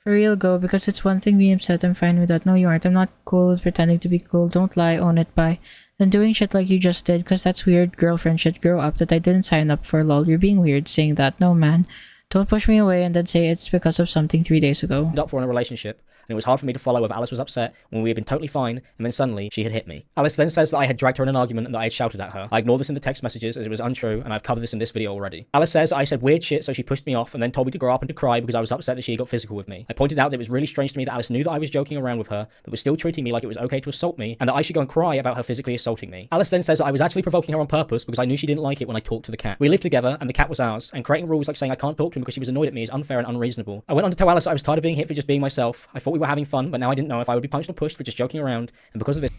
For real, go, because it's one thing being upset, I'm fine with that. No, you aren't. I'm not cool with pretending to be cool. Don't lie, own it, bye. Then doing shit like you just did, because that's weird girlfriend shit, grow up, that I didn't sign up for, lol. You're being weird saying that. No, man. Don't push me away and then say it's because of something 3 days ago. up for in a relationship, and it was hard for me to follow if Alice was upset when we had been totally fine, and then suddenly she had hit me. Alice then says that I had dragged her in an argument and that I had shouted at her. I ignore this in the text messages as it was untrue, and I've covered this in this video already. Alice says I said weird shit, so she pushed me off and then told me to grow up and to cry because I was upset that she got physical with me. I pointed out that it was really strange to me that Alice knew that I was joking around with her, but was still treating me like it was okay to assault me, and that I should go and cry about her physically assaulting me. Alice then says that I was actually provoking her on purpose because I knew she didn't like it when I talked to the cat. We lived together, and the cat was ours, and creating rules like saying I can't talk to him because she was annoyed at me is unfair and unreasonable. I went on to tell Alice I was tired of being hit for just being myself. I thought we were having fun, but now I didn't know if I would be punched or pushed for just joking around, and because of this...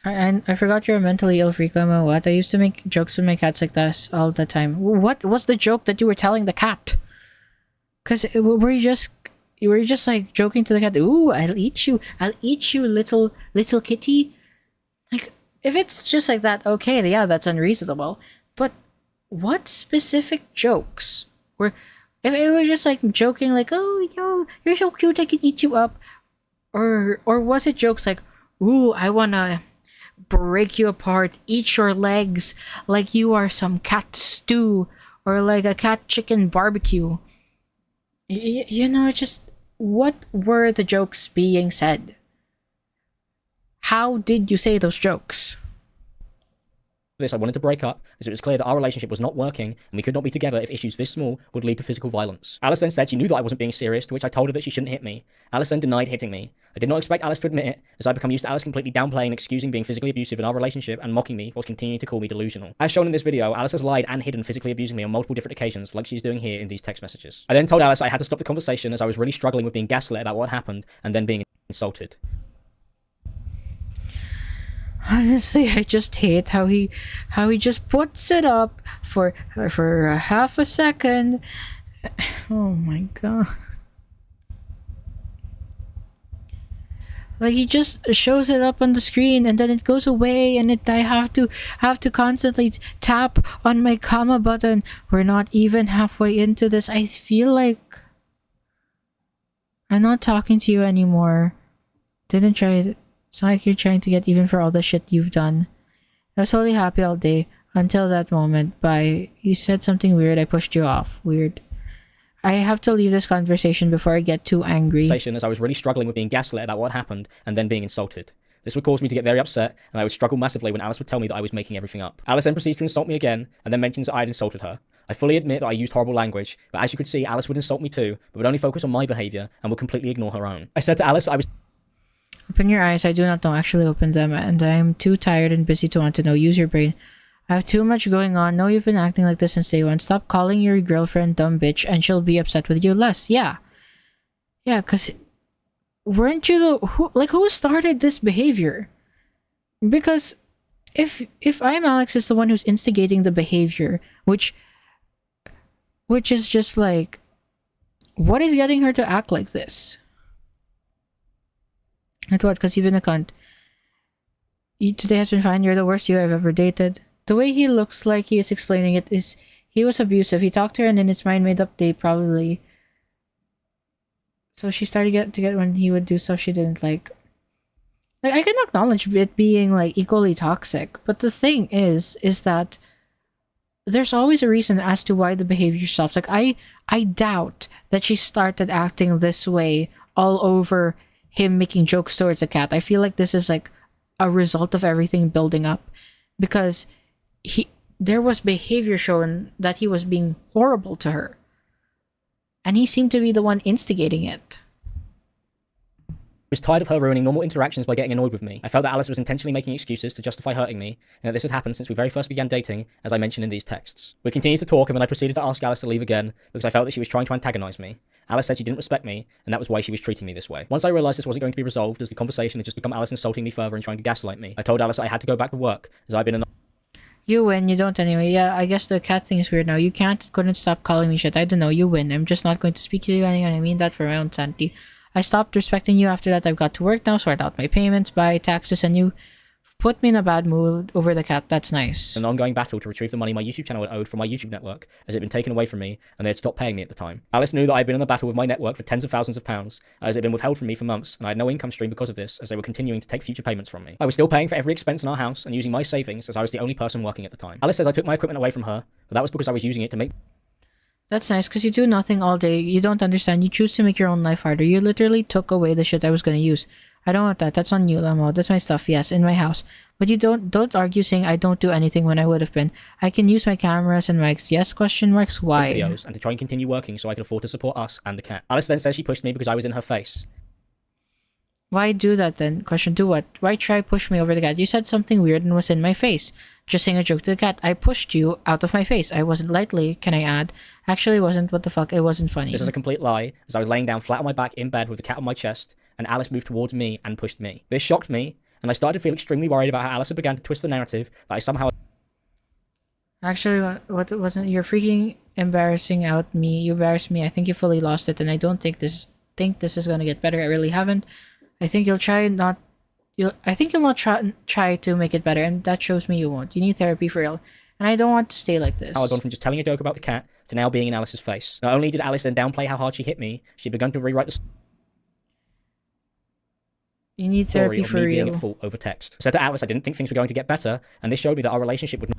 I forgot you're a mentally ill freak, Lemo. What? I used to make jokes with my cats like this all the time. What was the joke that you were telling the cat? Because were you just like joking to the cat? Ooh, I'll eat you, little kitty. Like, if it's just like that, okay, yeah, that's unreasonable. But what specific jokes were? If it was just like joking, like, oh, yo, you're so cute, I can eat you up, or was it jokes like, ooh, I wanna break you apart, eat your legs like you are some cat stew, or like a cat chicken barbecue? You know, just what were the jokes being said? How did you say those jokes? I wanted to break up, as it was clear that our relationship was not working, and we could not be together if issues this small would lead to physical violence. Alice then said she knew that I wasn't being serious, to which I told her that she shouldn't hit me. Alice then denied hitting me. I did not expect Alice to admit it, as I become used to Alice completely downplaying and excusing being physically abusive in our relationship and mocking me whilst continuing to call me delusional. As shown in this video, Alice has lied and hidden physically abusing me on multiple different occasions, like she's doing here in these text messages. I then told Alice I had to stop the conversation as I was really struggling with being gaslit about what happened and then being insulted. Honestly, I just hate how he just puts it up for a half a second. Oh my god. Like, he just shows it up on the screen and then it goes away, and I have to constantly tap on my comma button. We're not even halfway into this. I feel like I'm not talking to you anymore. Didn't try it. It's not like you're trying to get even for all the shit you've done. I was totally happy all day until that moment. You said something weird, I pushed you off. Weird. I have to leave this conversation before I get too angry. As I was really struggling with being gaslit about what happened and then being insulted. This would cause me to get very upset, and I would struggle massively when Alice would tell me that I was making everything up. Alice then proceeds to insult me again, and then mentions that I had insulted her. I fully admit that I used horrible language, but as you could see, Alice would insult me too, but would only focus on my behaviour and would completely ignore her own. I said to Alice I was... Open your eyes. I do not know. Actually open them, and I am too tired and busy to want to know. Use your brain. I have too much going on. No, you've been acting like this since day one. Stop calling your girlfriend dumb bitch, and she'll be upset with you less. Yeah. Yeah, because... weren't you the... who started this behavior? Because if Imallexx is the one who's instigating the behavior, which Which is just like, what is getting her to act like this? And what? Because you've been a cunt. Today has been fine. You're the worst you have ever dated. The way he looks like he is explaining it is he was abusive. He talked to her and in his mind made up they probably... So she started to get when he would do stuff she didn't like. Like, I can acknowledge it being like equally toxic, but the thing is that there's always a reason as to why the behavior stops. Like, I doubt that she started acting this way all over him making jokes towards a cat. I feel like this is like a result of everything building up, because there was behavior shown that he was being horrible to her, and he seemed to be the one instigating it. I was tired of her ruining normal interactions by getting annoyed with me. I felt that Alice was intentionally making excuses to justify hurting me, and that this had happened since we very first began dating, as I mentioned in these texts. We continued to talk, and then I proceeded to ask Alice to leave again, because I felt that she was trying to antagonize me. Alice said she didn't respect me, and that was why she was treating me this way. Once I realized this wasn't going to be resolved, as the conversation had just become Alice insulting me further and trying to gaslight me, I told Alice I had to go back to work, as I'd been an... You win, you don't anyway. Yeah, I guess the cat thing is weird now. You couldn't stop calling me shit. I don't know, you win. I'm just not going to speak to you anymore. I mean that for my own sanity. I stopped respecting you after that. I've got to work now, sort out my payments, buy taxes, and you put me in a bad mood over the cat. That's nice. An ongoing battle to retrieve the money my YouTube channel had owed from my YouTube network, as it had been taken away from me, and they had stopped paying me at the time. Alice knew that I had been in a battle with my network for tens of thousands of pounds, as it had been withheld from me for months, and I had no income stream because of this, as they were continuing to take future payments from me. I was still paying for every expense in our house, and using my savings, as I was the only person working at the time. Alice says I took my equipment away from her, but that was because I was using it to make... That's nice, because you do nothing all day. You don't understand. You choose to make your own life harder. You literally took away the shit I was going to use. I don't want that. That's on you, Lamo. That's my stuff, yes, in my house. But you don't argue saying I don't do anything when I would have been. I can use my cameras and mics. Yes, question marks, why? Videos, and to try and continue working so I could afford to support us and the cat. Alice then says she pushed me because I was in her face. Why do that then? Question, do what? Why try push me over the cat? You said something weird and was in my face. Just saying a joke to the cat. I pushed you out of my face. I wasn't lightly, can I add? Actually wasn't. What the fuck? It wasn't funny. This is a complete lie, as I was laying down flat on my back in bed with the cat on my chest, and Alice moved towards me and pushed me. This shocked me, and I started to feel extremely worried about how Alice had begun to twist the narrative that I somehow... Actually, what wasn't... You're freaking embarrassing out me. You embarrassed me. I think you fully lost it, and I don't think this is gonna get better. I really haven't. I think you'll try not... I think you'll not try to make it better, and that shows me you won't. You need therapy for real. And I don't want to stay like this. I'd gone from just telling a joke about the cat to now being in Alice's face. Not only did Alice then downplay how hard she hit me, she'd begun to rewrite the You need therapy for me real. being at fault over text. I said to Alice I didn't think things were going to get better, and this showed me that our relationship would...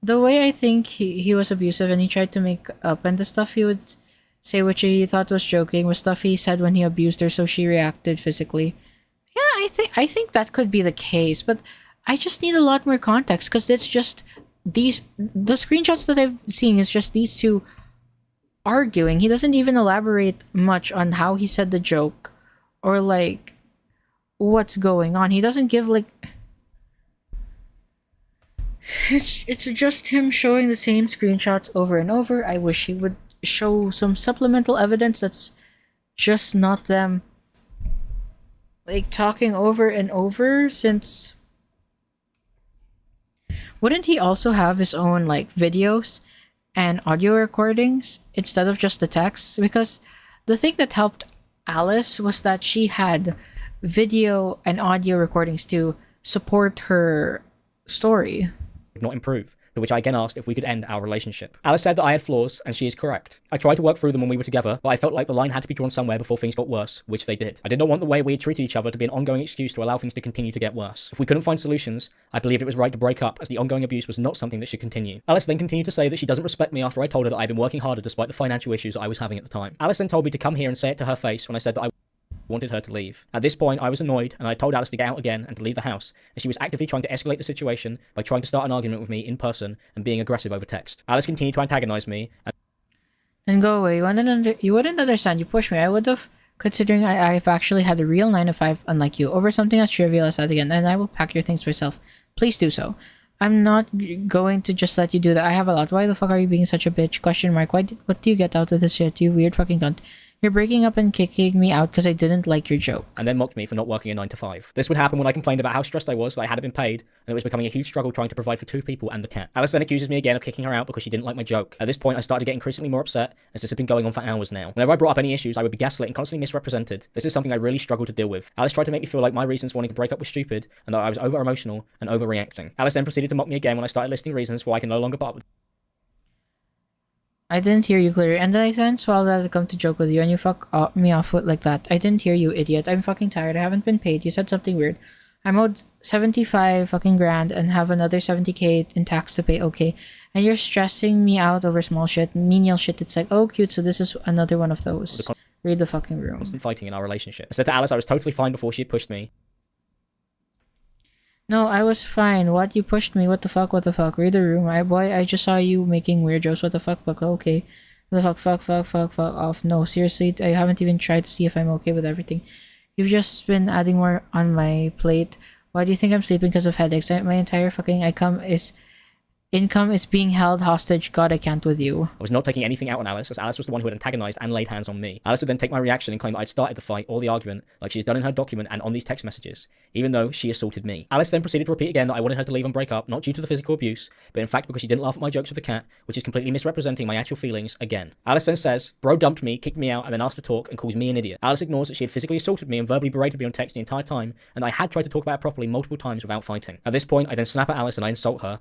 The way I think he was abusive and he tried to make up, and the stuff he would say which he thought was joking was stuff he said when he abused her, so she reacted physically. Yeah, I think that could be the case, but I just need a lot more context, because it's just the screenshots that I've seen is just these two arguing. He doesn't even elaborate much on how he said the joke or like what's going on. He doesn't give like... It's just him showing the same screenshots over and over. I wish he would show some supplemental evidence that's just not them like talking over and over, since wouldn't he also have his own like videos and audio recordings instead of just the text? Because the thing that helped Alice was that she had video and audio recordings to support her story. not improve, to which I again asked if we could end our relationship. Alice said that I had flaws, and she is correct. I tried to work through them when we were together, but I felt like the line had to be drawn somewhere before things got worse, which they did. I did not want the way we had treated each other to be an ongoing excuse to allow things to continue to get worse. If we couldn't find solutions, I believed it was right to break up, as the ongoing abuse was not something that should continue. Alice then continued to say that she doesn't respect me after I told her that I had been working harder despite the financial issues I was having at the time. Alice then told me to come here and say it to her face when I said that I wanted her to leave. At this point, I was annoyed, and I told Alice to get out again and to leave the house, and she was actively trying to escalate the situation by trying to start an argument with me in person and being aggressive over text. Alice continued to antagonize me. Then go away. You wouldn't understand. You pushed me. I would have, considering I've actually had a real 9 to 5 unlike you, over something as trivial as that again, and I will pack your things myself. Please do so. I'm not going to just let you do that. I have a lot. Why the fuck are you being such a bitch? Question mark. What do you get out of this shit, you weird fucking cunt? You're breaking up and kicking me out because I didn't like your joke. And then mocked me for not working a 9 to 5. This would happen when I complained about how stressed I was that I hadn't been paid, and it was becoming a huge struggle trying to provide for 2 people and the cat. Alice then accuses me again of kicking her out because she didn't like my joke. At this point, I started getting increasingly more upset, as this had been going on for hours now. Whenever I brought up any issues, I would be gaslit and constantly misrepresented. This is something I really struggled to deal with. Alice tried to make me feel like my reasons for wanting to break up were stupid, and that I was over-emotional and overreacting. Alice then proceeded to mock me again when I started listing reasons for why I can no longer put up with. I didn't hear you clearly, and then I then swallowed that to come to joke with you, and you me off with like that. I didn't hear you, idiot. I'm fucking tired. I haven't been paid. You said something weird. I'm owed 75 fucking grand and have another 70k in tax to pay. Okay, and you're stressing me out over small shit, menial shit. It's like, oh, cute. So this is another one of those. Read the fucking room. Constant fighting in our relationship. I said to Alice I was totally fine before she had pushed me. No, I was fine. What? You pushed me. What the fuck? What the fuck? Read the room. Boy, I just saw you making weird jokes. What the fuck? Fuck. Okay. What the fuck off. No, seriously, I haven't even tried to see if I'm okay with everything. You've just been adding more on my plate. Why do you think I'm sleeping because of headaches? My entire fucking income is being held hostage. God, I can't with you. I was not taking anything out on Alice, as Alice was the one who had antagonized and laid hands on me. Alice would then take my reaction and claim that I'd started the fight or the argument, like she's done in her document and on these text messages, even though she assaulted me. Alice then proceeded to repeat again that I wanted her to leave and break up, not due to the physical abuse, but in fact because she didn't laugh at my jokes with the cat, which is completely misrepresenting my actual feelings again. Alice then says, bro dumped me, kicked me out, and then asked to talk and calls me an idiot. Alice ignores that she had physically assaulted me and verbally berated me on text the entire time, and I had tried to talk about it properly multiple times without fighting. At this point, I then snap at Alice and I insult her.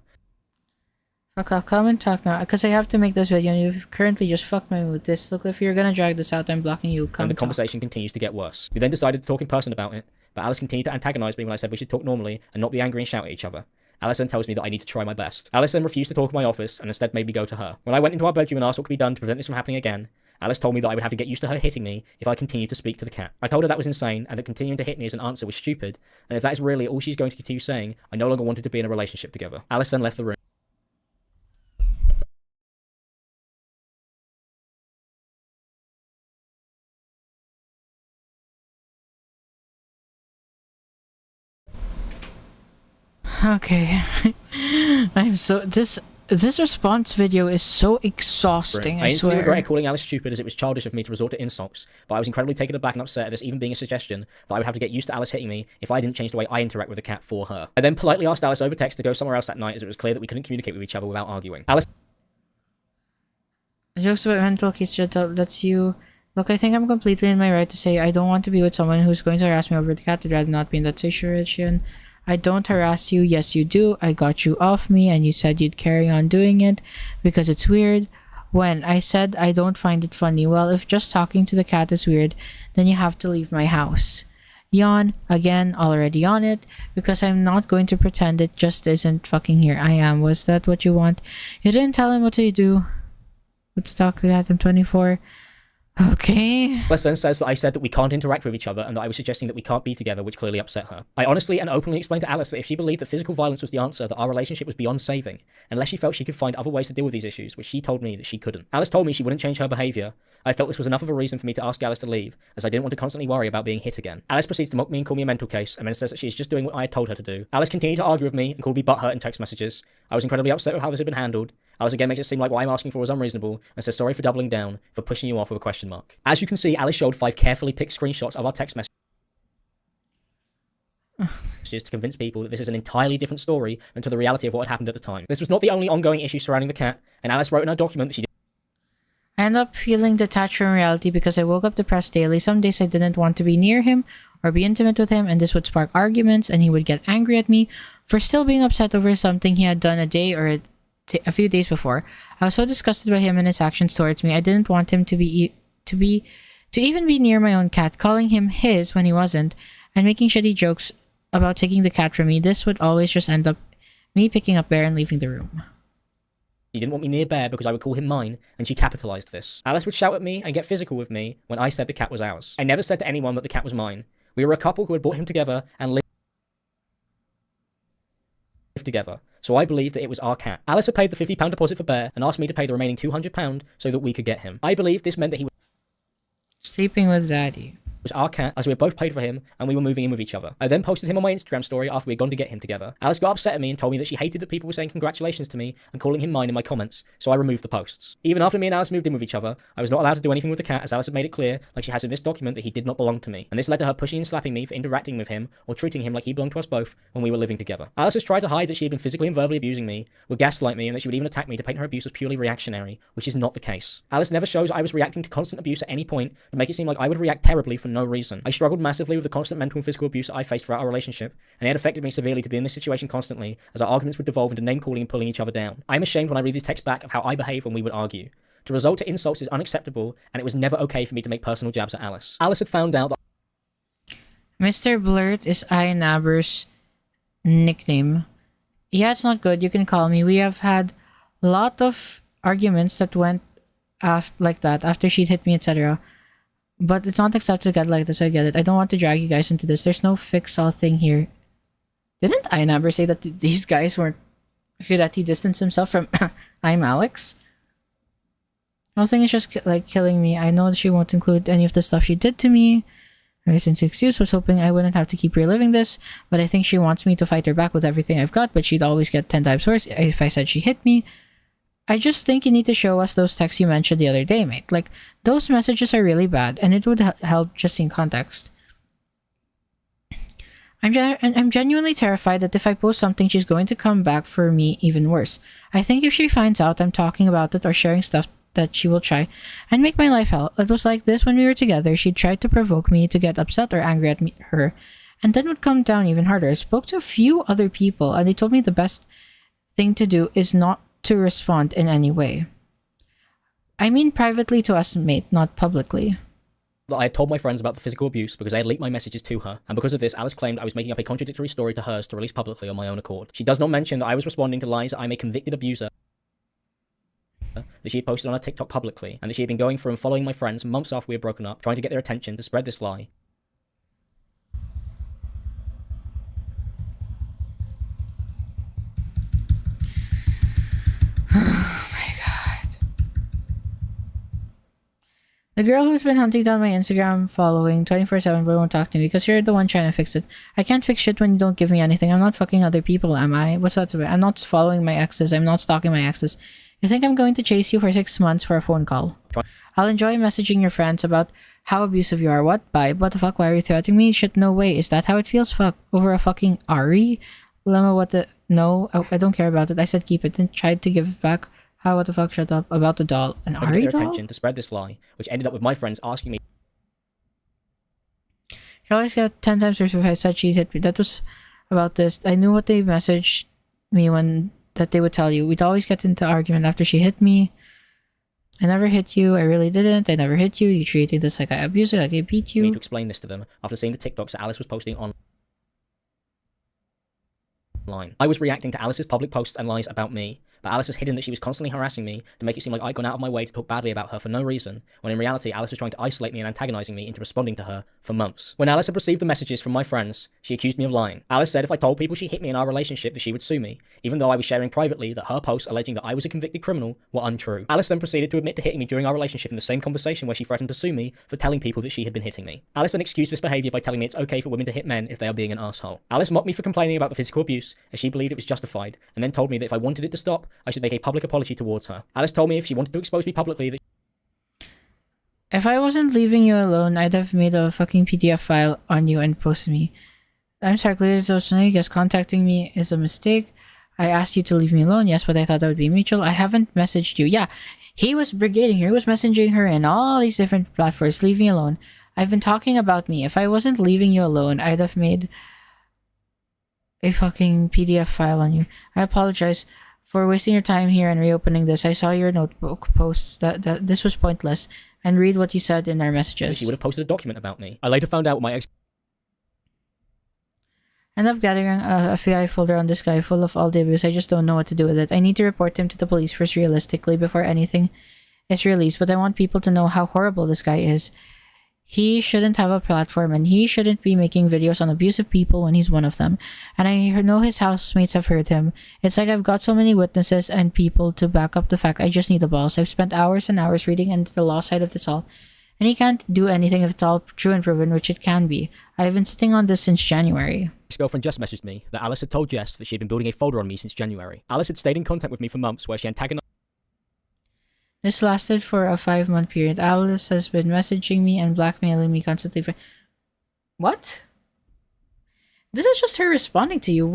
Okay, come and talk now, because I have to make this video, and you've currently just fucked my mood. Look, if you're gonna drag this out, I'm blocking you. Come and the conversation continues to get worse. We then decided to talk in person about it, but Alice continued to antagonize me when I said we should talk normally and not be angry and shout at each other. Alice then tells me that I need to try my best. Alice then refused to talk in my office and instead made me go to her. When I went into our bedroom and asked what could be done to prevent this from happening again, Alice told me that I would have to get used to her hitting me if I continued to speak to the cat. I told her that was insane and that continuing to hit me as an answer was stupid, and if that is really all she's going to continue saying, I no longer wanted to be in a relationship together. Alice then left the room. Okay. This response video is so exhausting, I I instantly swear. regretted calling Alice stupid, as it was childish of me to resort to insults, but I was incredibly taken aback and upset at this even being a suggestion that I would have to get used to Alice hitting me if I didn't change the way I interact with the cat for her. I then politely asked Alice over text to go somewhere else that night, as it was clear that we couldn't communicate with each other without arguing. Alice Jokes about mental case lets you... Look, I think I'm completely in my right to say I don't want to be with someone who's going to harass me over the cat. I'd rather not be in that situation. I don't harass you. Yes, you do. I got you off me and you said you'd carry on doing it because it's weird. When I said I don't find it funny, well, if just talking to the cat is weird, then you have to leave my house. Yawn. Again, already on it, because I'm not going to pretend it just isn't fucking here. I am. Was that what you want? You didn't tell him what to do. What to talk to the cat? I'm 24. Okay. Alice then says that I said that we can't interact with each other and that I was suggesting that we can't be together, which clearly upset her. I honestly and openly explained to Alice that if she believed that physical violence was the answer, that our relationship was beyond saving, unless she felt she could find other ways to deal with these issues, which she told me that she couldn't. Alice told me she wouldn't change her behaviour. I felt this was enough of a reason for me to ask Alice to leave, as I didn't want to constantly worry about being hit again. Alice proceeds to mock me and call me a mental case, and then says that she is just doing what I had told her to do. Alice continued to argue with me and called me butthurt in text messages. I was incredibly upset with how this had been handled. Alice again makes it seem like what I'm asking for was unreasonable, and says sorry for doubling down, for pushing you off with a question mark. As you can see, Alice showed 5 carefully picked screenshots of our text messages to convince people that this is an entirely different story than to the reality of what had happened at the time. This was not the only ongoing issue surrounding the cat, and Alice wrote in her document that she I end up feeling detached from reality because I woke up depressed daily. Some days I didn't want to be near him or be intimate with him, and this would spark arguments, and he would get angry at me for still being upset over something he had done a day or a few days before. I was so disgusted by him and his actions towards me. I didn't want him to even be near my own cat, calling him his when he wasn't, and making shitty jokes about taking the cat from me. This would always just end up me picking up Bear and leaving the room. She didn't want me near Bear because I would call him mine, and she capitalized this. Alice would shout at me and get physical with me when I said the cat was ours. I never said to anyone that the cat was mine. We were a couple who had brought him together and lived together, so I believed that it was our cat. Alice had paid the £50 deposit for Bear and asked me to pay the remaining £200 so that we could get him. I believed this meant that he was Sleeping with Daddy. was our cat, as we had both paid for him and we were moving in with each other. I then posted him on my Instagram story after we had gone to get him together. Alice got upset at me and told me that she hated that people were saying congratulations to me and calling him mine in my comments, so I removed the posts. Even after me and Alice moved in with each other, I was not allowed to do anything with the cat, as Alice had made it clear, like she has in this document, that he did not belong to me, and this led to her pushing and slapping me for interacting with him or treating him like he belonged to us both when we were living together. Alice has tried to hide that she had been physically and verbally abusing me, would gaslight me, and that she would even attack me to paint her abuse as purely reactionary, which is not the case. Alice never shows I was reacting to constant abuse at any point to make it seem like I would react terribly for no reason. I struggled massively with the constant mental and physical abuse that I faced throughout our relationship, and it had affected me severely to be in this situation constantly, as our arguments would devolve into name-calling and pulling each other down. I am ashamed when I read these texts back of how I behave when we would argue. To result to insults is unacceptable, and it was never okay for me to make personal jabs at Alice. Alice had found out that Mr. Blurt is Inaber's nickname. Yeah, it's not good. You can call me. We have had a lot of arguments that went like that after she'd hit me, etc. But it's not acceptable to get like this. I get it. I don't want to drag you guys into this. There's no fix-all thing here. Didn't Inaber say that these guys weren't... that he distanced himself from Imallexx? The whole thing is just like killing me. I know that she won't include any of the stuff she did to me. Since excuse was hoping I wouldn't have to keep reliving this, but I think she wants me to fight her back with everything I've got, but she'd always get 10 times worse if I said she hit me. I just think you need to show us those texts you mentioned the other day, mate. Like, those messages are really bad, and it would help just in context. I'm genuinely terrified that if I post something, she's going to come back for me even worse. I think if she finds out I'm talking about it or sharing stuff, that she will try and make my life hell. It was like this when we were together. She tried to provoke me to get upset or angry at her, and then would come down even harder. I spoke to a few other people, and they told me the best thing to do is not to respond in any way. I mean privately to us, mate, not publicly. I had told my friends about the physical abuse because I had leaked my messages to her, and because of this, Alice claimed I was making up a contradictory story to hers to release publicly on my own accord. She does not mention that I was responding to lies that I'm a convicted abuser, that she had posted on her TikTok publicly, and that she had been going through and following my friends months after we had broken up, trying to get their attention to spread this lie. The girl who's been hunting down my Instagram following 24/7 but won't talk to me because you're the one trying to fix it. I can't fix shit when you don't give me anything. I'm not fucking other people, am I? What's that about? I'm not following my exes. I'm not stalking my exes. You think I'm going to chase you for 6 months for a phone call? I'll enjoy messaging your friends about how abusive you are. What? Bye. What the fuck? Why are you threatening me? Shit, no way. Is that how it feels? Fuck. Over a fucking Ari? Lemma, what the... No, I don't care about it. I said keep it. Then tried to give it back. How, what the fuck, shut up. About the doll. An Ari doll? Attention to spread this lie, which ended up with my friends asking me... She always got 10 times worse if I said she hit me. That was about this. I knew what they messaged me when... that they would tell you. We'd always get into argument after she hit me. I never hit you. I really didn't. I never hit you. You treated this like I abused you, like I beat you. Me to explain this to them after seeing the TikToks that Alice was posting online. I was reacting to Alice's public posts and lies about me, but Alice has hidden that she was constantly harassing me to make it seem like I'd gone out of my way to talk badly about her for no reason, when in reality Alice was trying to isolate me and antagonizing me into responding to her for months. When Alice had received the messages from my friends, she accused me of lying. Alice said if I told people she hit me in our relationship that she would sue me, even though I was sharing privately that her posts alleging that I was a convicted criminal were untrue. Alice then proceeded to admit to hitting me during our relationship in the same conversation where she threatened to sue me for telling people that she had been hitting me. Alice then excused this behaviour by telling me it's okay for women to hit men if they are being an asshole. Alice mocked me for complaining about the physical abuse, as she believed it was justified, and then told me that if I wanted it to stop, I should make a public apology towards her. Alice told me if she wanted to expose me publicly that if I wasn't leaving you alone, I'd have made a fucking PDF file on you and posted me. I'm sorry, clearly so I guess contacting me is a mistake. I asked you to leave me alone, yes, but I thought that would be mutual. I haven't messaged you. Yeah, he was brigading her. He was messaging her in all these different platforms. Leave me alone. I've been talking about me. If I wasn't leaving you alone, I'd have made a fucking PDF file on you. I apologize for wasting your time here and reopening this. I saw your notebook posts that this was pointless, and read what you said in our messages. she would have posted a document about me. I later found out what my ex End up gathering a FBI folder on this guy full of all the abuse. I just don't know what to do with it. I need to report him to the police first realistically before anything is released, but I want people to know how horrible this guy is. He shouldn't have a platform, and he shouldn't be making videos on abusive people when he's one of them. And I know his housemates have heard him. It's like I've got so many witnesses and people to back up the fact I just need the balls. I've spent hours and hours reading into the law side of this all, and he can't do anything if it's all true and proven, which it can be. I've been sitting on this since January. His girlfriend Jess messaged me that Alice had told Jess that she had been building a folder on me since January. Alice had stayed in contact with me for months where she antagonized. This lasted for a 5-month period. Alice has been messaging me and blackmailing me constantly for... What? This is just her responding to you.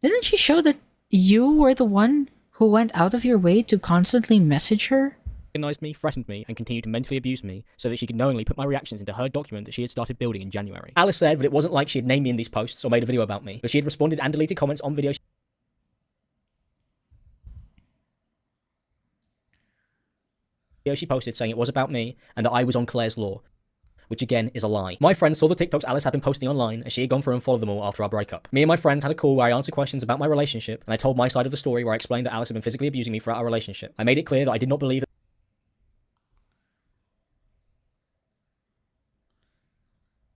Didn't she show that you were the one who went out of your way to constantly message her? Me, threatened me, and continued to mentally abuse me so that she could knowingly put my reactions into her document that she had started building in January. Alice said that it wasn't like she had named me in these posts or made a video about me, but she had responded and deleted comments on videos she posted saying it was about me and that I was on Claire's law, which again is a lie. My friends saw the TikToks Alice had been posting online and she had gone through and followed them all after our breakup. Me and my friends had a call where I answered questions about my relationship and I told my side of the story where I explained that Alice had been physically abusing me throughout our relationship. I made it clear that I did not believe that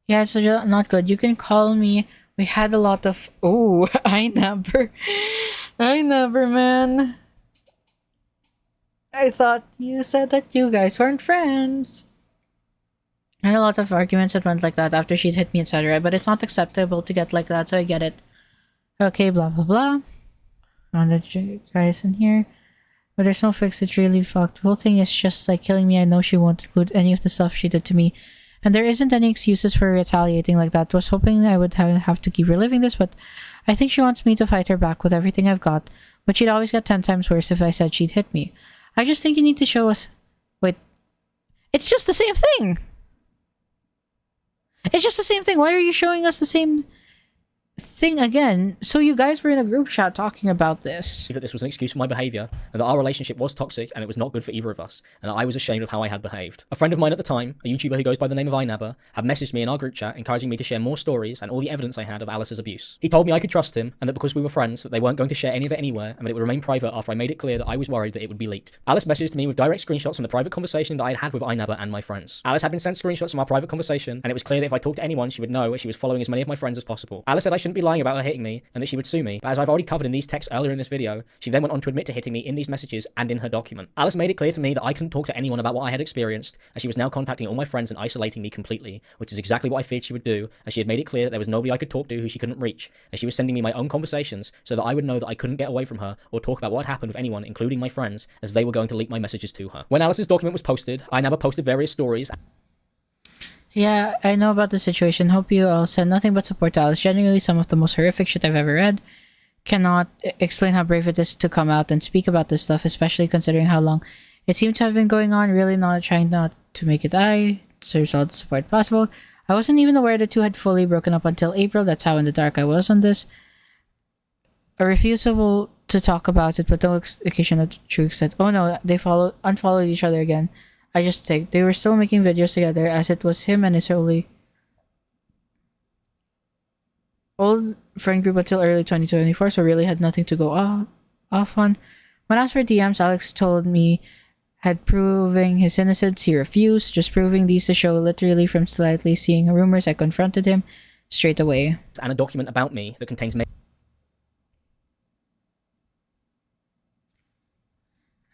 Yeah, it's not good. You can call me. We had a lot of... Oh, I never, man. I thought you said that you guys weren't friends. I had a lot of arguments that went like that after she'd hit me, etc. But it's not acceptable to get like that, so I get it. Okay, blah, blah, blah. Found the guys in here. But there's no fix, it's really fucked. The whole thing is just like killing me. I know she won't include any of the stuff she did to me. And there isn't any excuses for retaliating like that. Was hoping I would have to keep reliving this, but I think she wants me to fight her back with everything I've got. But she'd always get 10 times worse if I said she'd hit me. I just think you need to show us... Wait. It's just the same thing! It's just the same thing. Why are you showing us the same thing again? So you guys were in a group chat talking about this. That this was an excuse for my behaviour, and that our relationship was toxic, and it was not good for either of us, and that I was ashamed of how I had behaved. A friend of mine at the time, a YouTuber who goes by the name of Inabber, had messaged me in our group chat encouraging me to share more stories and all the evidence I had of Alice's abuse. He told me I could trust him, and that because we were friends, that they weren't going to share any of it anywhere, and that it would remain private after I made it clear that I was worried that it would be leaked. Alice messaged me with direct screenshots from the private conversation that I had had with Inabber and my friends. Alice had been sent screenshots from our private conversation, and it was clear that if I talked to anyone, she would know she was following as many of my friends as possible. Alice said I shouldn't be lying about her hitting me, and that she would sue me, but as I've already covered in these texts earlier in this video, she then went on to admit to hitting me in these messages and in her document. Alice made it clear to me that I couldn't talk to anyone about what I had experienced, and she was now contacting all my friends and isolating me completely, which is exactly what I feared she would do, and she had made it clear that there was nobody I could talk to who she couldn't reach, and she was sending me my own conversations so that I would know that I couldn't get away from her or talk about what had happened with anyone, including my friends, as they were going to leak my messages to her. When Alice's document was posted, I never posted various stories. Yeah, I know about the situation. Hope you all send nothing but support to Alice. Genuinely some of the most horrific shit I've ever read. Cannot explain how brave it is to come out and speak about this stuff, especially considering how long it seems to have been going on. Really not trying not to make it I. Serves all the support possible. I wasn't even aware the two had fully broken up until April. That's how in the dark I was on this. A refusal to talk about it, but no occasion of truth said, oh no, they unfollowed each other again. I just think they were still making videos together as it was him and his only old friend group until early 2024, so really had nothing to go off on. When asked for DMs, Alex told me had proving his innocence. He refused, just proving these to show literally from slightly seeing rumors. I confronted him straight away. And a document about me that contains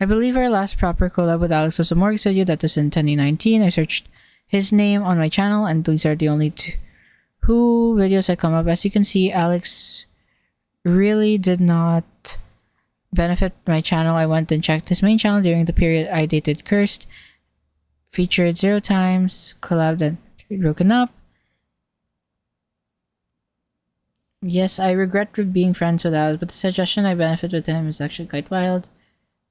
I believe our last proper collab with Alex was a mortgage video that was in 2019. I searched his name on my channel and these are the only two videos that come up. As you can see, Alex really did not benefit my channel. I went and checked his main channel during the period I dated Cursed. Featured 0 times, collabed and broken up. Yes, I regret being friends with Alex, but the suggestion I benefit with him is actually quite wild.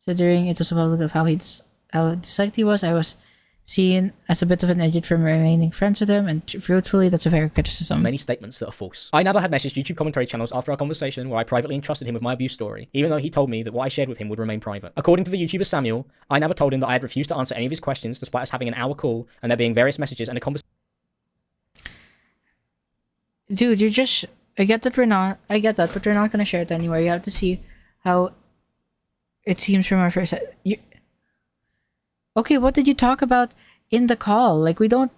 Considering it was a public of how disliked he was, I was seen as a bit of an idiot for remaining friends with him, and truthfully, that's a fair criticism. Many statements that are false. I never had messaged YouTube commentary channels after our conversation where I privately entrusted him with my abuse story, even though he told me that what I shared with him would remain private. According to the YouTuber Samuel, I never told him that I had refused to answer any of his questions despite us having an hour call and there being various messages and a conversation. Dude, you're just... I get that, but we're not gonna share it anywhere. You have to see how it seems from our first... Okay, what did you talk about in the call? Like, we don't...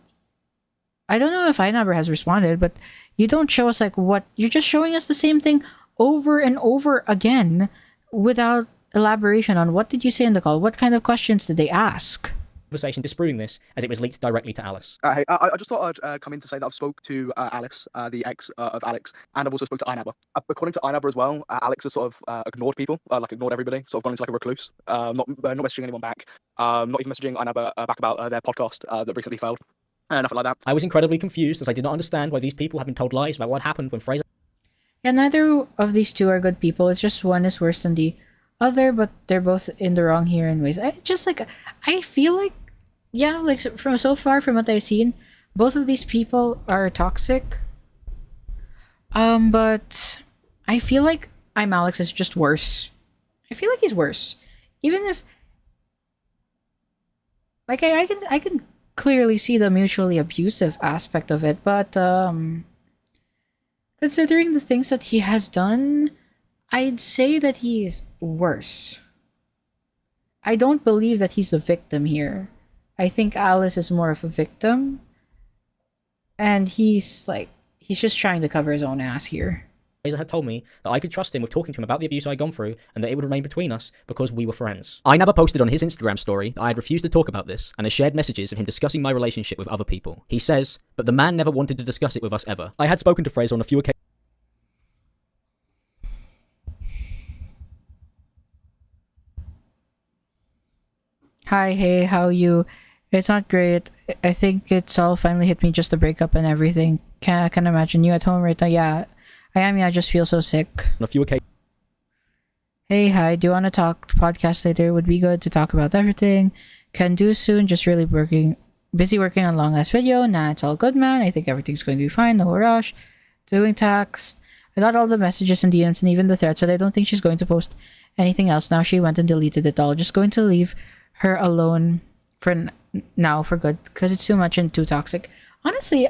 I don't know if Inabber has responded, but you don't show us, like, what... You're just showing us the same thing over and over again without elaboration on what did you say in the call? What kind of questions did they ask? conversation disproving this, as it was leaked directly to Alice. Hey, I just thought I'd come in to say that I've spoke to Alice, the ex of Alex, and I've also spoke to Inaba. According to Inaba as well, Alex has sort of ignored people, like ignored everybody, sort of gone into like a recluse, not messaging anyone back, not even messaging Inaba back about their podcast that recently failed, nothing like that. I was incredibly confused, as I did not understand why these people had been told lies about what happened when Fraser... Yeah, neither of these two are good people. It's just one is worse than the other, but they're both in the wrong here in ways. I feel like, yeah, like from so far from what I've seen, both of these people are toxic. But I feel like Imallexx is just worse. I feel like he's worse, even if, like, I can clearly see the mutually abusive aspect of it, but considering the things that he has done, I'd say that he's worse. I don't believe that he's the victim here. I think Alice is more of a victim. And he's just trying to cover his own ass here. Fraser had told me that I could trust him with talking to him about the abuse I had gone through, and that it would remain between us because we were friends. Inaba posted on his Instagram story that I had refused to talk about this, and has shared messages of him discussing my relationship with other people. He says, but the man never wanted to discuss it with us ever. I had spoken to Fraser on a few occasions. Hi, hey, how you? It's not great. I think it's all finally hit me, just the breakup and everything. I can imagine you at home right now. Yeah, I am. Yeah, I just feel so sick. On a few occasions. Hey, hi. Do you want to talk podcast later? Would be good to talk about everything. Can do soon. Just really busy working on long last video. Nah, it's all good, man. I think everything's going to be fine. No rush. Doing text. I got all the messages and DMs and even the threads, but I don't think she's going to post anything else now. She went and deleted it all. Just going to leave her alone for now for good, because it's too much and too toxic. Honestly,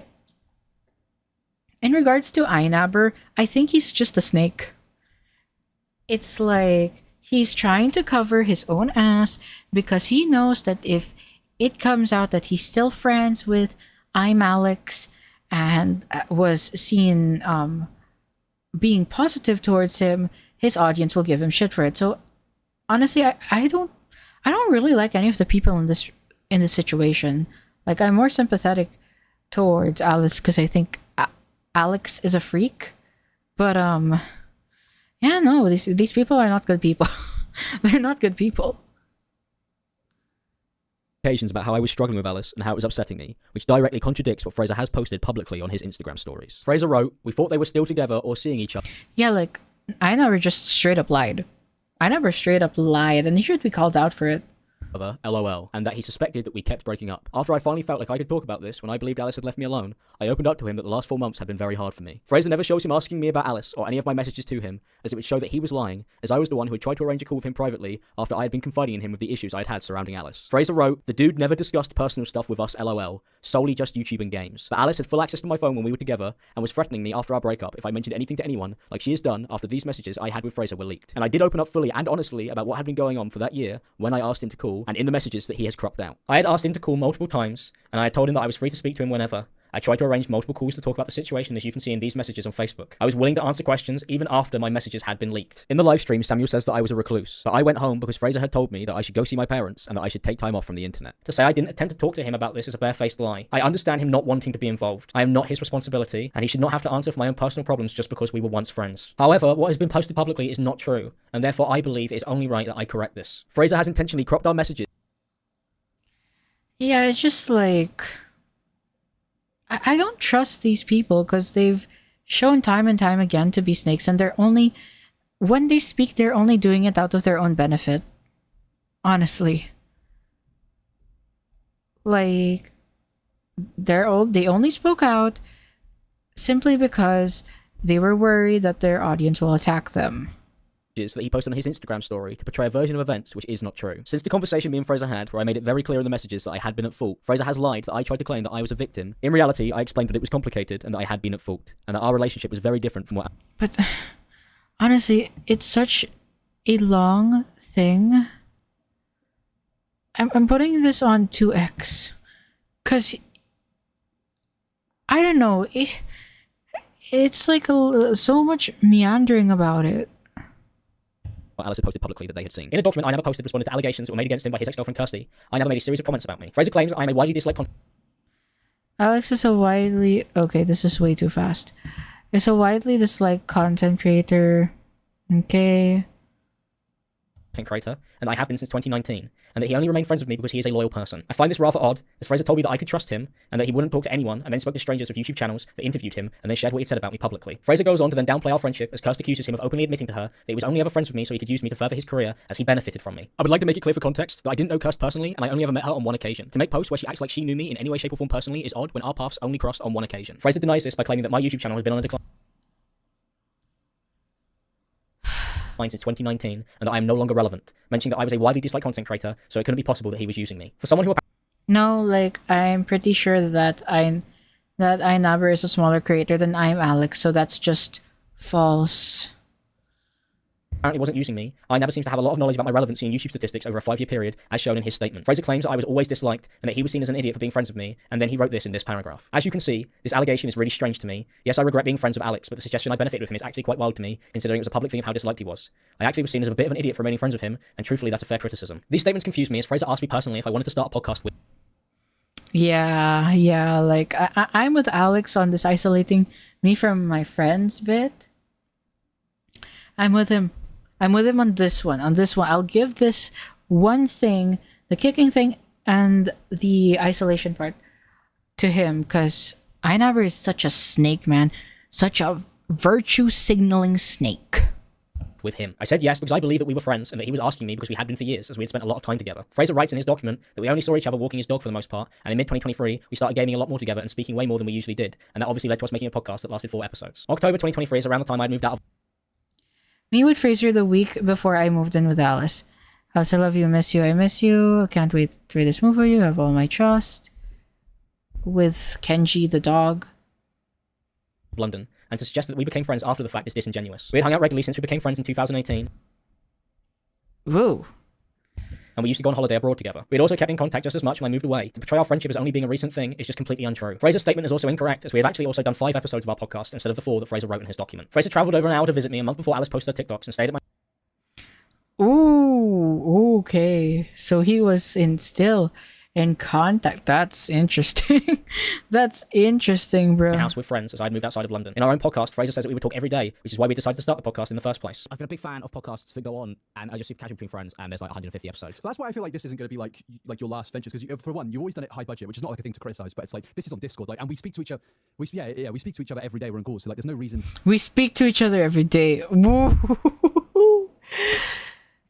in regards to Einaber, I think he's just a snake. It's like he's trying to cover his own ass because he knows that if it comes out that he's still friends with Imallexx and was seen being positive towards him, his audience will give him shit for it. So honestly, I don't really like any of the people in this situation. Like, I'm more sympathetic towards Alice because I think Alex is a freak. But yeah, no, these people are not good people. They're not good people. About how I was struggling with Alice and how it was upsetting me, which directly contradicts what Fraser has posted publicly on his Instagram stories. Fraser wrote, "We thought they were still together or seeing each other." Yeah, like, I never just straight up lied. I never straight up lied, and he should be called out for it. LOL, and that he suspected that we kept breaking up. After I finally felt like I could talk about this when I believed Alice had left me alone, I opened up to him that the last 4 months had been very hard for me. Fraser never shows him asking me about Alice or any of my messages to him, as it would show that he was lying, as I was the one who had tried to arrange a call with him privately after I had been confiding in him with the issues I had had surrounding Alice. Fraser wrote, "The dude never discussed personal stuff with us LOL, solely just YouTube and games. But Alice had full access to my phone when we were together and was threatening me after our breakup if I mentioned anything to anyone, like she has done after these messages I had with Fraser were leaked. And I did open up fully and honestly about what had been going on for that year when I asked him to call, and in the messages that he has cropped out. I had asked him to call multiple times, and I had told him that I was free to speak to him whenever. I tried to arrange multiple calls to talk about the situation, as you can see in these messages on Facebook. I was willing to answer questions even after my messages had been leaked. In the live stream, Samuel says that I was a recluse, but I went home because Fraser had told me that I should go see my parents and that I should take time off from the internet. To say I didn't attempt to talk to him about this is a barefaced lie. I understand him not wanting to be involved. I am not his responsibility, and he should not have to answer for my own personal problems just because we were once friends. However, what has been posted publicly is not true, and therefore I believe it is only right that I correct this. Fraser has intentionally cropped our messages. Yeah, it's just like, I don't trust these people because they've shown time and time again to be snakes, and when they speak, they're only doing it out of their own benefit. Honestly. Like, they only spoke out simply because they were worried that their audience will attack them. That he posted on his Instagram story to portray a version of events which is not true. Since the conversation me and Fraser had, where I made it very clear in the messages that I had been at fault, Fraser has lied that I tried to claim that I was a victim. In reality, I explained that it was complicated and that I had been at fault, and that our relationship was very different from what... But honestly, it's such a long thing. I'm putting this on 2x because I don't know, it's like so much meandering about it. what Alice had posted publicly that they had seen. In a document I never posted responding to allegations that were made against him by his ex-girlfriend Kirsty, I never made a series of comments about me. Fraser claims I am a widely disliked Alex is a widely... Okay, this is way too fast. Is a widely disliked content creator. Okay. creator, and I have been since 2019, and that he only remained friends with me because he is a loyal person. I find this rather odd, as Fraser told me that I could trust him, and that he wouldn't talk to anyone, and then spoke to strangers with YouTube channels that interviewed him, and then shared what he'd said about me publicly. Fraser goes on to then downplay our friendship, as Kirsty accuses him of openly admitting to her that he was only ever friends with me so he could use me to further his career, as he benefited from me. I would like to make it clear for context that I didn't know Kirst personally, and I only ever met her on one occasion. To make posts where she acts like she knew me in any way, shape, or form personally is odd when our paths only crossed on one occasion. Fraser denies this by claiming that my YouTube channel has been on a decline since 2019, and that I am no longer relevant, mentioning that I was a widely disliked content creator, so it couldn't be possible that he was using me. For someone who No, like, I'm pretty sure that Naber is a smaller creator than I'm Alex, so that's just false. apparently wasn't using me, Naber seems to have a lot of knowledge about my relevancy in YouTube statistics over a 5-year period, as shown in his statement. Fraser claims that I was always disliked, and that he was seen as an idiot for being friends with me, and then he wrote this in this paragraph. As you can see, this allegation is really strange to me. Yes, I regret being friends with Alex, but the suggestion I benefited with him is actually quite wild to me, considering it was a public thing of how disliked he was. I actually was seen as a bit of an idiot for remaining friends with him, and truthfully that's a fair criticism. These statements confuse me, as Fraser asked me personally if I wanted to start a podcast with... Yeah, like, I'm with Alex on this isolating me from my friends bit. I'm with him on this one. I'll give this one thing, the kicking thing and the isolation part, to him, because Naber is such a snake, man. Such a virtue signaling snake. With him. I said yes because I believe that we were friends and that he was asking me because we had been for years, as we had spent a lot of time together. Fraser writes in his document that we only saw each other walking his dog for the most part, and in mid-2023 we started gaming a lot more together and speaking way more than we usually did, and that obviously led to us making a podcast that lasted 4 episodes. October 2023 is around the time I'd moved out of... Me with Fraser the week before I moved in with Alice. Alice, I love you, miss you, I miss you. I can't wait to read this move for you. I have all my trust. With Kenji the dog. London, and to suggest that we became friends after the fact is disingenuous. We had hung out regularly since we became friends in 2018. Woo. And we used to go on holiday abroad together. We had also kept in contact just as much when I moved away. To portray our friendship as only being a recent thing is just completely untrue. Fraser's statement is also incorrect, as we have actually also done 5 episodes of our podcast instead of the 4 that Fraser wrote in his document. Fraser travelled over an hour to visit me a month before Alice posted her TikToks and stayed at my... Ooh, okay. So he was still in contact. That's interesting. That's interesting, bro. house with friends as I'd moved outside of London. In our own podcast, Fraser says that we would talk every day, which is why we decided to start the podcast in the first place. I've been a big fan of podcasts that go on and are just super casual between friends, and there's like 150 episodes. But that's why I feel like this isn't going to be like your last ventures, because for one, you've always done it high budget, which is not like a thing to criticize, but it's like this is on Discord, like, and we speak to each other. We speak to each other every day. We're on calls, so like there's no reason. We speak to each other every day. Woo.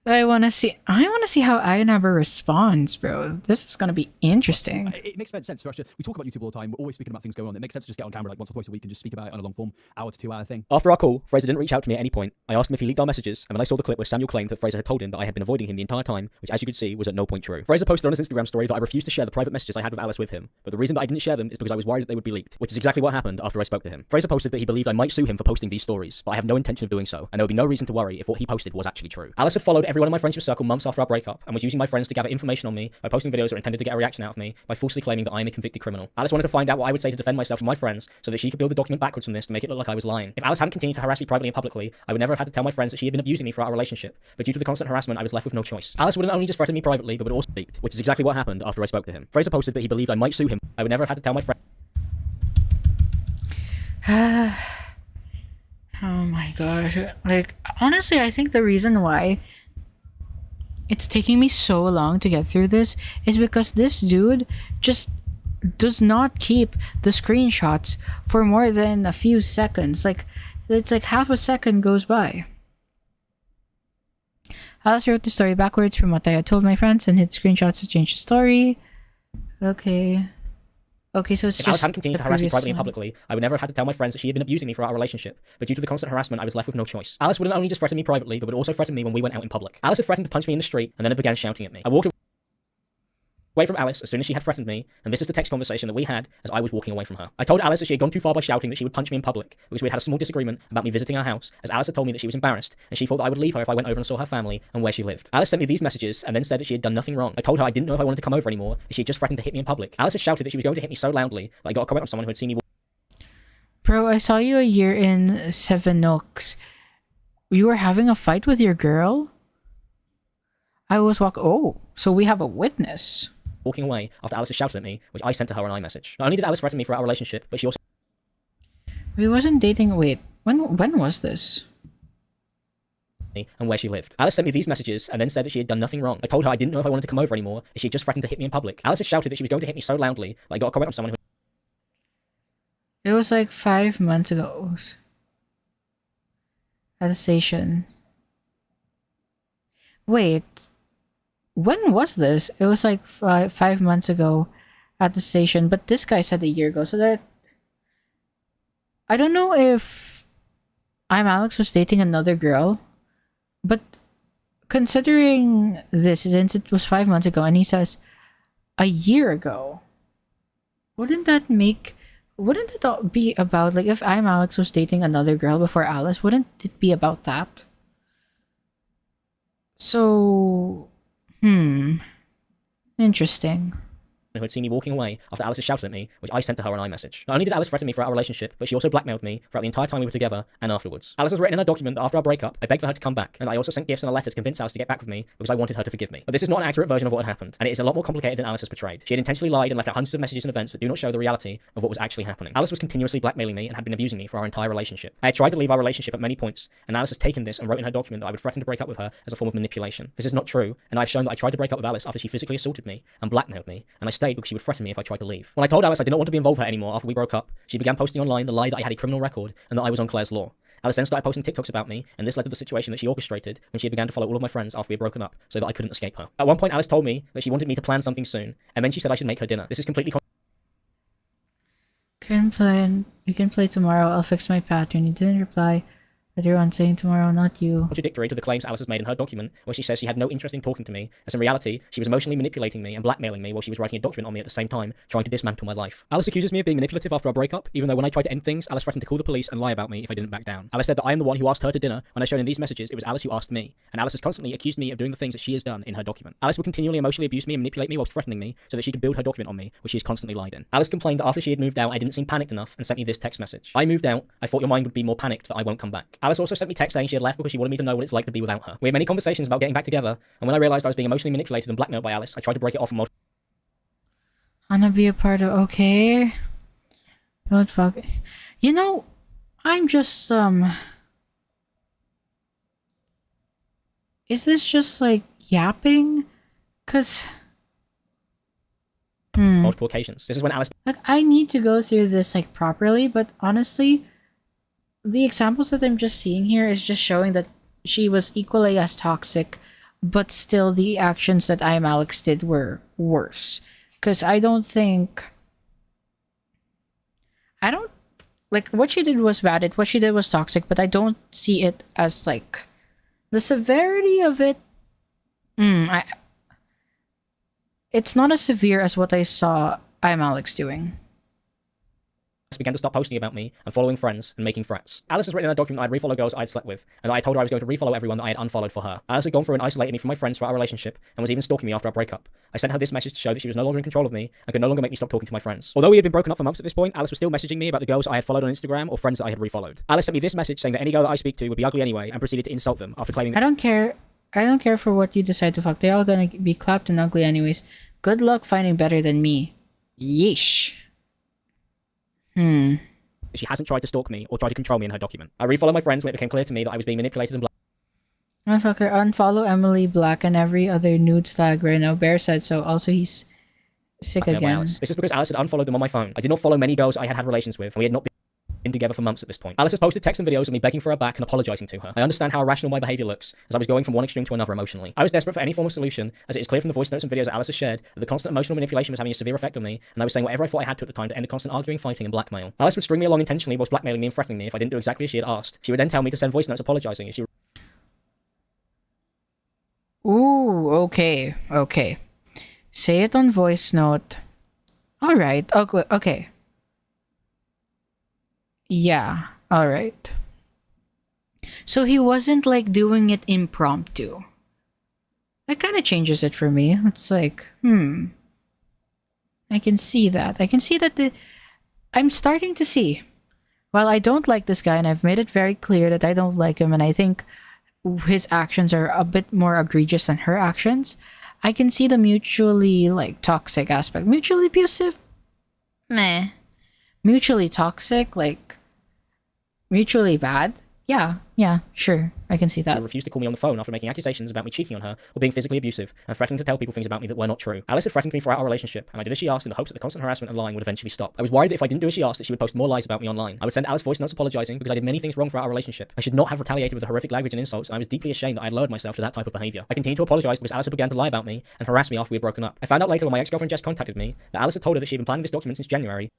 I want to see how Naber responds, bro. This is going to be interesting. It makes sense for us to, we talk about YouTube all the time. We're always speaking about things going on. It makes sense to just get on camera like once or twice a week and just speak about it on a long form, hour to 2 hour thing. After our call, Fraser didn't reach out to me at any point. I asked him if he leaked our messages, and when I saw the clip where Samuel claimed that Fraser had told him that I had been avoiding him the entire time, which as you could see was at no point true. Fraser posted on his Instagram story that I refused to share the private messages I had with Alice with him, but the reason that I didn't share them is because I was worried that they would be leaked, which is exactly what happened after I spoke to him. Fraser posted that he believed I might sue him for posting these stories, but I have no intention of doing so, and there would be no reason to worry if what he posted was actually true. Alice had followed everyone in my friendship circle months after our breakup, and was using my friends to gather information on me by posting videos that were intended to get a reaction out of me by falsely claiming that I am a convicted criminal. Alice wanted to find out what I would say to defend myself from my friends so that she could build the document backwards from this to make it look like I was lying. If Alice hadn't continued to harass me privately and publicly, I would never have had to tell my friends that she had been abusing me throughout our relationship, but due to the constant harassment I was left with no choice. Alice wouldn't only just threaten me privately, but would also leaked, which is exactly what happened after I spoke to him. Fraser posted that he believed I might sue him. I would never have had to tell my friends. Oh my gosh. Like, honestly, I think the reason why it's taking me so long to get through this is because this dude just does not keep the screenshots for more than a few seconds. Like, it's like half a second goes by. Alice wrote the story backwards from what I had told my friends and hit screenshots to change the story. Okay, so it's if just Alice hadn't continued to harass me privately and one. publicly, I would never have had to tell my friends that she had been abusing me throughout our relationship, but due to the constant harassment, I was left with no choice. Alice wouldn't only just threaten me privately, but would also threaten me when we went out in public. Alice had threatened to punch me in the street, and then it began shouting at me. I walked away from Alice as soon as she had threatened me, and this is the text conversation that we had as I was walking away from her. I told Alice that she had gone too far by shouting that she would punch me in public, because we had had a small disagreement about me visiting her house, as Alice had told me that she was embarrassed, and she thought that I would leave her if I went over and saw her family and where she lived. Alice sent me these messages, and then said that she had done nothing wrong. I told her I didn't know if I wanted to come over anymore, as she had just threatened to hit me in public. Alice had shouted that she was going to hit me so loudly that I got a comment from someone who had seen me. Bro, I saw you a year in Seven Nooks. You were having a fight with your girl? I was oh, so we have a witness. walking away after Alice has shouted at me, which I sent to her on iMessage. Not only did Alice threaten me throughout our relationship, but she also We wasn't dating. Wait, when was this? and where she lived. Alice sent me these messages and then said that she had done nothing wrong. I told her I didn't know if I wanted to come over anymore, and she had just threatened to hit me in public. Alice had shouted that she was going to hit me so loudly that I got a comment from someone who It was like 5 months ago. At the station. Wait, when was this? It was like 5 months ago at the station, but this guy said a year ago, so that... I don't know if Imallexx was dating another girl, but considering this, since it was 5 months ago, and he says a year ago, wouldn't that be about, like, if Imallexx was dating another girl before Alice, wouldn't it be about that? So, interesting. who had seen me walking away after Alice had shouted at me, which I sent to her on iMessage. Not only did Alice threaten me throughout our relationship, but she also blackmailed me throughout the entire time we were together and afterwards. Alice has written in her document that after our breakup, I begged for her to come back, and I also sent gifts and a letter to convince Alice to get back with me because I wanted her to forgive me. But this is not an accurate version of what had happened, and it is a lot more complicated than Alice has portrayed. She had intentionally lied and left out hundreds of messages and events that do not show the reality of what was actually happening. Alice was continuously blackmailing me and had been abusing me for our entire relationship. I had tried to leave our relationship at many points, and Alice has taken this and wrote in her document that I would threaten to break up with her as a form of manipulation. This is not true, and I've shown that I tried to break up with Alice after she physically assaulted me and blackmailed me, and I stayed because she would threaten me if I tried to leave. When I told Alice I did not want to be involved with her anymore after we broke up, she began posting online the lie that I had a criminal record and that I was on Claire's law. Alice then started posting TikToks about me, and this led to the situation that she orchestrated when she began to follow all of my friends after we had broken up, so that I couldn't escape her. At one point, Alice told me that she wanted me to plan something soon, and then she said I should make her dinner. This is completely You can play tomorrow. I'll fix my pattern. You didn't reply. But you're on saying tomorrow, not you. contradictory to the claims Alice has made in her document, where she says she had no interest in talking to me, as in reality, she was emotionally manipulating me and blackmailing me while she was writing a document on me at the same time, trying to dismantle my life. Alice accuses me of being manipulative after our breakup, even though when I tried to end things, Alice threatened to call the police and lie about me if I didn't back down. Alice said that I am the one who asked her to dinner, when I showed in these messages it was Alice who asked me, and Alice has constantly accused me of doing the things that she has done in her document. Alice would continually emotionally abuse me and manipulate me whilst threatening me so that she could build her document on me, which she has constantly lied in. Alice complained that after she had moved out, I didn't seem panicked enough and sent me this text message. I moved out, I thought your mind would be more panicked that I won't come back. Alice also sent me text saying she had left because she wanted me to know what it's like to be without her. We had many conversations about getting back together, and when I realized I was being emotionally manipulated and blackmailed by Alice, I tried to break it off and Wanna be a part of... Okay. Don't fuck... You know, I'm just, Is this just, like, yapping? 'Cause... multiple occasions. This is when Alice... Like, I need to go through this, like, properly, but honestly, the examples that I'm just seeing here is just showing that she was equally as toxic, but still the actions that Imallexx did were worse. Because I don't... Like, what she did was bad, what she did was toxic, but I don't see it as, like... The severity of it... It's not as severe as what I saw Imallexx doing. began to stop posting about me and following friends and making threats. Alice has written in her document I'd refollow girls I'd slept with, and I told her I was going to refollow everyone that I had unfollowed for her. Alice had gone through and isolated me from my friends throughout our relationship, and was even stalking me after our breakup. I sent her this message to show that she was no longer in control of me, and could no longer make me stop talking to my friends. Although we had been broken up for months at this point, Alice was still messaging me about the girls I had followed on Instagram or friends that I had refollowed. Alice sent me this message saying that any girl that I speak to would be ugly anyway, and proceeded to insult them after claiming that... I don't care for what you decide to fuck. They're all gonna be clapped and ugly anyways. Good luck finding better than me. Yeesh. She hasn't tried to stalk me or tried to control me in her document. I refollowed my friends when it became clear to me that I was being manipulated and Motherfucker, unfollow Emily Black and every other nude slag right now. Bear said so. Also, he's sick again. This is because Alice had unfollowed them on my phone. I did not follow many girls I had had relations with, and we had not been together for months at this point. Alice has posted texts and videos of me begging for her back and apologizing to her. I understand how irrational my behavior looks, as I was going from one extreme to another emotionally. I was desperate for any form of solution, as it is clear from the voice notes and videos that Alice has shared that the constant emotional manipulation was having a severe effect on me, and I was saying whatever I thought I had to at the time to end the constant arguing, fighting, and blackmail. Alice would string me along intentionally whilst blackmailing me and threatening me if I didn't do exactly as she had asked. She would then tell me to send voice notes apologizing if she... Ooh, okay. Okay. Say it on voice note. Alright, okay. Yeah, alright. So he wasn't like doing it impromptu. That kind of changes it for me. It's like, I can see that. I can see that I'm starting to see. While I don't like this guy, and I've made it very clear that I don't like him, and I think his actions are a bit more egregious than her actions. I can see the mutually like toxic aspect. Mutually abusive? Meh. Mutually toxic, like mutually bad? Yeah, sure. I can see that. Refused to call me on the phone after making accusations about me cheating on her or being physically abusive and threatening to tell people things about me that were not true. Alice had threatened me throughout our relationship, and I did as she asked in the hopes that the constant harassment and lying would eventually stop. I was worried that if I didn't do as she asked, that she would post more lies about me online. I would send Alice voice notes apologizing because I did many things wrong throughout our relationship. I should not have retaliated with the horrific language and insults, and I was deeply ashamed that I had lowered myself to that type of behavior. I continued to apologize because Alice had begun to lie about me and harass me after we had broken up. I found out later when my ex-girlfriend Jess contacted me that Alice had told her that she had been planning this document since January.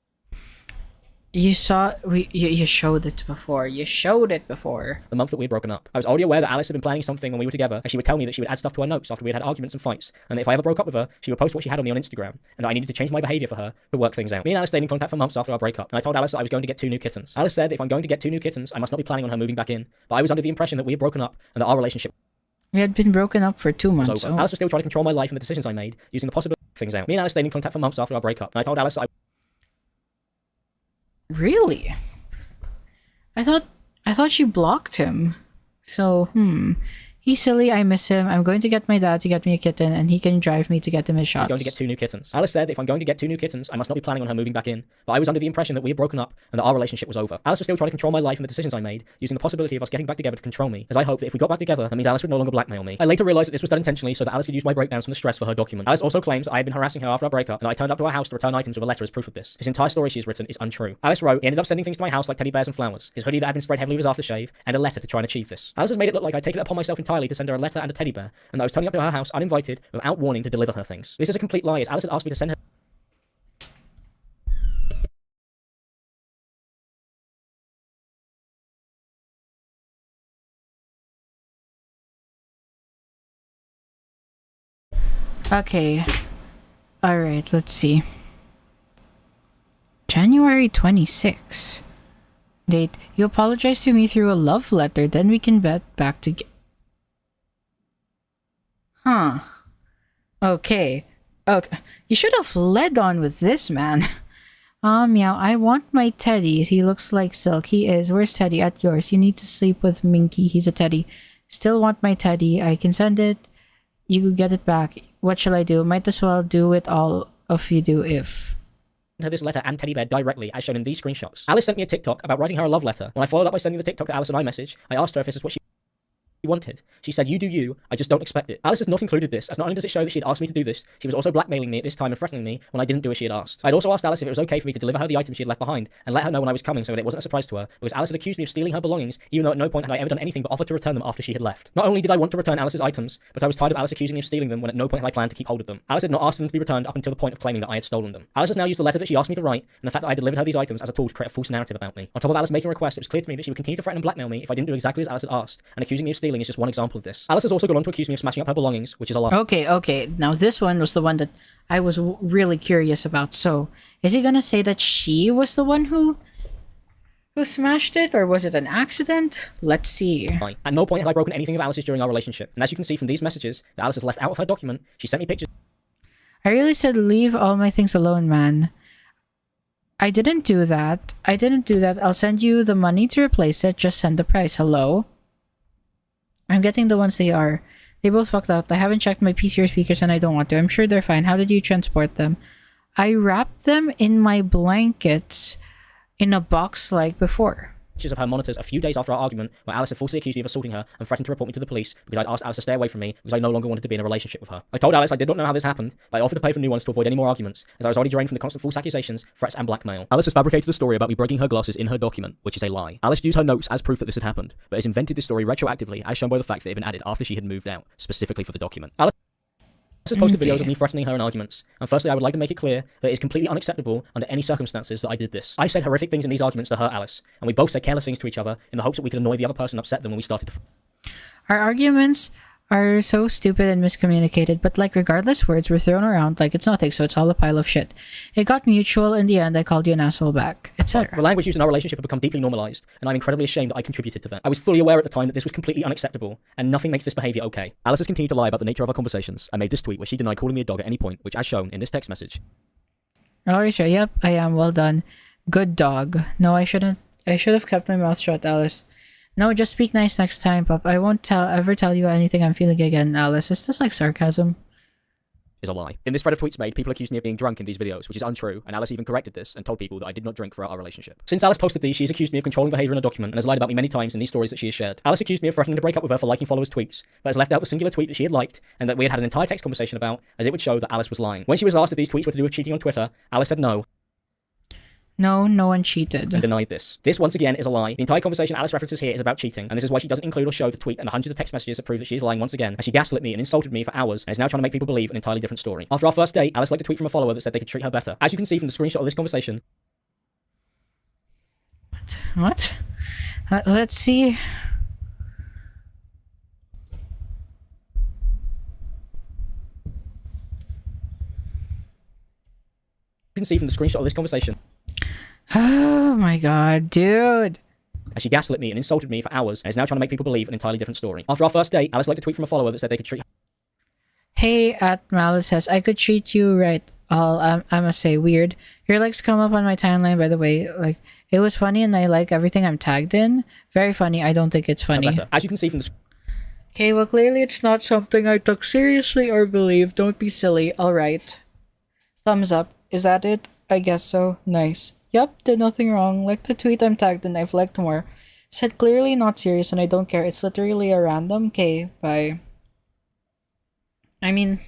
You showed it before. You showed it before. The month that we had broken up. I was already aware that Alice had been planning something when we were together, and she would tell me that she would add stuff to her notes after we had had arguments and fights, and that if I ever broke up with her, she would post what she had on me on Instagram, and that I needed to change my behavior for her to work things out. Me and Alice stayed in contact for months after our breakup, and I told Alice that I was going to get 2 new kittens. Alice said that if I'm going to get 2 new kittens, I must not be planning on her moving back in, but I was under the impression that we had broken up and that our relationship We had been broken up for 2 months. was over. Alice was still trying to control my life and the decisions I made, using the possibility of things out. Me and Alice stayed in contact for months after our breakup, and I told Alice that I Really? I thought she blocked him. So, He's silly, I miss him. I'm going to get my dad to get me a kitten, and he can drive me to get him his shots. was going to get 2 new kittens. Alice said that if I'm going to get 2 new kittens, I must not be planning on her moving back in, but I was under the impression that we had broken up and that our relationship was over. Alice was still trying to control my life and the decisions I made, using the possibility of us getting back together to control me, as I hoped that if we got back together, that means Alice would no longer blackmail me. I later realized that this was done intentionally so that Alice could use my breakdowns from the stress for her document. Alice also claims that I had been harassing her after our breakup, and that I turned up to her house to return items with a letter as proof of this. This entire story she has written is untrue. Alice wrote, he ended up sending things to my house like teddy bears and flowers, his hoodie that had been sprayed heavily with his aftershave, and a letter to try and achieve this. Alice has made it look like I'd taken it upon myself entirely to send her a letter and a teddy bear, and that I was turning up to her house uninvited without warning to deliver her things. This is a complete lie, as Alice had asked me to send her Okay. Alright, let's see. January 26. Date. You apologize to me through a love letter, then we can get back together. Huh. Okay. You should have led on with this, man. Meow, I want my teddy. He looks like silk. He is. Where's Teddy? At yours. You need to sleep with Minky. He's a teddy. Still want my teddy. I can send it. You could get it back. What shall I do? Might as well do it all of you do if. her this letter and teddy bear directly, as shown in these screenshots. Alice sent me a TikTok about writing her a love letter. When I followed up by sending the TikTok to Alice on iMessage, I asked her if this is what she wanted. She said, "You do you, I just don't expect it." Alice has not included this, as not only does it show that she had asked me to do this, she was also blackmailing me at this time and threatening me when I didn't do as she had asked. I'd also asked Alice if it was okay for me to deliver her the items she had left behind, and let her know when I was coming so that it wasn't a surprise to her, because Alice had accused me of stealing her belongings, even though at no point had I ever done anything but offer to return them after she had left. Not only did I want to return Alice's items, but I was tired of Alice accusing me of stealing them when at no point had I planned to keep hold of them. Alice had not asked them to be returned up until the point of claiming that I had stolen them. Alice has now used the letter that she asked me to write, and the fact that I delivered her these items as a tool to create a false narrative about me. On top of Alice making a request, it was clear to me that she would continue to threaten and blackmail me if I didn't do exactly as Alice had asked, and accusing me of stealing is just one example of this. Alice has also gone on to accuse me of smashing up her belongings, which is a lie. Okay. Now this one was the one that I was really curious about. So, is he gonna say that she was the one who smashed it, or was it an accident? Let's see. At no point had I broken anything of Alice's during our relationship, and as you can see from these messages that Alice has left out of her document, she sent me pictures. I really said leave all my things alone, man. I didn't do that. I'll send you the money to replace it. Just send the price. Hello? I'm getting the ones they are. They both fucked up. I haven't checked my PC or speakers and I don't want to. I'm sure they're fine. How did you transport them? I wrapped them in my blankets in a box like before. Pictures of her monitors a few days after our argument, where Alice had falsely accused me of assaulting her and threatened to report me to the police because I'd asked Alice to stay away from me because I no longer wanted to be in a relationship with her. I told Alice I did not know how this happened, but I offered to pay for new ones to avoid any more arguments, as I was already drained from the constant false accusations, threats, and blackmail. Alice has fabricated a story about me breaking her glasses in her document, which is a lie. Alice used her notes as proof that this had happened, but has invented this story retroactively, as shown by the fact that it had been added after she had moved out, specifically for the document. Alice has posted videos of me threatening her in arguments, and firstly I would like to make it clear that it is completely unacceptable under any circumstances that I did this. I said horrific things in these arguments to hurt Alice, and we both said careless things to each other in the hopes that we could annoy the other person and upset them when we started to Our arguments are so stupid and miscommunicated, but like regardless, words were thrown around like it's nothing, so it's all a pile of shit. It got mutual. In the end, I called you an asshole back, etc. The language used in our relationship had become deeply normalized, and I'm incredibly ashamed that I contributed to that. I was fully aware at the time that this was completely unacceptable, and nothing makes this behavior okay. Alice has continued to lie about the nature of our conversations, and made this tweet where she denied calling me a dog at any point, which as shown in this text message. Oh, sure. Yep, I am. Well done. Good dog. No, I shouldn't. I should have kept my mouth shut, Alice. No, just speak nice next time, Pop. I won't ever tell you anything I'm feeling again, Alice. Is this like sarcasm? Is a lie. In this thread of tweets made, people accused me of being drunk in these videos, which is untrue, and Alice even corrected this and told people that I did not drink throughout our relationship. Since Alice posted these, she has accused me of controlling behaviour in a document and has lied about me many times in these stories that she has shared. Alice accused me of threatening to break up with her for liking followers' tweets, but has left out the singular tweet that she had liked and that we had had an entire text conversation about, as it would show that Alice was lying. When she was asked if these tweets were to do with cheating on Twitter, Alice said no. No, no one cheated. And denied this. This, once again, is a lie. The entire conversation Alice references here is about cheating, and this is why she doesn't include or show the tweet and the hundreds of text messages that prove that she is lying once again, as she gaslit me and insulted me for hours, and is now trying to make people believe an entirely different story. After our first date, Alice liked a tweet from a follower that said they could treat her better. As you can see from the screenshot of this conversation... What? Let's see. You can see from the screenshot of this conversation... Oh my god, dude. As she gaslit me and insulted me for hours, and is now trying to make people believe an entirely different story. After our first date, Alice liked a tweet from a follower that said they could treat her... Hey, at Malice says, I could treat you right. I must say, weird. Your likes come up on my timeline, by the way. Like, it was funny and I like everything I'm tagged in. Very funny. I don't think it's funny. better. As you can see from the... Okay, well, clearly it's not something I took seriously or believe. Don't be silly. Alright. Thumbs up. Is that it? I guess so. Nice. Yup, did nothing wrong. Like the tweet I'm tagged in, I've liked more. Said clearly not serious and I don't care. It's literally a random. Okay, bye. I mean...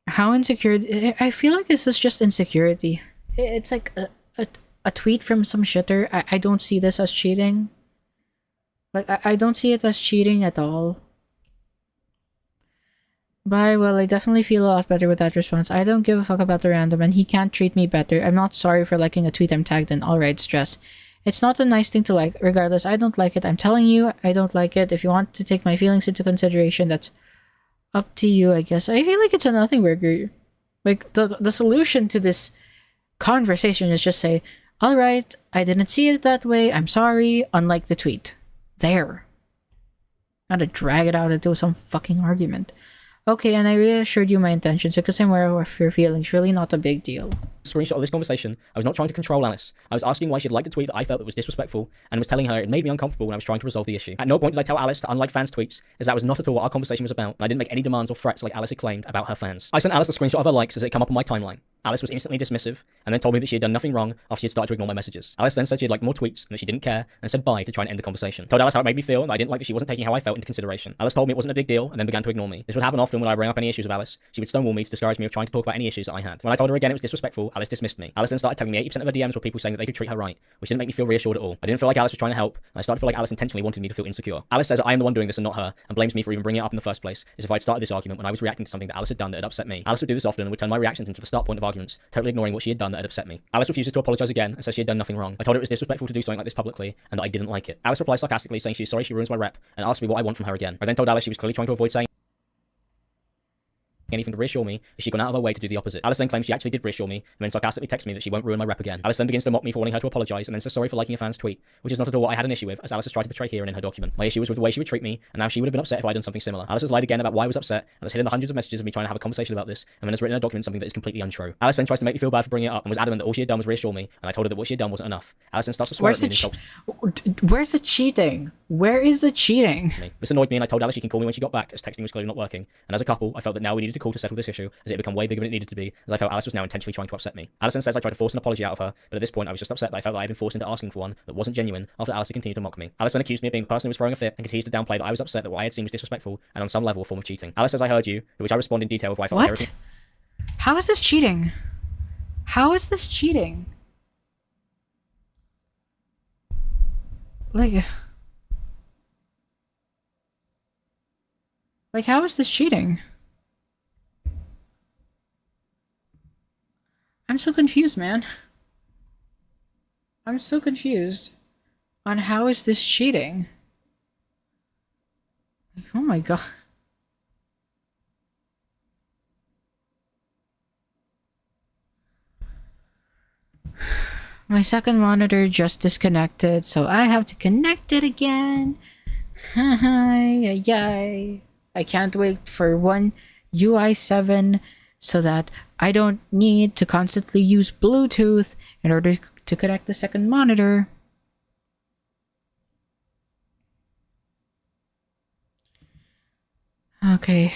How insecure... I feel like this is just insecurity. It's like a tweet from some shitter. I don't see this as cheating. Like, I don't see it as cheating at all. Bye, well, I definitely feel a lot better with that response. I don't give a fuck about the random, and he can't treat me better. I'm not sorry for liking a tweet I'm tagged in. Alright, stress. It's not a nice thing to like. Regardless, I don't like it. I'm telling you, I don't like it. If you want to take my feelings into consideration, that's up to you, I guess. I feel like it's a nothing burger. Like, the solution to this conversation is just say, alright, I didn't see it that way. I'm sorry. Unlike the tweet. There. Not to drag it out into some fucking argument. Okay, and I reassured you my intentions because I'm aware of your feelings. Really not a big deal. Screenshot of this conversation, I was not trying to control Alice. I was asking why she'd liked a tweet that I felt that was disrespectful, and was telling her it made me uncomfortable when I was trying to resolve the issue. At no point did I tell Alice to unlike fans' tweets, as that was not at all what our conversation was about, and I didn't make any demands or threats like Alice had claimed about her fans. I sent Alice a screenshot of her likes as it came up on my timeline. Alice was instantly dismissive, and then told me that she had done nothing wrong after she had started to ignore my messages. Alice then said she had liked more tweets, and that she didn't care, and said bye to try and end the conversation. Told Alice how it made me feel, and I didn't like that she wasn't taking how I felt into consideration. Alice told me it wasn't a big deal, and then began to ignore me. This would happen often when I bring up any issues with Alice. She would stonewall me to discourage me of trying to talk about any issues that I had. When I told her again it was disrespectful, Alice dismissed me. Alice then started telling me 80% of her DMs were people saying that they could treat her right, which didn't make me feel reassured at all. I didn't feel like Alice was trying to help, and I started to feel like Alice intentionally wanted me to feel insecure. Alice says that I am the one doing this and not her, and blames me for even bringing it up in the first place, as if I'd started this argument when I was reacting to something that Alice had done that had upset me. Alice would do this often and would turn my reactions into the start point of arguments, totally ignoring what she had done that had upset me. Alice refuses to apologize again and says she had done nothing wrong. I told her it was disrespectful to do something like this publicly, and that I didn't like it. Alice replies sarcastically saying she's sorry she ruins my rep, and asked me what I want from her again. I then told Alice she was clearly trying to avoid saying anything to reassure me, as she'd gone out of her way to do the opposite. Alice then claims she actually did reassure me, and then sarcastically texts me that she won't ruin my rep again. Alice then begins to mock me for wanting her to apologise, and then says sorry for liking a fan's tweet, which is not at all what I had an issue with, as Alice has tried to portray here and in her document. My issue was with the way she would treat me, and now she would have been upset if I'd done something similar. Alice has lied again about why I was upset, and has hidden the hundreds of messages of me trying to have a conversation about this, and then has written in a document something that is completely untrue. Alice then tries to make me feel bad for bringing it up, and was adamant that all she had done was reassure me, and I told her that what she had done wasn't enough. Alice then starts to swear at me and insults Where's the cheating? Where is the cheating? me. This annoyed me, and I told Alice she can call me when she got back, as texting was clearly not working. And as a couple, I felt that now we needed to call to settle this issue, as it had become way bigger than it needed to be, as I felt Alice was now intentionally trying to upset me. Alice then says I tried to force an apology out of her, but at this point I was just upset that I felt that I had been forced into asking for one that wasn't genuine, after Alice had continued to mock me. Alice then accused me of being the person who was throwing a fit, and continues to downplay that I was upset that what I had seen was disrespectful, and on some level a form of cheating. Alice says I heard you, to which I respond in detail with why I felt like everything. How is this cheating? How is this cheating? Like, how is this cheating? I'm so confused, man. I'm so confused on how is this cheating. Like, oh my god. My second monitor just disconnected, so I have to connect it again. Yay. I can't wait for one UI 7 so that I don't need to constantly use Bluetooth in order to connect the second monitor. Okay.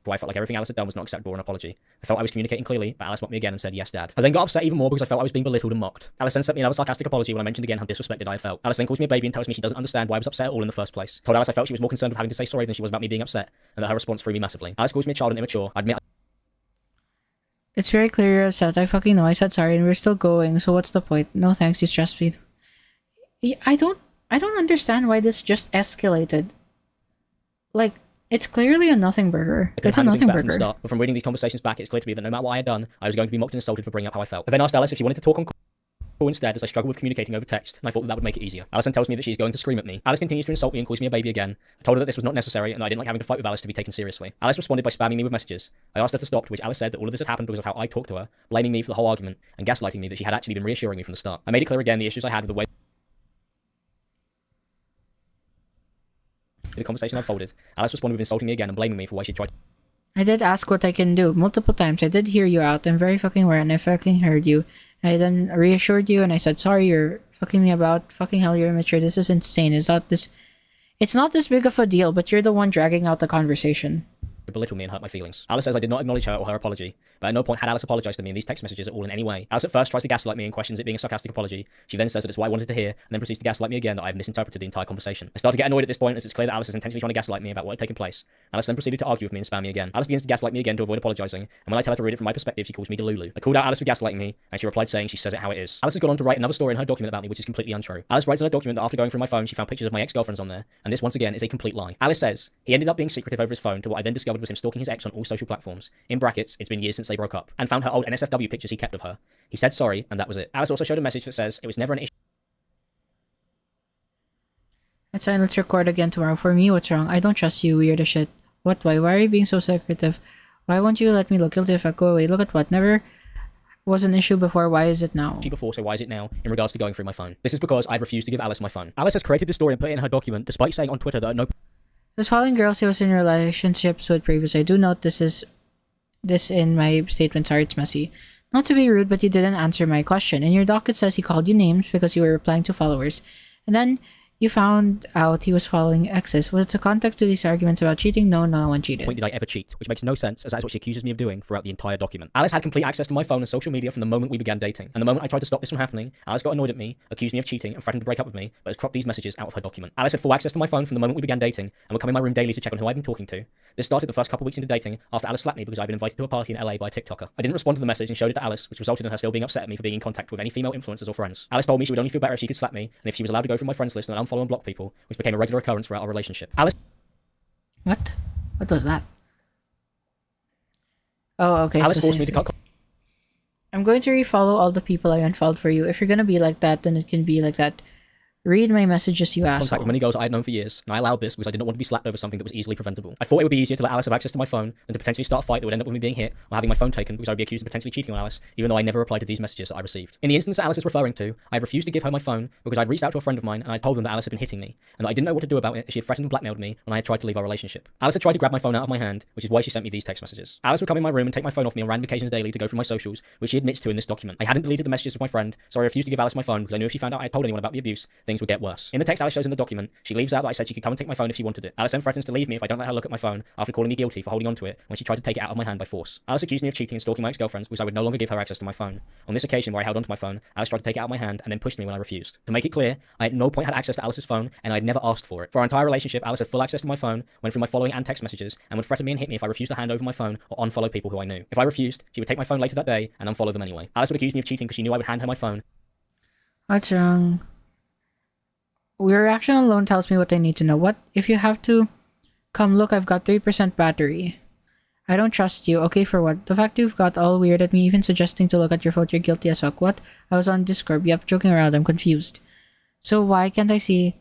I felt like everything Alice had done was not acceptable or an apology. I felt I was communicating clearly, but Alice mocked me again and said, yes, Dad. I then got upset even more because I felt I was being belittled and mocked. Alice then sent me another sarcastic apology when I mentioned again how disrespected I had felt. Alice then calls me a baby and tells me she doesn't understand why I was upset at all in the first place. Told Alice I felt she was more concerned with having to say sorry than she was about me being upset, and that her response threw me massively. Alice calls me a child and immature. I admit It's very clear you're upset. I fucking know. I said sorry and we're still going, so what's the point? No thanks, you stressed me. I don't understand why this just escalated. Like, it's clearly a nothing burger. It's a nothing burger. From the start, but from reading these conversations back, it's clear to me that no matter what I had done, I was going to be mocked and insulted for bringing up how I felt. I then asked Alice if she wanted to talk on call instead, as I struggled with communicating over text, and I thought that would make it easier. Alice then tells me that she's going to scream at me. Alice continues to insult me and calls me a baby again. I told her that this was not necessary and that I didn't like having to fight with Alice to be taken seriously. Alice responded by spamming me with messages. I asked her to stop, to which Alice said that all of this had happened because of how I talked to her, blaming me for the whole argument, and gaslighting me that she had actually been reassuring me from the start. I made it clear again the issues I had with the way the conversation unfolded. Alice responded with insulting me again and blaming me for why she tried. I did ask what I can do multiple times. I did hear you out. I'm very fucking aware and I fucking heard you. I then reassured you and I said, sorry, you're fucking me about. Fucking hell, you're immature. This is insane. It's not this big of a deal, but you're the one dragging out the conversation. Belittle me and hurt my feelings. Alice says I did not acknowledge her or her apology, but at no point had Alice apologized to me in these text messages at all in any way. Alice at first tries to gaslight me and questions it being a sarcastic apology. She then says that it's what I wanted to hear, and then proceeds to gaslight me again that I have misinterpreted the entire conversation. I start to get annoyed at this point as it's clear that Alice is intentionally trying to gaslight me about what had taken place. Alice then proceeded to argue with me and spam me again. Alice begins to gaslight me again to avoid apologizing, and when I tell her to read it from my perspective, she calls me Delulu. I called out Alice for gaslighting me, and she replied saying she says it how it is. Alice has gone on to write another story in her document about me which is completely untrue. Alice writes in her document that after going through my phone, she found pictures of my ex-girlfriends on there, and this once again is a complete lie. Alice says he ended up being secretive over his phone to what I then discovered was him stalking his ex on all social platforms. In brackets, it's been years since they broke up, and found her old NSFW pictures he kept of her. He said sorry, and that was it. Alice also showed a message that says it was never an issue. That's fine, let's record again tomorrow. For me, what's wrong? I don't trust you, weird as shit. What, why? Why are you being so secretive? Why won't you let me look guilty if I go away? Look at what? Never was an issue before, why is it now? Before, so why is it now in regards to going through my phone? This is because I refused to give Alice my phone. Alice has created this story and put it in her document, despite saying on Twitter that at no This following girls he was in relationships with previously. I do note this in my statement. Sorry, it's messy. Not to be rude, but you didn't answer my question. In your doc, it says he called you names because you were replying to followers. And then you found out he was following exes. Was the context to these arguments about cheating? No, no one cheated. Point did I ever cheat? Which makes no sense, as that is what she accuses me of doing throughout the entire document. Alice had complete access to my phone and social media from the moment we began dating. And the moment I tried to stop this from happening, Alice got annoyed at me, accused me of cheating, and threatened to break up with me, but has cropped these messages out of her document. Alice had full access to my phone from the moment we began dating, and would come in my room daily to check on who I'd been talking to. This started the first couple weeks into dating, after Alice slapped me because I'd been invited to a party in LA by a TikToker. I didn't respond to the message and showed it to Alice, which resulted in her still being upset at me for being in contact with any female influencers or friends. Alice told me she would only feel better if she could slap me, and if she was allowed to go through my friends list and unfollow and block people, which became a regular occurrence throughout our relationship. Alice... What? What was that? Oh, okay. Alice forced me to cut... I'm going to refollow all the people I unfollowed for you. If you're gonna be like that, then it can be like that. Read my messages, you asshole. Contact with many girls I had known for years, and I allowed this because I did not want to be slapped over something that was easily preventable. I thought it would be easier to let Alice have access to my phone than to potentially start a fight that would end up with me being hit or having my phone taken because I would be accused of potentially cheating on Alice, even though I never replied to these messages that I received. In the instance that Alice is referring to, I refused to give her my phone because I'd reached out to a friend of mine and I told them that Alice had been hitting me, and that I didn't know what to do about it as she had threatened and blackmailed me when I had tried to leave our relationship. Alice had tried to grab my phone out of my hand, which is why she sent me these text messages. Alice would come in my room and take my phone off me on random occasions daily to go through my socials, which she admits to in this document. I hadn't deleted the messages of my friend, so I refused to give Alice my phone because I knew if she found out I had told anyone about the abuse, things would get worse. In the text Alice shows in the document, she leaves out that I said she could come and take my phone if she wanted it. Alice then threatens to leave me if I don't let her look at my phone after calling me guilty for holding onto it when she tried to take it out of my hand by force. Alice accused me of cheating and stalking my ex-girlfriends because I would no longer give her access to my phone. On this occasion where I held onto my phone, Alice tried to take it out of my hand and then pushed me when I refused. To make it clear, I at no point had access to Alice's phone and I had never asked for it. For our entire relationship, Alice had full access to my phone, went through my following and text messages, and would threaten me and hit me if I refused to hand over my phone or unfollow people who I knew. If I refused, she would take my phone later that day and unfollow them anyway. Alice would accuse me of cheating because she knew I would hand her my phone. What's wrong? Your reaction alone tells me what I need to know. What if you have to come look? I've got 3% battery. I don't trust you. Okay, for what? The fact you've got all weird at me, even suggesting to look at your phone. You're guilty as fuck. What? I was on Discord. Yep, joking around. I'm confused. So why can't I see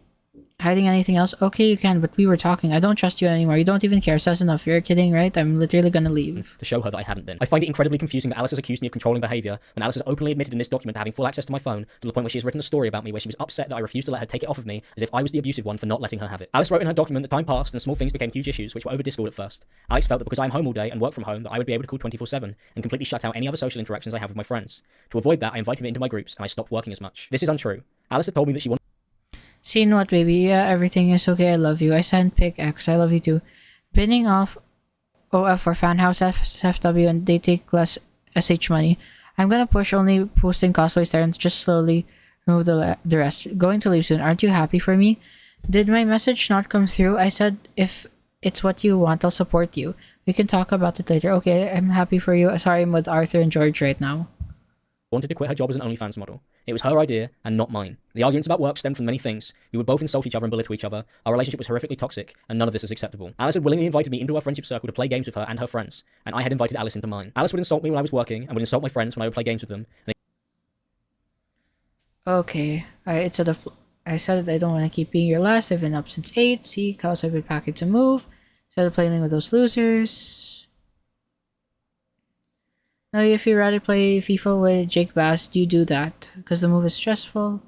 hiding anything else? Okay, you can, but we were talking. I don't trust you anymore. You don't even care. Says enough. You're kidding, right? I'm literally gonna leave. To show her that I hadn't been. I find it incredibly confusing that Alice has accused me of controlling behaviour when Alice has openly admitted in this document to having full access to my phone to the point where she has written a story about me where she was upset that I refused to let her take it off of me as if I was the abusive one for not letting her have it. Alice wrote in her document that time passed and small things became huge issues which were over Discord at first. Alex felt that because I'm home all day and work from home that I would be able to call 24/7 and completely shut out any other social interactions I have with my friends. To avoid that, I invited him into my groups and I stopped working as much. This is untrue. Alice had told me that she wanted Seen what, baby? Yeah, everything is okay. I love you. I sent pic X. I love you too. Binning off OF for Fanhouse FW and they take less SH money. I'm gonna push only posting cosplays there and just slowly remove the rest. Going to leave soon. Aren't you happy for me? Did my message not come through? I said if it's what you want, I'll support you. We can talk about it later. Okay, I'm happy for you. Sorry, I'm with Arthur and George right now. Wanted to quit her job as an OnlyFans model. It was her idea and not mine. The arguments about work stemmed from many things. We would both insult each other and belittle each other. Our relationship was horrifically toxic, and none of this is acceptable. Alice had willingly invited me into her friendship circle to play games with her and her friends, and I had invited Alice into mine. Alice would insult me when I was working, and would insult my friends when I would play games with them. Okay, I said I don't want to keep being your last. I've been up since 8. See, cause I've been packing to move. Instead of playing with those losers. Now, if you'd rather play FIFA with Jake Bass, you do that. Because the move is stressful.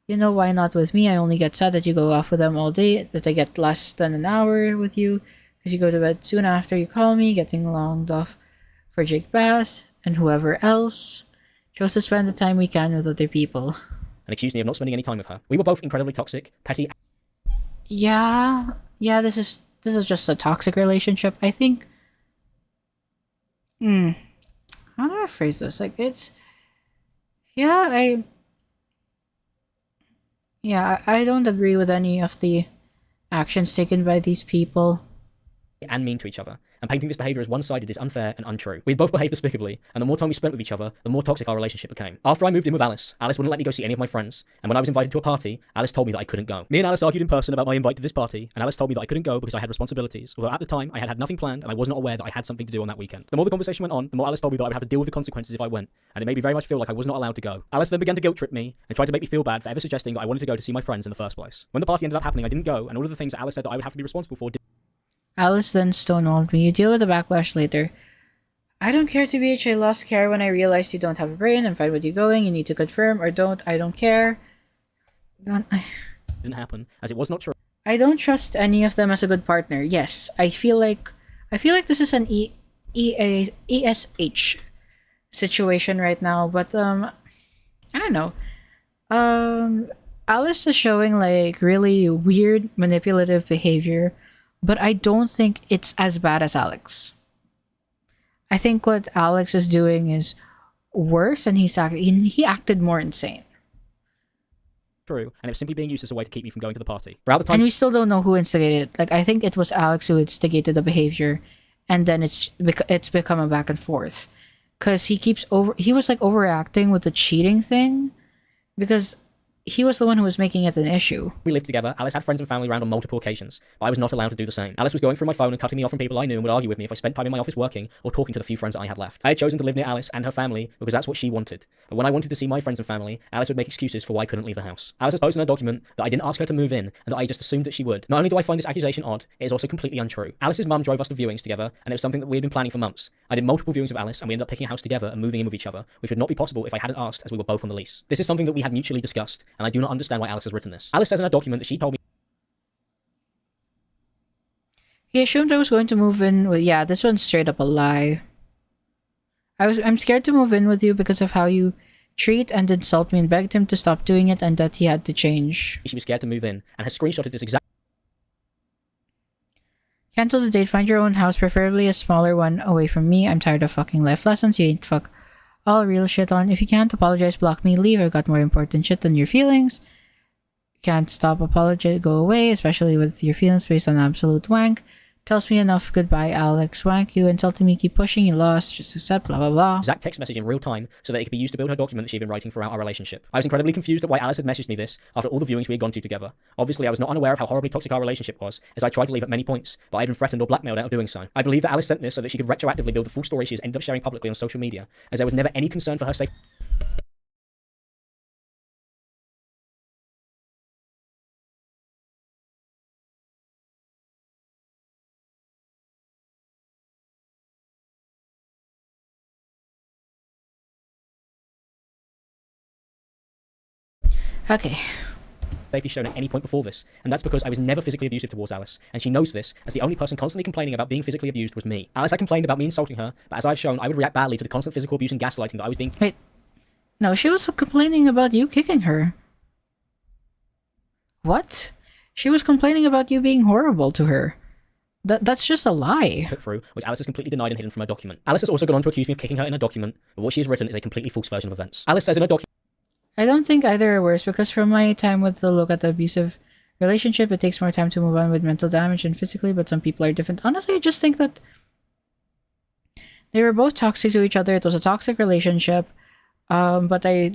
You know, why not with me? I only get sad that you go off with them all day. That I get less than an hour with you. Because you go to bed soon after you call me. Getting longed off for Jake Bass. And whoever else. Chose to spend the time we can with other people. And accused me of not spending any time with her. We were both incredibly toxic, petty. Yeah, this is just a toxic relationship. I think. How do I phrase this? Like it's. I don't agree with any of the actions taken by these people. And mean to each other. And painting this behaviour as one-sided is unfair and untrue. We both behaved despicably, and the more time we spent with each other, the more toxic our relationship became. After I moved in with Alice wouldn't let me go see any of my friends, and when I was invited to a party, Alice told me that I couldn't go. Me and Alice argued in person about my invite to this party, and Alice told me that I couldn't go because I had responsibilities, although at the time I had nothing planned and I was not aware that I had something to do on that weekend. The more the conversation went on, the more Alice told me that I would have to deal with the consequences if I went, and it made me very much feel like I was not allowed to go. Alice then began to guilt trip me and tried to make me feel bad for ever suggesting that I wanted to go to see my friends in the first place. When the party ended up happening, I didn't go, and all of the things that Alice said that I would have to be responsible for Alice then stonewalled me. You deal with the backlash later. I don't care, TBH. I lost care when I realized you don't have a brain. I'm fine with you going. You need to confirm or don't. I don't care. didn't happen, as it was not true. I don't trust any of them as a good partner. Yes, I feel like this is an ESH situation right now, but I don't know. Alice is showing like really weird manipulative behavior, but I don't think it's as bad as Alex. I think what Alex is doing is worse, and he acted more insane. True, and it was simply being used as a way to keep me from going to the party. Throughout the time, and we still don't know who instigated it. Like, I think it was Alex who instigated the behavior, and then it's become a back and forth, because he was like overreacting with the cheating thing, because he was the one who was making it an issue. We lived together. Alice had friends and family around on multiple occasions, but I was not allowed to do the same. Alice was going through my phone and cutting me off from people I knew and would argue with me if I spent time in my office working or talking to the few friends that I had left. I had chosen to live near Alice and her family because that's what she wanted. But when I wanted to see my friends and family, Alice would make excuses for why I couldn't leave the house. Alice has posted in her document that I didn't ask her to move in and that I just assumed that she would. Not only do I find this accusation odd, it is also completely untrue. Alice's mum drove us to viewings together, and it was something that we had been planning for months. I did multiple viewings with Alice, and we ended up picking a house together and moving in with each other, which would not be possible if I hadn't asked, as we were both on the lease. This is something that we had mutually discussed, and I do not understand why Alice has written this. Alice says in her document that she told me he assumed I was going to move in with... Yeah, this one's straight up a lie. I'm scared to move in with you because of how you treat and insult me, and begged him to stop doing it and that he had to change. She was scared to move in, and has screenshotted this exact... Cancel the date. Find your own house, preferably a smaller one away from me. I'm tired of fucking life lessons. You ain't fuck all real shit on. If you can't apologize, block me, leave. I've got more important shit than your feelings. Can't stop apologize, go away, especially with your feelings based on absolute wank. Tells me enough. Goodbye, Alex. Wank you, insulting me, keep pushing, you lost, just accept, blah blah blah. Exact text message in real time so that it could be used to build her document that she'd been writing throughout our relationship. I was incredibly confused at why Alice had messaged me this after all the viewings we had gone to together. Obviously, I was not unaware of how horribly toxic our relationship was, as I tried to leave at many points, but I had been threatened or blackmailed out of doing so. I believe that Alice sent this so that she could retroactively build the full story she has ended up sharing publicly on social media, as there was never any concern for her safety. Okay. Safety shown at any point before this, and that's because I was never physically abusive towards Alice, and she knows this, as the only person constantly complaining about being physically abused was me. Alice had complained about me insulting her, but as I've shown, I would react badly to the constant physical abuse and gaslighting that I was being... Wait. No, she was complaining about you kicking her. What? She was complaining about you being horrible to her. That's just a lie. Put through, which Alice has completely denied and hidden from her document. Alice has also gone on to accuse me of kicking her in her document, but what she has written is a completely false version of events. Alice says in her document, I don't think either are worse, because from my time with the look at the abusive relationship, it takes more time to move on with mental damage and physically, but some people are different. Honestly, I just think that they were both toxic to each other. It was a toxic relationship. But I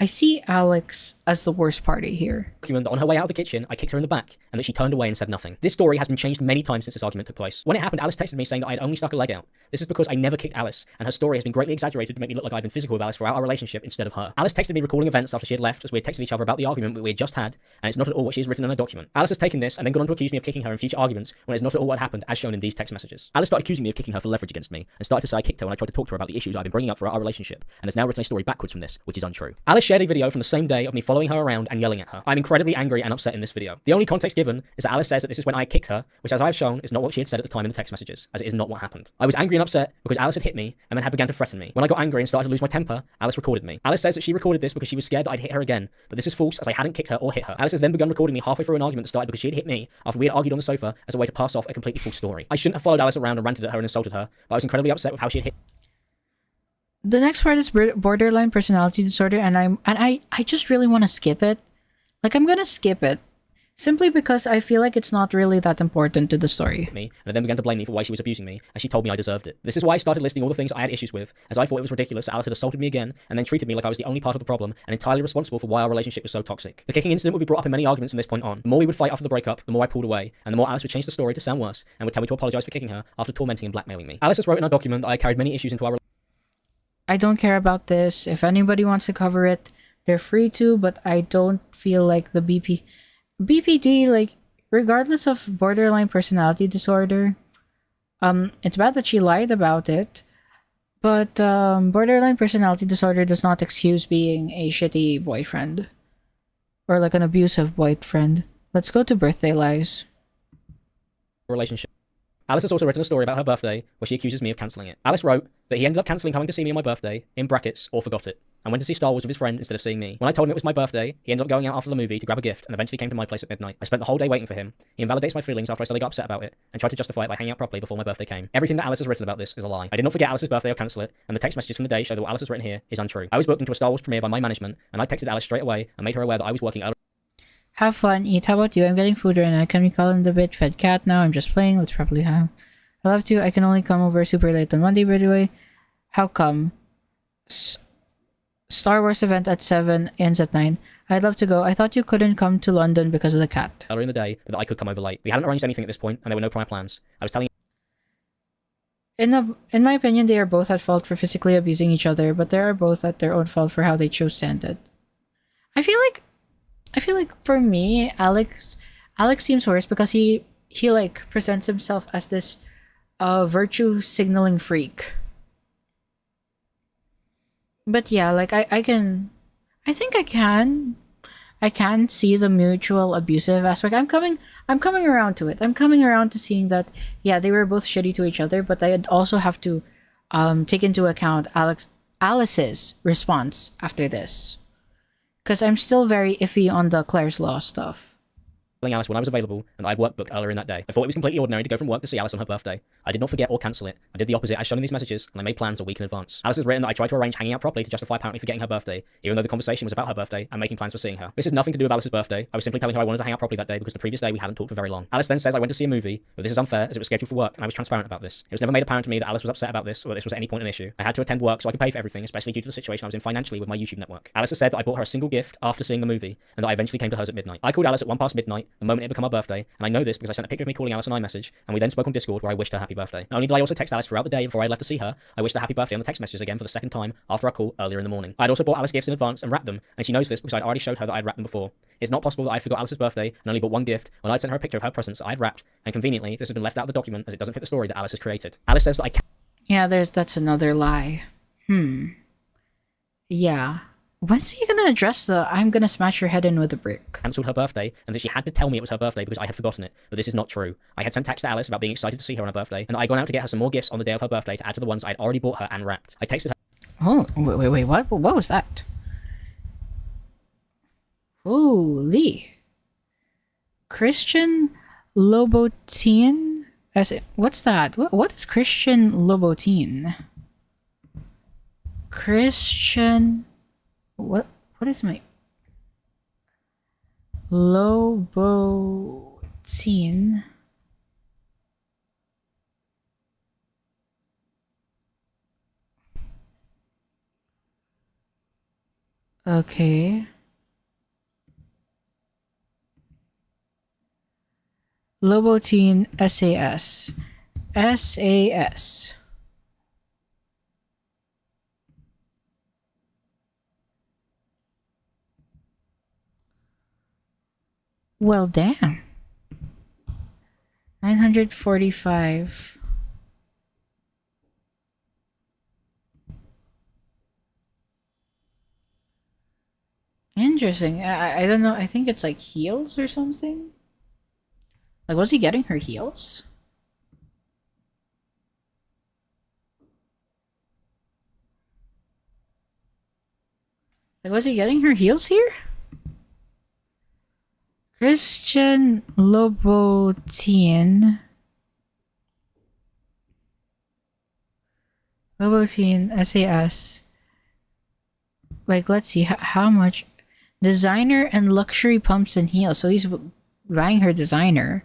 see Alex as the worst party here. that on her way out of the kitchen, I kicked her in the back, and that she turned away and said nothing. This story has been changed many times since this argument took place. When it happened, Alice texted me saying that I had only stuck a leg out. This is because I never kicked Alice, and her story has been greatly exaggerated to make me look like I'd been physical with Alice throughout our relationship instead of her. Alice texted me recalling events after she had left, as we had texted each other about the argument we had just had, and it's not at all what she has written in her document. Alice has taken this and then gone on to accuse me of kicking her in future arguments when it's not at all what happened, as shown in these text messages. Alice started accusing me of kicking her for leverage against me, and started to say I kicked her when I tried to talk to her about the issues I've been bringing up throughout our relationship, and has now written a story backwards from this, which is untrue. Alice shared a video from the same day of me following her around and yelling at her. I'm incredibly angry and upset in this video. The only context given is that Alice says that this is when I kicked her, which as I've shown is not what she had said at the time in the text messages, as it is not what happened. I was angry and upset because Alice had hit me and then had begun to threaten me. When I got angry and started to lose my temper, Alice recorded me. Alice says that she recorded this because she was scared that I'd hit her again, but this is false as I hadn't kicked her or hit her. Alice has then begun recording me halfway through an argument that started because she had hit me after we had argued on the sofa as a way to pass off a completely false story. I shouldn't have followed Alice around and ranted at her and insulted her, but I was incredibly upset with how she had hit. The next part is borderline personality disorder, and I just really want to skip it. Like, I'm gonna skip it. Simply because I feel like it's not really that important to the story. Me, and then began to blame me for why she was abusing me, and she told me I deserved it. This is why I started listing all the things I had issues with, as I thought it was ridiculous that Alice had assaulted me again, and then treated me like I was the only part of the problem, and entirely responsible for why our relationship was so toxic. The kicking incident would be brought up in many arguments from this point on. The more we would fight after the breakup, the more I pulled away, and the more Alice would change the story to sound worse, and would tell me to apologize for kicking her after tormenting and blackmailing me. Alice has wrote in our document that I carried many issues into our I don't care about this. If anybody wants to cover it, they're free to, but I don't feel like the BPD, like, regardless of borderline personality disorder, it's bad that she lied about it, but borderline personality disorder does not excuse being a shitty boyfriend or like an abusive boyfriend. Let's go to birthday lies. relationship. Alice has also written a story about her birthday where she accuses me of cancelling it. Alice wrote that he ended up cancelling coming to see me on my birthday, in brackets, or forgot it, and went to see Star Wars with his friend instead of seeing me. When I told him it was my birthday, he ended up going out after the movie to grab a gift and eventually came to my place at midnight. I spent the whole day waiting for him. He invalidates my feelings after I suddenly got upset about it and tried to justify it by hanging out properly before my birthday came. Everything that Alice has written about this is a lie. I did not forget Alice's birthday or cancel it, and the text messages from the day show that what Alice has written here is untrue. I was booked into a Star Wars premiere by my management, and I texted Alice straight away and made her aware that I was working out. Have fun, eat. How about you? I'm getting food right now. Can we call him the bitch fed cat now? I'm just playing. Let's probably have. I love to. I can only come over super late on Monday, by the way. How come? Star Wars event at 7, ends at 9. I'd love to go. I thought you couldn't come to London because of the cat. Earlier in the day, but that I could come over late. We hadn't arranged anything at this point, and there were no prior plans. I was telling In my opinion, they are both at fault for physically abusing each other, but they are both at their own fault for how they chose to end it. I feel like for me, Alex seems worse because he like presents himself as this virtue signaling freak. But yeah, like I can see the mutual abusive aspect. I'm coming around to it. I'm coming around to seeing that, yeah, they were both shitty to each other, but I also have to take into account Alice's response after this. Because I'm still very iffy on the Claire's Law stuff. Alice when I was available, and I had work booked earlier in that day. I thought it was completely ordinary to go from work to see Alice on her birthday. I did not forget or cancel it. I did the opposite as shown in these messages, and I made plans a week in advance. Alice has written that I tried to arrange hanging out properly to justify apparently forgetting her birthday, even though the conversation was about her birthday and making plans for seeing her. This has nothing to do with Alice's birthday. I was simply telling her I wanted to hang out properly that day because the previous day we hadn't talked for very long. Alice then says I went to see a movie, but this is unfair as it was scheduled for work, and I was transparent about this. It was never made apparent to me that Alice was upset about this or that this was at any point an issue. I had to attend work so I could pay for everything, especially due to the situation I was in financially with my YouTube network. Alice has said that I bought her a single gift after seeing the movie, and that I eventually came to hers at midnight. I called Alice at 1 past midnight, the moment it had become her birthday, and I know this because I sent a picture of me calling Alice on iMessage, and we then spoke on Discord where I wished her happy birthday. Not only did I also text Alice throughout the day before I left to see her, I wished her happy birthday on the text messages again for the second time after our call earlier in the morning. I'd also bought Alice gifts in advance and wrapped them, and she knows this because I'd already showed her that I'd wrapped them before. It's not possible that I forgot Alice's birthday and only bought one gift when I'd sent her a picture of her presents that I'd wrapped, and conveniently, this has been left out of the document as it doesn't fit the story that Alice has created. Alice says that I can't. Yeah, that's another lie. Yeah. When's he gonna address the I'm gonna smash your head in with a brick? Cancelled her birthday, and that she had to tell me it was her birthday because I had forgotten it, but this is not true. I had sent text to Alice about being excited to see her on her birthday, and I'd gone out to get her some more gifts on the day of her birthday to add to the ones I'd already bought her and wrapped. I texted her. Oh, wait, what was that? Holy. Christian Lobotin? What's that? What is Christian Lobotin? Christian... What is my... Lobotin? Okay. Lobotin SAS. SAS. Well, damn. 945. Interesting. I don't know. I think it's like heels or something. Like, was he getting her heels? Like, was he getting her heels here? Christian Lobotin. Lobotin SAS. Like, let's see. How much? Designer and luxury pumps and heels. So he's buying her designer.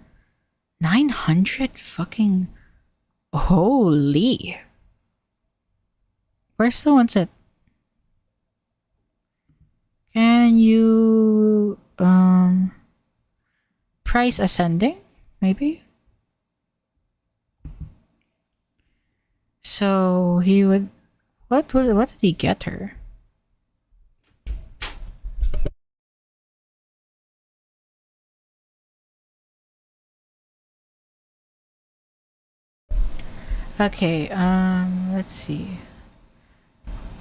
900 fucking... Holy. Where's the ones that... Can you... Price ascending? Maybe? So he would... What did he get her? Okay, let's see.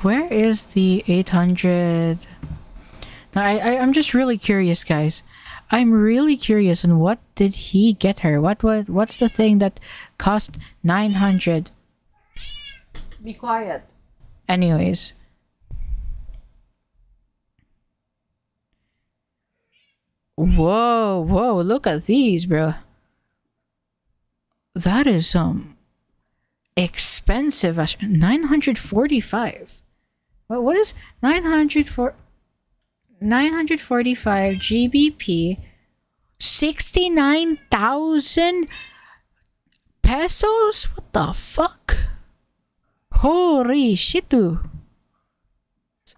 Where is the 800? Now, I'm just really curious, guys. I'm really curious on what did he get her? What's the thing that cost 900? Be quiet. Anyways. Whoa, look at these, bro. That is expensive. 945. What is 945 GBP? 69,000 pesos? What the fuck? Holy shit.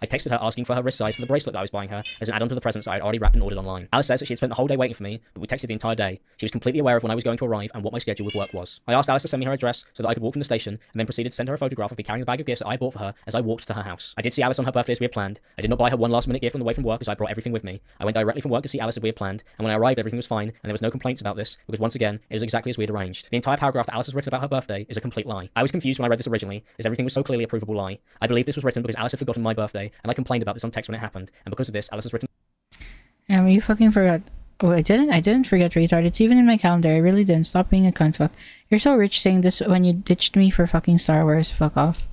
I texted her asking for her wrist size for the bracelet that I was buying her as an add-on to the presents I had already wrapped and ordered online. Alice says that she had spent the whole day waiting for me, but we texted the entire day. She was completely aware of when I was going to arrive and what my schedule with work was. I asked Alice to send me her address so that I could walk from the station, and then proceeded to send her a photograph of me carrying the bag of gifts that I bought for her as I walked to her house. I did see Alice on her birthday as we had planned. I did not buy her one last-minute gift on the way from work as I brought everything with me. I went directly from work to see Alice as we had planned, and when I arrived everything was fine, and there was no complaints about this, because once again, it was exactly as we had arranged. The entire paragraph that Alice has written about her birthday is a complete lie. I was confused when I read this originally, as everything was so clearly a provable lie. I believe this was written because Alice had forgotten my birthday, and I complained about this on text when it happened, and because of this, Alice has written... You fucking forgot. Oh, I didn't forget, retard. It's even in my calendar. I really didn't. Stop being a cunt fuck. You're so rich saying this when you ditched me for fucking Star Wars. Fuck off.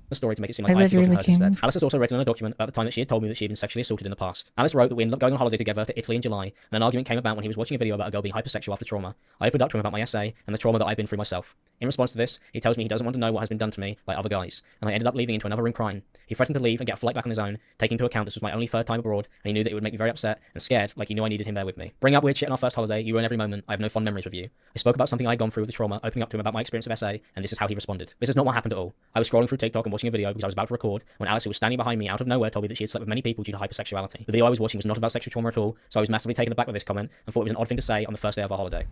The story to make it seem like I forgot hers instead. Alice has also written in a document about the time that she had told me that she had been sexually assaulted in the past. Alice wrote that we ended up going on holiday together to Italy in July, and an argument came about when he was watching a video about a girl being hypersexual after trauma. I opened up to him about my essay and the trauma that I've been through myself. In response to this, he tells me he doesn't want to know what has been done to me by other guys, and I ended up leaving into another room crying. He threatened to leave and get a flight back on his own, taking into account this was my only third time abroad, and he knew that it would make me very upset and scared, like he knew I needed him there with me. Bring up weird shit on our first holiday, you ruin every moment, I have no fond memories with you. I spoke about something I'd gone through with the trauma, opening up to him about my experience of SA, and this is how he responded. This is not what happened at all. I was scrolling through TikTok and watching a video because I was about to record, when Alice, who was standing behind me out of nowhere, told me that she had slept with many people due to hypersexuality. The video I was watching was not about sexual trauma at all, so I was massively taken aback with this comment, and thought it was an odd thing to say on the first day of our holiday.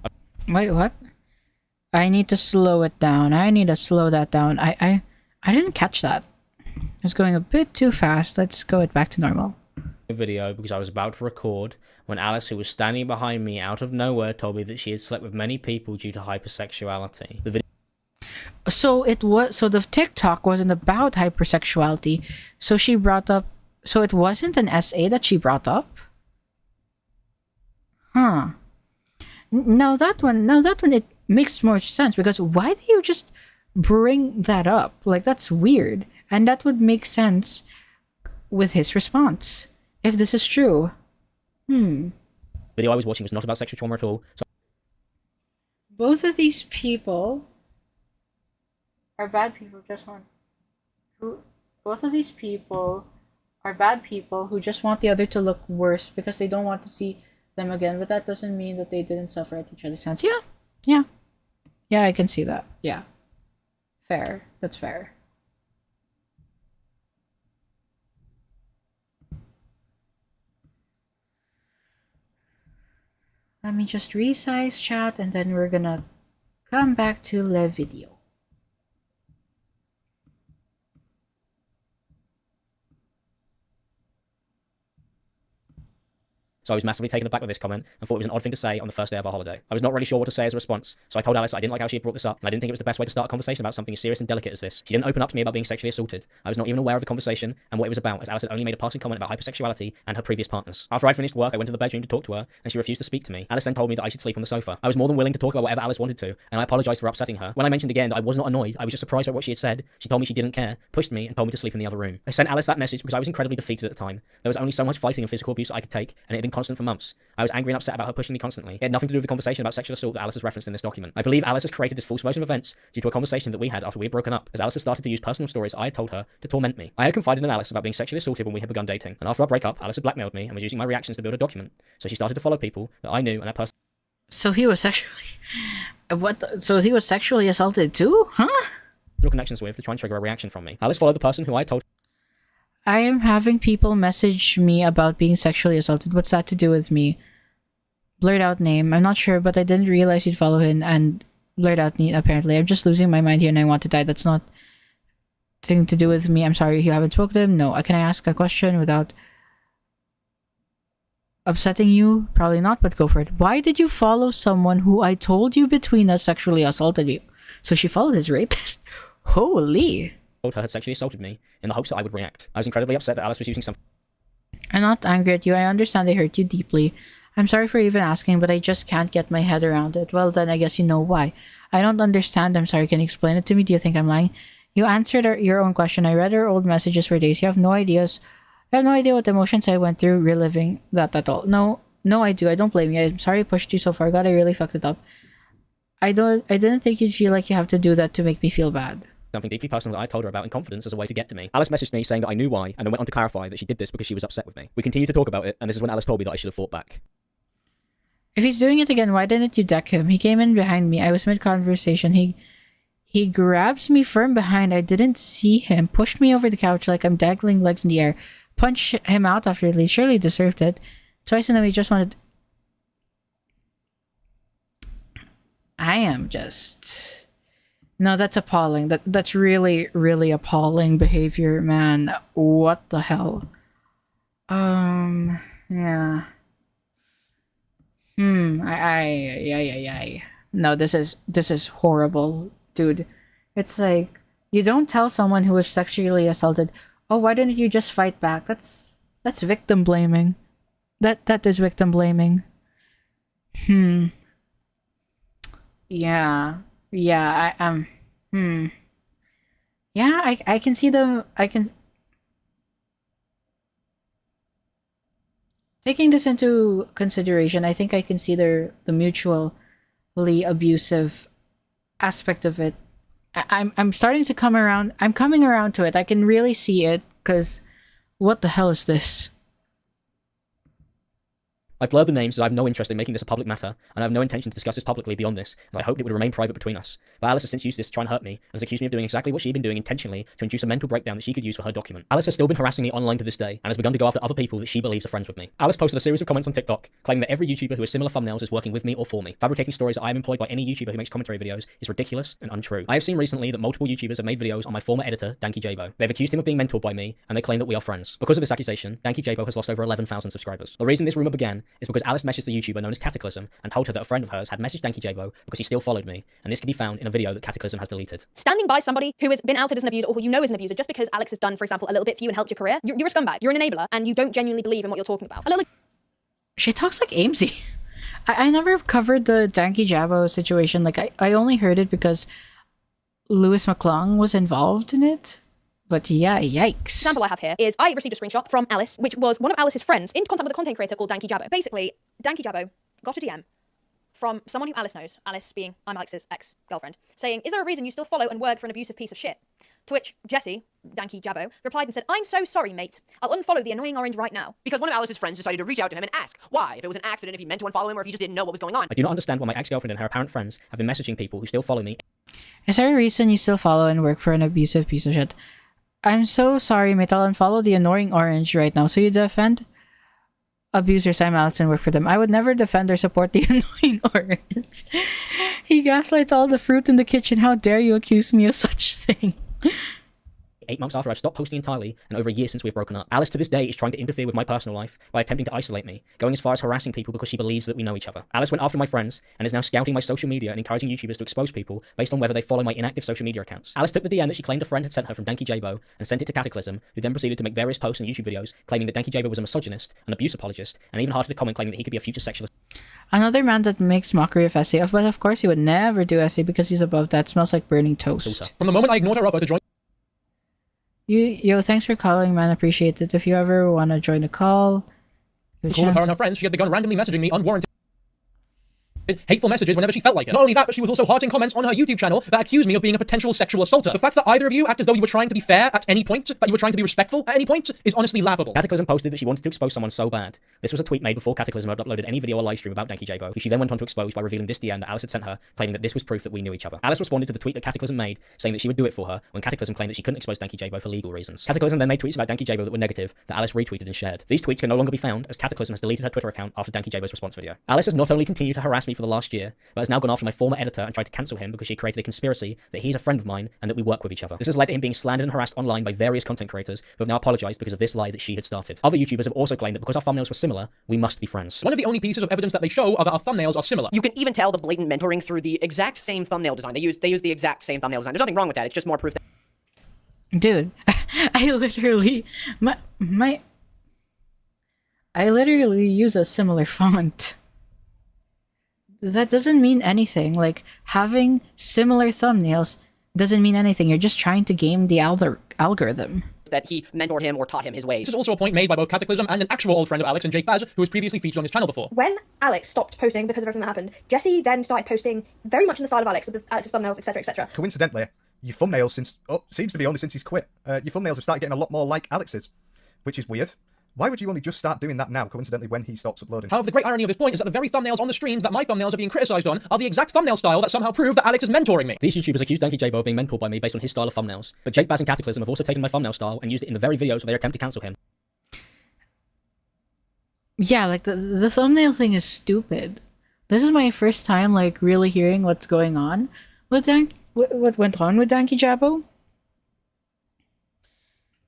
Wait, what? I need to slow it down. I need to slow that down. I didn't catch that. It was going a bit too fast. Let's go it back to normal. Video because I was about to record when Alice, who was standing behind me out of nowhere, told me that she had slept with many people due to hypersexuality. The video So the TikTok wasn't about hypersexuality. So she brought up, so it wasn't an SA that she brought up? Huh. Now that one it makes more sense, because why do you just bring that up? Like, that's weird. And that would make sense with his response. if this is true. video I was watching was not about sexual trauma at all. So Both of these people are bad people. Both of these people are bad people who just want the other to look worse because they don't want to see them again. But that doesn't mean that they didn't suffer at each other's hands. Yeah, I can see that. Yeah, fair. That's fair. Let me just resize chat and then we're gonna come back to the video. I was massively taken aback with this comment and thought it was an odd thing to say on the first day of our holiday. I was not really sure what to say as a response, so I told Alice I didn't like how she had brought this up, and I didn't think it was the best way to start a conversation about something as serious and delicate as this. She didn't open up to me about being sexually assaulted. I was not even aware of the conversation and what it was about, as Alice had only made a passing comment about hypersexuality and her previous partners. After I finished work, I went to the bedroom to talk to her, and she refused to speak to me. Alice then told me that I should sleep on the sofa. I was more than willing to talk about whatever Alice wanted to, and I apologized for upsetting her. When I mentioned again that I was not annoyed, I was just surprised by what she had said. She told me she didn't care, pushed me, and told me to sleep in the other room. I sent Alice that message because I was incredibly defeated at the time. There was only so much fighting and physical abuse I could take, and it had been constant for months. I was angry and upset about her pushing me constantly. It had nothing to do with the conversation about sexual assault that Alice has referenced in this document. I believe Alice has created this false version of events due to a conversation that we had after we had broken up, as Alice has started to use personal stories I had told her to torment me. I had confided in Alice about being sexually assaulted when we had begun dating, and after our breakup, Alice had blackmailed me and was using my reactions to build a document. So she started to follow people that I knew and had personal So he was sexually... So he was sexually assaulted too? Huh? connections with to try and trigger a reaction from me. Alice followed the person who I told I am having people message me about being sexually assaulted. What's that to do with me? Blurred out name. I'm not sure, but I didn't realize you'd follow him and blurred out name, apparently. I'm just losing my mind here and I want to die. That's not thing to do with me. I'm sorry, you haven't spoken to him? No. Can I ask a question without upsetting you? Probably not, but go for it. Why did you follow someone who I told you between us sexually assaulted you? So she followed his rapist? Holy. her had sexually assaulted me in the hopes that I would react. I was incredibly upset that Alice was using some... I'm not angry at you. I understand I hurt you deeply. I'm sorry for even asking, but I just can't get my head around it. Well, then I guess you know why. I don't understand. I'm sorry. Can you explain it to me? Do you think I'm lying? You answered your own question. I read her old messages for days. You have no ideas. I have no idea what emotions I went through reliving that at all. No, I do. I don't blame you. I'm sorry I pushed you so far. God, I really fucked it up. I didn't think you'd feel like you have to do that to make me feel bad. Something deeply personal that I told her about in confidence as a way to get to me. Alice messaged me saying that I knew why, and then went on to clarify that she did this because she was upset with me. We continued to talk about it, and this is when Alice told me that I should have fought back. If he's doing it again, why didn't you deck him? He came in behind me. I was mid-conversation. He grabs me from behind. I didn't see him. Pushed me over the couch like I'm dangling legs in the air. Punched him out after he surely deserved it. Twice in a way, just wanted... I am just... No, that's appalling. That's really, really appalling behavior, man. What the hell? Yeah. No, this is horrible, dude. It's like, you don't tell someone who was sexually assaulted, oh, why didn't you just fight back? That's victim blaming. That is victim blaming. Yeah, I can see them. Taking this into consideration, I think I can see the mutually abusive aspect of it. I'm starting to come around. I'm coming around to it. I can really see it, because what the hell is this? I've blurred the names as I have no interest in making this a public matter, and I have no intention to discuss this publicly beyond this, as I hoped it would remain private between us. But Alice has since used this to try and hurt me, and has accused me of doing exactly what she'd been doing intentionally to induce a mental breakdown that she could use for her document. Alice has still been harassing me online to this day, and has begun to go after other people that she believes are friends with me. Alice posted a series of comments on TikTok, claiming that every YouTuber who has similar thumbnails is working with me or for me. Fabricating stories that I am employed by any YouTuber who makes commentary videos is ridiculous and untrue. I have seen recently that multiple YouTubers have made videos on my former editor, DankyJabo. They've accused him of being mentored by me, and they claim that we are friends. Because of this accusation, DankyJabo has lost over 11,000 subscribers. The reason this rumor began is because Alice messaged the YouTuber known as Cataclysm and told her that a friend of hers had messaged DankyJabo because he still followed me, and this can be found in a video that Cataclysm has deleted. Standing by somebody who has been outed as an abuser or who you know is an abuser just because Alex has done, for example, a little bit for you and helped your career, you're a scumbag, you're an enabler, and you don't genuinely believe in what you're talking about. She talks like Amesy. I never covered the DankyJabo situation. Like, I only heard it because Lewis McClung was involved in it. But yeah, yikes. Example I have here is I received a screenshot from Alice, which was one of Alice's friends in contact with a content creator called Danky Jabbo. Basically, Danky Jabbo got a DM from someone who Alice knows, Alice being Imallex's ex-girlfriend, saying, "Is there a reason you still follow and work for an abusive piece of shit?" To which Jesse, Danky Jabbo, replied and said, "I'm so sorry, mate. I'll unfollow the annoying orange right now." Because one of Alice's friends decided to reach out to him and ask why, if it was an accident, if he meant to unfollow him, or if he just didn't know what was going on. I do not understand why my ex-girlfriend and her apparent friends have been messaging people who still follow me. Is there a reason you still follow and work for an abusive piece of shit? I'm so sorry, mate. I'll unfollow the annoying orange right now. So you defend abusers, Imallexx, and work for them. I would never defend or support the annoying orange. He gaslights all the fruit in the kitchen. How dare you accuse me of such thing? 8 months after I've stopped posting entirely, and over a year since we've broken up. Alice to this day is trying to interfere with my personal life by attempting to isolate me, going as far as harassing people because she believes that we know each other. Alice went after my friends, and is now scouting my social media and encouraging YouTubers to expose people based on whether they follow my inactive social media accounts. Alice took the DM that she claimed a friend had sent her from Danky Jabbo and sent it to Cataclysm, who then proceeded to make various posts and YouTube videos claiming that Danky Jabbo was a misogynist, an abuse apologist, and even hearted a comment claiming that he could be a future sexualist. Another man that makes mockery of Essie, but of course he would never do Essie because he's above that. Smells like burning toast. From the moment I ignored her offer to join... Yo, thanks for calling, man. Appreciate it. If you ever want to join a call, with her and her friends, she had begun randomly messaging me unwarranted hateful messages whenever she felt like it. Not only that, but she was also hearting comments on her YouTube channel that accused me of being a potential sexual assaulter. The fact that either of you act as though you were trying to be fair at any point, that you were trying to be respectful at any point, is honestly laughable. Cataclysm posted that she wanted to expose someone so bad. This was a tweet made before Cataclysm had uploaded any video or livestream about Danky Jabbo, who she then went on to expose by revealing this DM that Alice had sent her, claiming that this was proof that we knew each other. Alice responded to the tweet that Cataclysm made, saying that she would do it for her, when Cataclysm claimed that she couldn't expose Danky Jabbo for legal reasons. Cataclysm then made tweets about Danky Jabbo that were negative, that Alice retweeted and shared. These tweets can no longer be found, as Cataclysm has deleted her Twitter account after Danky Jabbo's response video. Alice has not only continued to harass me for the last year, but has now gone after my former editor and tried to cancel him because she created a conspiracy that he's a friend of mine and that we work with each other. This has led to him being slandered and harassed online by various content creators who have now apologized because of this lie that she had started. Other YouTubers have also claimed that because our thumbnails were similar, we must be friends. One of the only pieces of evidence that they show are that our thumbnails are similar. You can even tell the blatant mentoring through the exact same thumbnail design. They use the exact same thumbnail design. There's nothing wrong with that. It's just more proof that... Dude, I literally I literally use a similar font. That doesn't mean anything. Like, having similar thumbnails doesn't mean anything. You're just trying to game the algorithm. That he mentored him or taught him his ways. This is also a point made by both Cataclysm and an actual old friend of Alex and Jake Baz, who was previously featured on his channel before. When Alex stopped posting because of everything that happened, Jesse then started posting very much in the style of Alex, with Alex's thumbnails, etc., etc. Coincidentally, your thumbnails seems to be only since he's quit. Your thumbnails have started getting a lot more like Alex's, which is weird. Why would you only just start doing that now, coincidentally, when he stops uploading? However, the great irony of this point is that the very thumbnails on the streams that my thumbnails are being criticised on are the exact thumbnail style that somehow prove that Alex is mentoring me. These YouTubers accuse Danky Jabbo of being mentored by me based on his style of thumbnails, but Jake Baz and Cataclysm have also taken my thumbnail style and used it in the very videos where they attempt to cancel him. Yeah, like, the thumbnail thing is stupid. This is my first time, like, really hearing what's going on with what went on with Danky Jabbo.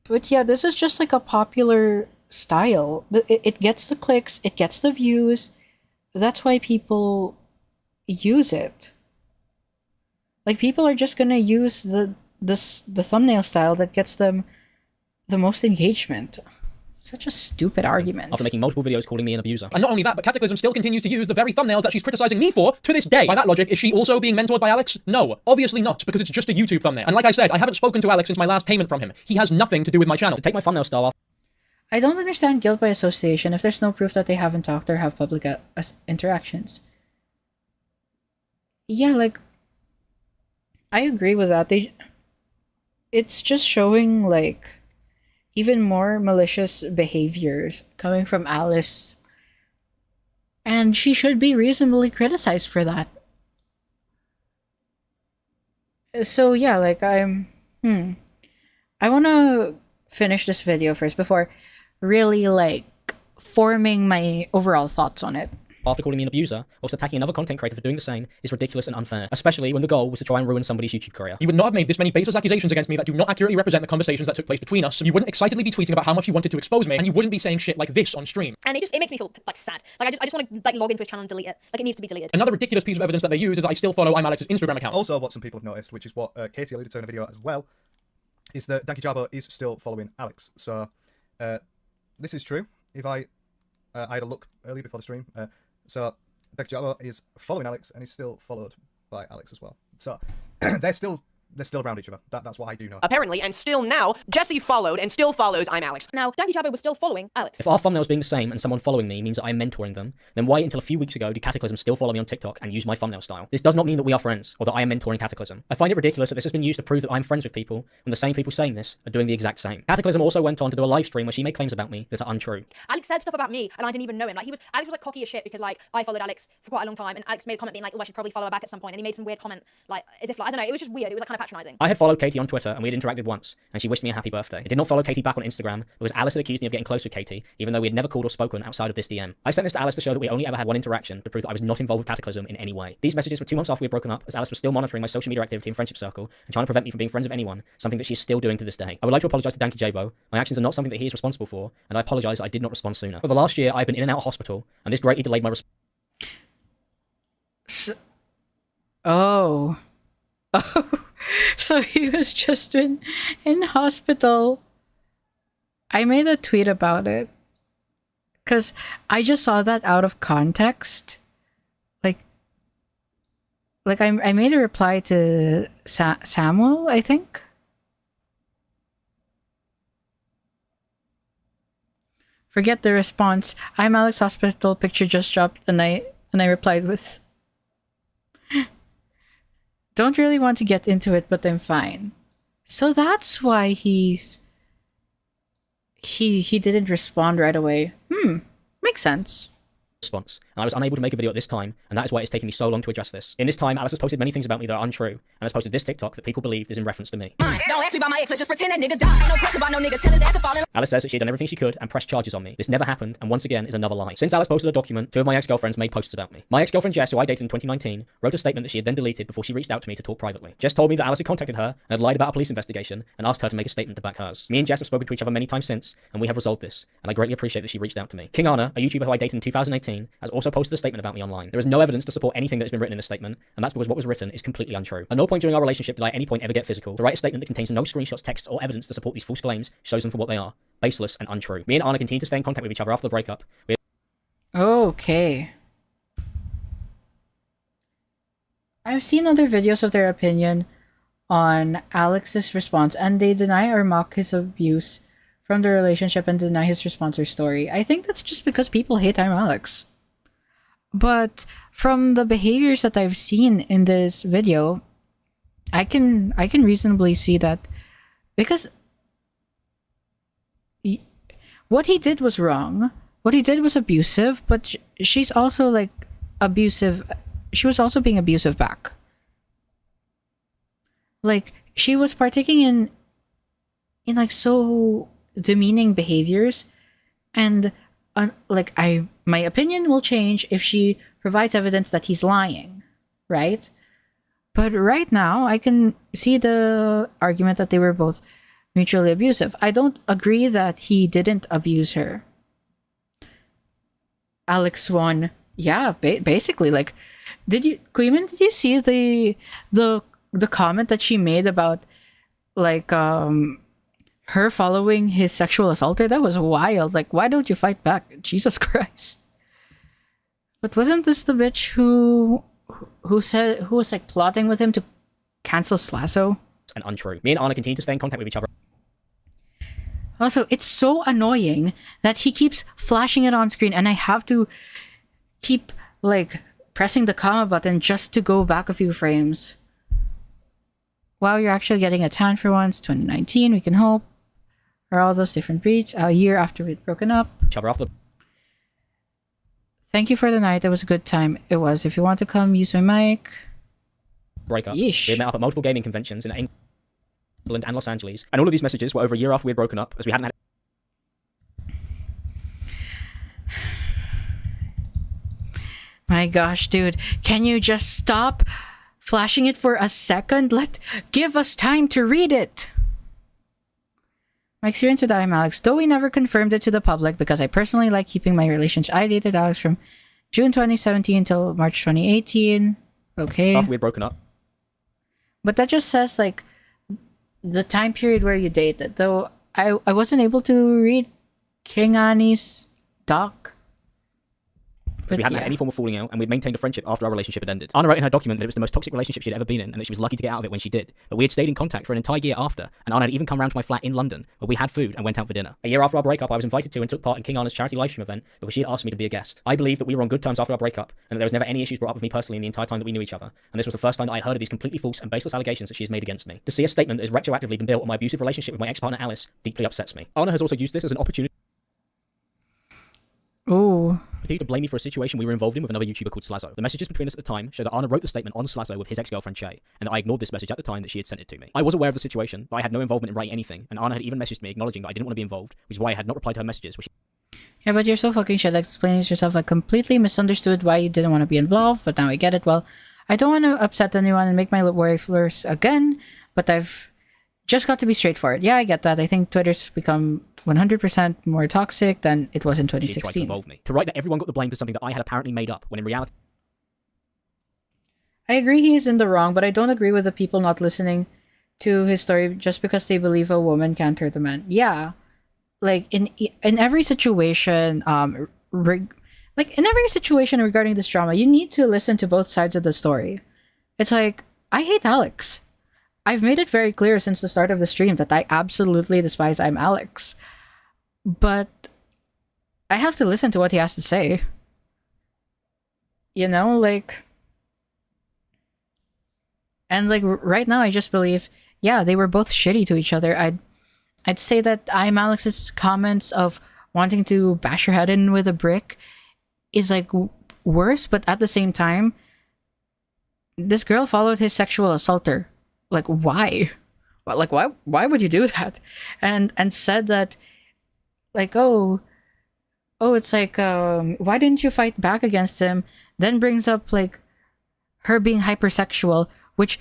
But yeah, this is just like a popular style. It gets the clicks, it gets the views. That's why people use it. Like, people are just gonna use the thumbnail style that gets them the most engagement. Such a stupid argument. After making multiple videos calling me an abuser. And not only that, but Cataclysm still continues to use the very thumbnails that she's criticizing me for to this day. By that logic, is she also being mentored by Alex? No, obviously not, because it's just a YouTube thumbnail. And like I said, I haven't spoken to Alex since my last payment from him. He has nothing to do with my channel. To take my thumbnail style off. I don't understand guilt by association if there's no proof that they haven't talked or have public interactions. Yeah, like, I agree with that. It's just showing, like, even more malicious behaviors coming from Alice. And she should be reasonably criticized for that. So yeah, like, I want to finish this video first before really, like, forming my overall thoughts on it. After calling me an abuser, whilst attacking another content creator for doing the same, is ridiculous and unfair, especially when the goal was to try and ruin somebody's YouTube career. You would not have made this many baseless accusations against me that do not accurately represent the conversations that took place between us. You wouldn't excitedly be tweeting about how much you wanted to expose me, and you wouldn't be saying shit like this on stream. And it makes me feel, like, sad. Like, I just want to, like, log into his channel and delete it. Like, it needs to be deleted. Another ridiculous piece of evidence that they use is that I still follow Imallex's Instagram account. Also, what some people have noticed, which is what Katie alluded to in a video as well, is that Danky Jabbo is still following Alex. So, this is true. If I had a look earlier before the stream, so Danky Jabbo is following Alex and is still followed by Alex as well. So they're still they're still around each other. That's what I do know. Apparently, and still now, Jesse followed and still follows Imallexx. Now, Danky Jabbo was still following Alex. If our thumbnails being the same and someone following me means that I'm mentoring them, then why until a few weeks ago did Cataclysm still follow me on TikTok and use my thumbnail style? This does not mean that we are friends, or that I am mentoring Cataclysm. I find it ridiculous that this has been used to prove that I'm friends with people, when the same people saying this are doing the exact same. Cataclysm also went on to do a live stream where she made claims about me that are untrue. Alex said stuff about me, and I didn't even know him. Like, Alex was like cocky as shit because like I followed Alex for quite a long time, and Alex made a comment being like, oh, I should probably follow her back at some point, and he made some weird comment, like, as if, like, I don't know, it was just weird. It was like kind of patronizing. I had followed Katie on Twitter and we had interacted once, and she wished me a happy birthday. I did not follow Katie back on Instagram because Alice had accused me of getting close with Katie, even though we had never called or spoken outside of this DM. I sent this to Alice to show that we only ever had one interaction, to prove that I was not involved with Cataclysm in any way. These messages were 2 months after we had broken up, as Alice was still monitoring my social media activity and friendship circle, and trying to prevent me from being friends with anyone, something that she is still doing to this day. I would like to apologise to Danky Jabo. My actions are not something that he is responsible for, and I apologise that I did not respond sooner. For the last year, I've been in and out of hospital, and this greatly delayed my response. Oh. Oh. So he was just in hospital. I made a tweet about it. Because I just saw that out of context. Like I made a reply to Samuel, I think. Forget the response. Imallexx hospital picture just dropped, and I replied with, don't really want to get into it, but I'm fine. So that's why he didn't respond right away. Makes sense. Response, and I was unable to make a video at this time, and that is why it's taken me so long to address this. In this time, Alice has posted many things about me that are untrue, and has posted this TikTok that people believe is in reference to me. Don't ask me about my ex, let's just pretend that nigga died. Ain't no pressure about no nigga, tell his ass to fall in. Alice says that she had done everything she could and pressed charges on me. This never happened, and once again is another lie. Since Alice posted a document, 2 of my ex-girlfriends made posts about me. My ex-girlfriend Jess, who I dated in 2019, wrote a statement that she had then deleted before she reached out to me to talk privately. Jess told me that Alice had contacted her and had lied about a police investigation and asked her to make a statement to back hers. Me and Jess have spoken to each other many times since, and we have resolved this, and I greatly appreciate that she reached out to me. King Anna, a YouTuber who I dated in 2018, has also posted a statement about me online. There is no evidence to support anything that has been written in this statement, and that's because what was written is completely untrue. At no point during our relationship did I at any point ever get physical. To write a statement that contains no screenshots, texts, or evidence to support these false claims shows them for what they are: baseless and untrue. Me and Anna continue to stay in contact with each other after the breakup. Okay. I've seen other videos of their opinion on Alex's response, and they deny or mock his abuse from the relationship and deny his response or story. I think that's just because people hate Imallexx. But from the behaviors that I've seen in this video, I can reasonably see that, because what he did was wrong. What he did was abusive, but she's also like abusive. She was also being abusive back. Like, she was partaking in like so demeaning behaviors, and my opinion will change if she provides evidence that he's lying, right? But right now, I can see the argument that they were both mutually abusive. I don't agree that he didn't abuse her. Alex won. Yeah, basically, like, Cleveland, did you see the comment that she made about, like, her following his sexual assaulter? That was wild. Like, why don't you fight back? Jesus Christ. But wasn't this the bitch who was like plotting with him to cancel Slasso? And untrue. Me and Anna continue to stay in contact with each other. Also, it's so annoying that he keeps flashing it on screen, and I have to keep like pressing the comma button just to go back a few frames. Wow, you're actually getting a tan for once. 2019, we can hope. Or all those different breeds. A year after we'd broken up. Thank you for the night. It was a good time. It was. If you want to come, use my mic. Breakup. Yeesh. We had met up at multiple gaming conventions in England and Los Angeles, and all of these messages were over a year after we had broken up, as we hadn't had. My gosh, dude, can you just stop flashing it for a second? Give us time to read it. My experience with Imallexx, though we never confirmed it to the public because I personally like keeping my relationship. I dated Alex from June 2017 till March 2018. Okay. After we had broken up. But that just says, like, the time period where you dated. Though I wasn't able to read King Ani's doc. because we hadn't had any form of falling out, and we'd maintained a friendship after our relationship had ended. Anna wrote in her document that it was the most toxic relationship she'd ever been in, and that she was lucky to get out of it when she did. But we had stayed in contact for an entire year after, and Anna had even come round to my flat in London, where we had food and went out for dinner. A year after our breakup, I was invited to and took part in King Anna's charity livestream event because she had asked me to be a guest. I believe that we were on good terms after our breakup, and that there was never any issues brought up with me personally in the entire time that we knew each other. And this was the first time that I had heard of these completely false and baseless allegations that she has made against me. To see a statement that has retroactively been built on my abusive relationship with my ex-partner Alice deeply upsets me. Anna has also used this as an opportunity Ooh. to blame me for a situation we were involved in with another YouTuber called Slazzo. The messages between us at the time show that Anna wrote the statement on Slazzo with his ex-girlfriend Shay, and that I ignored this message at the time that she had sent it to me. I was aware of the situation, but I had no involvement in writing anything, and Anna had even messaged me acknowledging that I didn't want to be involved, which is why I had not replied to her messages. Yeah, but you're so fucking shit. Like, explaining to yourself, like, completely misunderstood why you didn't want to be involved, but now I get it. Well, I don't want to upset anyone and make my worry worse again, but I've just got to be straightforward. Yeah, I get that. I think Twitter's become 100% more toxic than it was in 2016. Tried to involve me. To write that everyone got the blame for something that I had apparently made up, when in reality... I agree he is in the wrong, but I don't agree with the people not listening to his story just because they believe a woman can't hurt a man. Yeah. Like, in every situation, in every situation regarding this drama, you need to listen to both sides of the story. It's like, I hate Alex. I've made it very clear since the start of the stream that I absolutely despise Imallexx. But I have to listen to what he has to say. You know, like... And, like, right now, I just believe, yeah, they were both shitty to each other. I'd say that Imallexx's comments of wanting to bash her head in with a brick is, like, worse, but at the same time, this girl followed his sexual assaulter. Like, why? Like, why would you do that? And said that, like, oh, it's like, why didn't you fight back against him? Then brings up, like, her being hypersexual, which,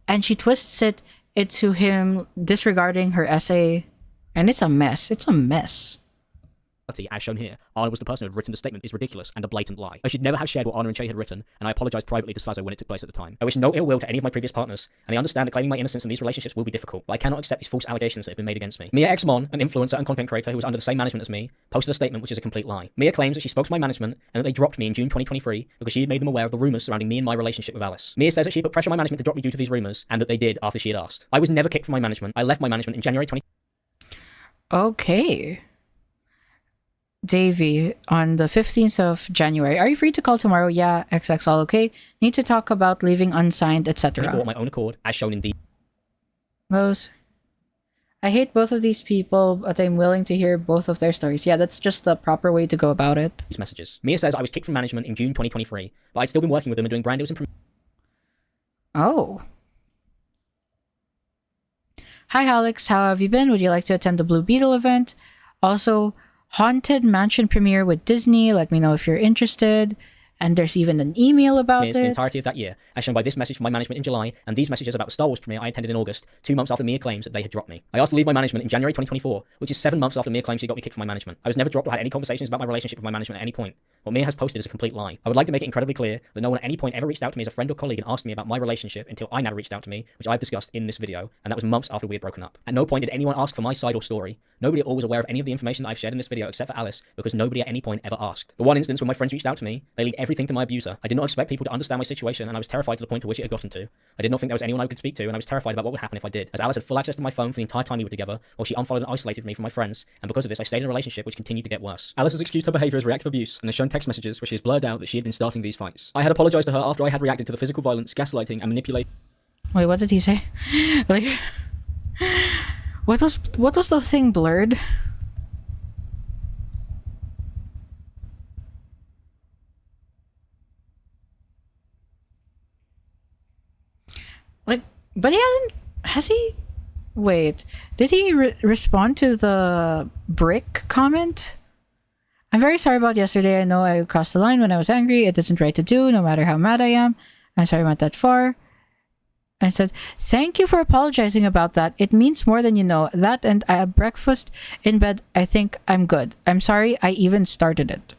and she twists it into him disregarding her essay, and it's a mess. It's a mess. As shown here, Anna was the person who had written the statement is ridiculous and a blatant lie. I should never have shared what Anna and Shay had written, and I apologized privately to Slazzo when it took place at the time. I wish no ill will to any of my previous partners, and I understand that claiming my innocence in these relationships will be difficult, but I cannot accept these false allegations that have been made against me. Mia X Mon, an influencer and content creator who was under the same management as me, posted a statement which is a complete lie. Mia claims that she spoke to my management and that they dropped me in June 2023 because she had made them aware of the rumors surrounding me and my relationship with Alice. Mia says that she put pressure on my management to drop me due to these rumors, and that they did after she had asked. I was never kicked from my management. I left my management in January 20... Okay. Davey, on the 15th of January, are you free to call tomorrow? Yeah, XX, all okay. Need to talk about leaving unsigned, etc. ...on my own accord, as shown in the... Those. I hate both of these people, but I'm willing to hear both of their stories. Yeah, that's just the proper way to go about it. These messages. Mia says I was kicked from management in June 2023, but I'd still been working with them and doing brand deals and... Oh. Hi, Alex. How have you been? Would you like to attend the Blue Beetle event? Also... Haunted Mansion premiere with Disney. Let me know if you're interested. And there's even an email about it. The entirety of that year, as shown by this message from my management in July, and these messages about the Star Wars premiere I attended in August, 2 months after Mia claims that they had dropped me. I asked to leave my management in January 2024, which is 7 months after Mia claims she got me kicked from my management. I was never dropped or had any conversations about my relationship with my management at any point. What Mia has posted is a complete lie. I would like to make it incredibly clear that no one at any point ever reached out to me as a friend or colleague and asked me about my relationship until I now reached out to me, which I've discussed in this video, and that was months after we had broken up. At no point did anyone ask for my side or story. Nobody at all was aware of any of the information that I've shared in this video except for Alice, because nobody at any point ever asked. The one instance when my friends reached out to me, they leaked everything to my abuser. I did not expect people to understand my situation, and I was terrified to the point to which it had gotten to. I did not think there was anyone I could speak to, and I was terrified about what would happen if I did, as Alice had full access to my phone for the entire time we were together, while she unfollowed and isolated me from my friends, and because of this I stayed in a relationship which continued to get worse. Alice has excused her behaviour as reactive abuse, and has shown text messages where she has blurred out that she had been starting these fights. I had apologised to her after I had reacted to the physical violence, gaslighting, and manipulation. Wait, what did he say? Like, what was the thing blurred? Like, but has he, wait, did he respond to the brick comment? I'm very sorry about yesterday. I know I crossed the line when I was angry. It isn't right to do, no matter how mad I am. I'm sorry I went that far. And I said, thank you for apologizing about that. It means more than you know. That and I have breakfast in bed. I think I'm good. I'm sorry I even started it.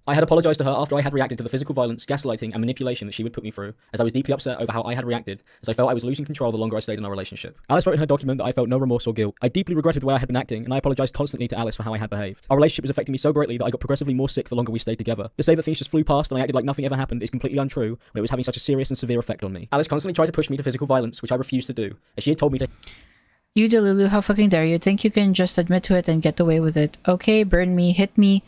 I had apologized to her after I had reacted to the physical violence, gaslighting, and manipulation that she would put me through, as I was deeply upset over how I had reacted, as I felt I was losing control the longer I stayed in our relationship. Alice wrote in her document that I felt no remorse or guilt. I deeply regretted the way I had been acting, and I apologized constantly to Alice for how I had behaved. Our relationship was affecting me so greatly that I got progressively more sick the longer we stayed together. To say that things just flew past and I acted like nothing ever happened is completely untrue when it was having such a serious and severe effect on me. Alice constantly tried to push me to physical violence, which I refused to do, as she had told me to. You Delulu, how fucking dare you? Think you can just admit to it and get away with it? Okay, burn me, hit me.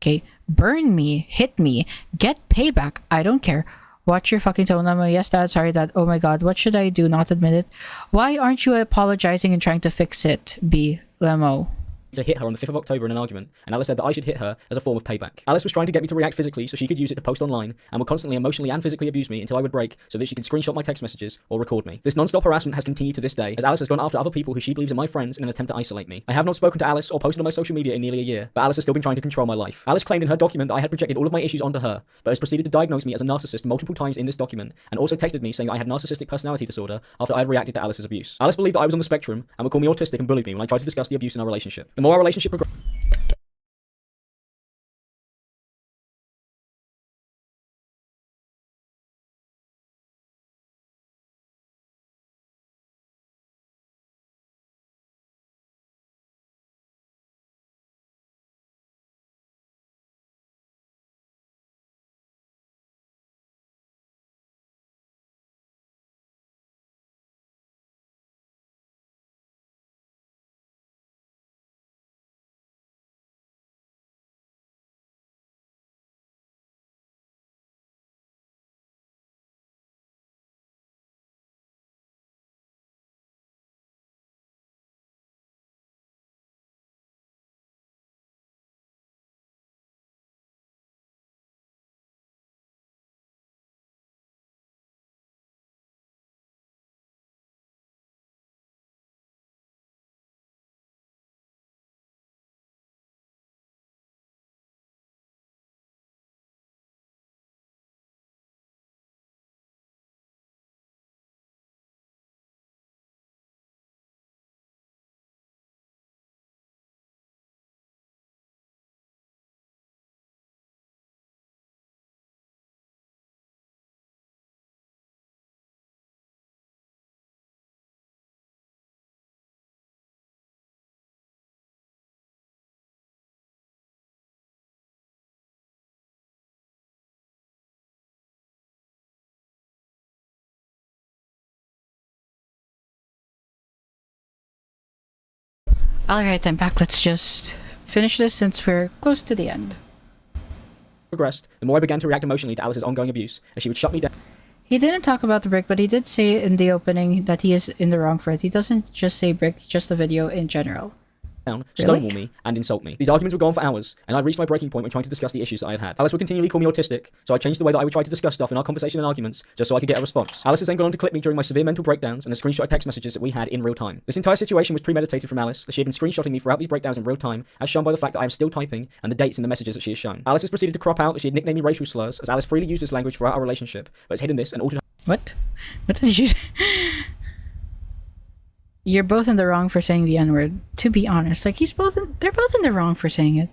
Okay, burn me, hit me, get payback. I don't care. Watch your fucking tone. I'm a yes dad, sorry dad. Oh my god, what should I do? Not admit it. Why aren't you apologizing and trying to fix it? B. Lemo. To hit her on the 5th of October in an argument, and Alice said that I should hit her as a form of payback. Alice was trying to get me to react physically so she could use it to post online, and would constantly emotionally and physically abuse me until I would break so that she could screenshot my text messages or record me. This non-stop harassment has continued to this day, as Alice has gone after other people who she believes are my friends in an attempt to isolate me. I have not spoken to Alice or posted on my social media in nearly a year, but Alice has still been trying to control my life. Alice claimed in her document that I had projected all of my issues onto her, but has proceeded to diagnose me as a narcissist multiple times in this document, and also texted me saying I had narcissistic personality disorder after I had reacted to Alice's abuse. Alice believed that I was on the spectrum and would call me autistic and bullied me when I tried to discuss the abuse in our relationship. The more our relationship progressed, Alright, I'm back. Let's just finish this since we're close to the end. the more I began to react emotionally to Alice's ongoing abuse, as she would shut me down. He didn't talk about the brick, but he did say in the opening that he is in the wrong for it. He doesn't just say brick, just the video in general. Stonewall me, and insult me. These arguments would go on for hours, and I reached my breaking point when trying to discuss the issues that I had had. Alice would continually call me autistic, so I changed the way that I would try to discuss stuff in our conversation and arguments, just so I could get a response. Alice has then gone on to clip me during my severe mental breakdowns and has screenshotted text messages that we had in real time. This entire situation was premeditated from Alice, as she had been screenshotting me throughout these breakdowns in real time, as shown by the fact that I am still typing, and the dates in the messages that she has shown. Alice has proceeded to crop out that she had nicknamed me racial slurs, as Alice freely used this language throughout our relationship, but has hidden this and altered her. What? What did you... You're both in the wrong for saying the N-word, to be honest. Like, they're both in the wrong for saying it.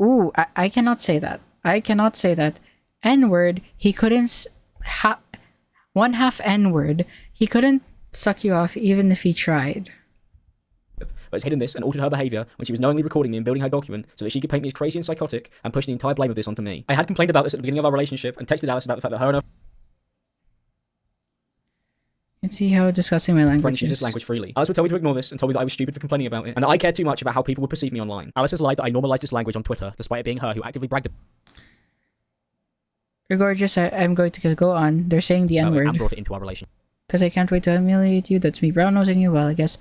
Ooh, I cannot say that. I cannot say that. N-word, he couldn't... one half N-word, he couldn't suck you off even if he tried. But has hidden this and altered her behaviour when she was knowingly recording me and building her document so that she could paint me as crazy and psychotic and push the entire blame of this onto me. I had complained about this at the beginning of our relationship and texted Alice about the fact that her and her You can see how disgusting my language friends use is. this language freely. Alice would tell me to ignore this and told me that I was stupid for complaining about it, and that I cared too much about how people would perceive me online. Alice has lied that I normalised this language on Twitter, despite it being her who actively bragged about Regardless, I'm going to go on. They're saying the N-word. and brought it into our relationship. Because I can't wait to humiliate you. That's me brown-nosing you. Well, I guess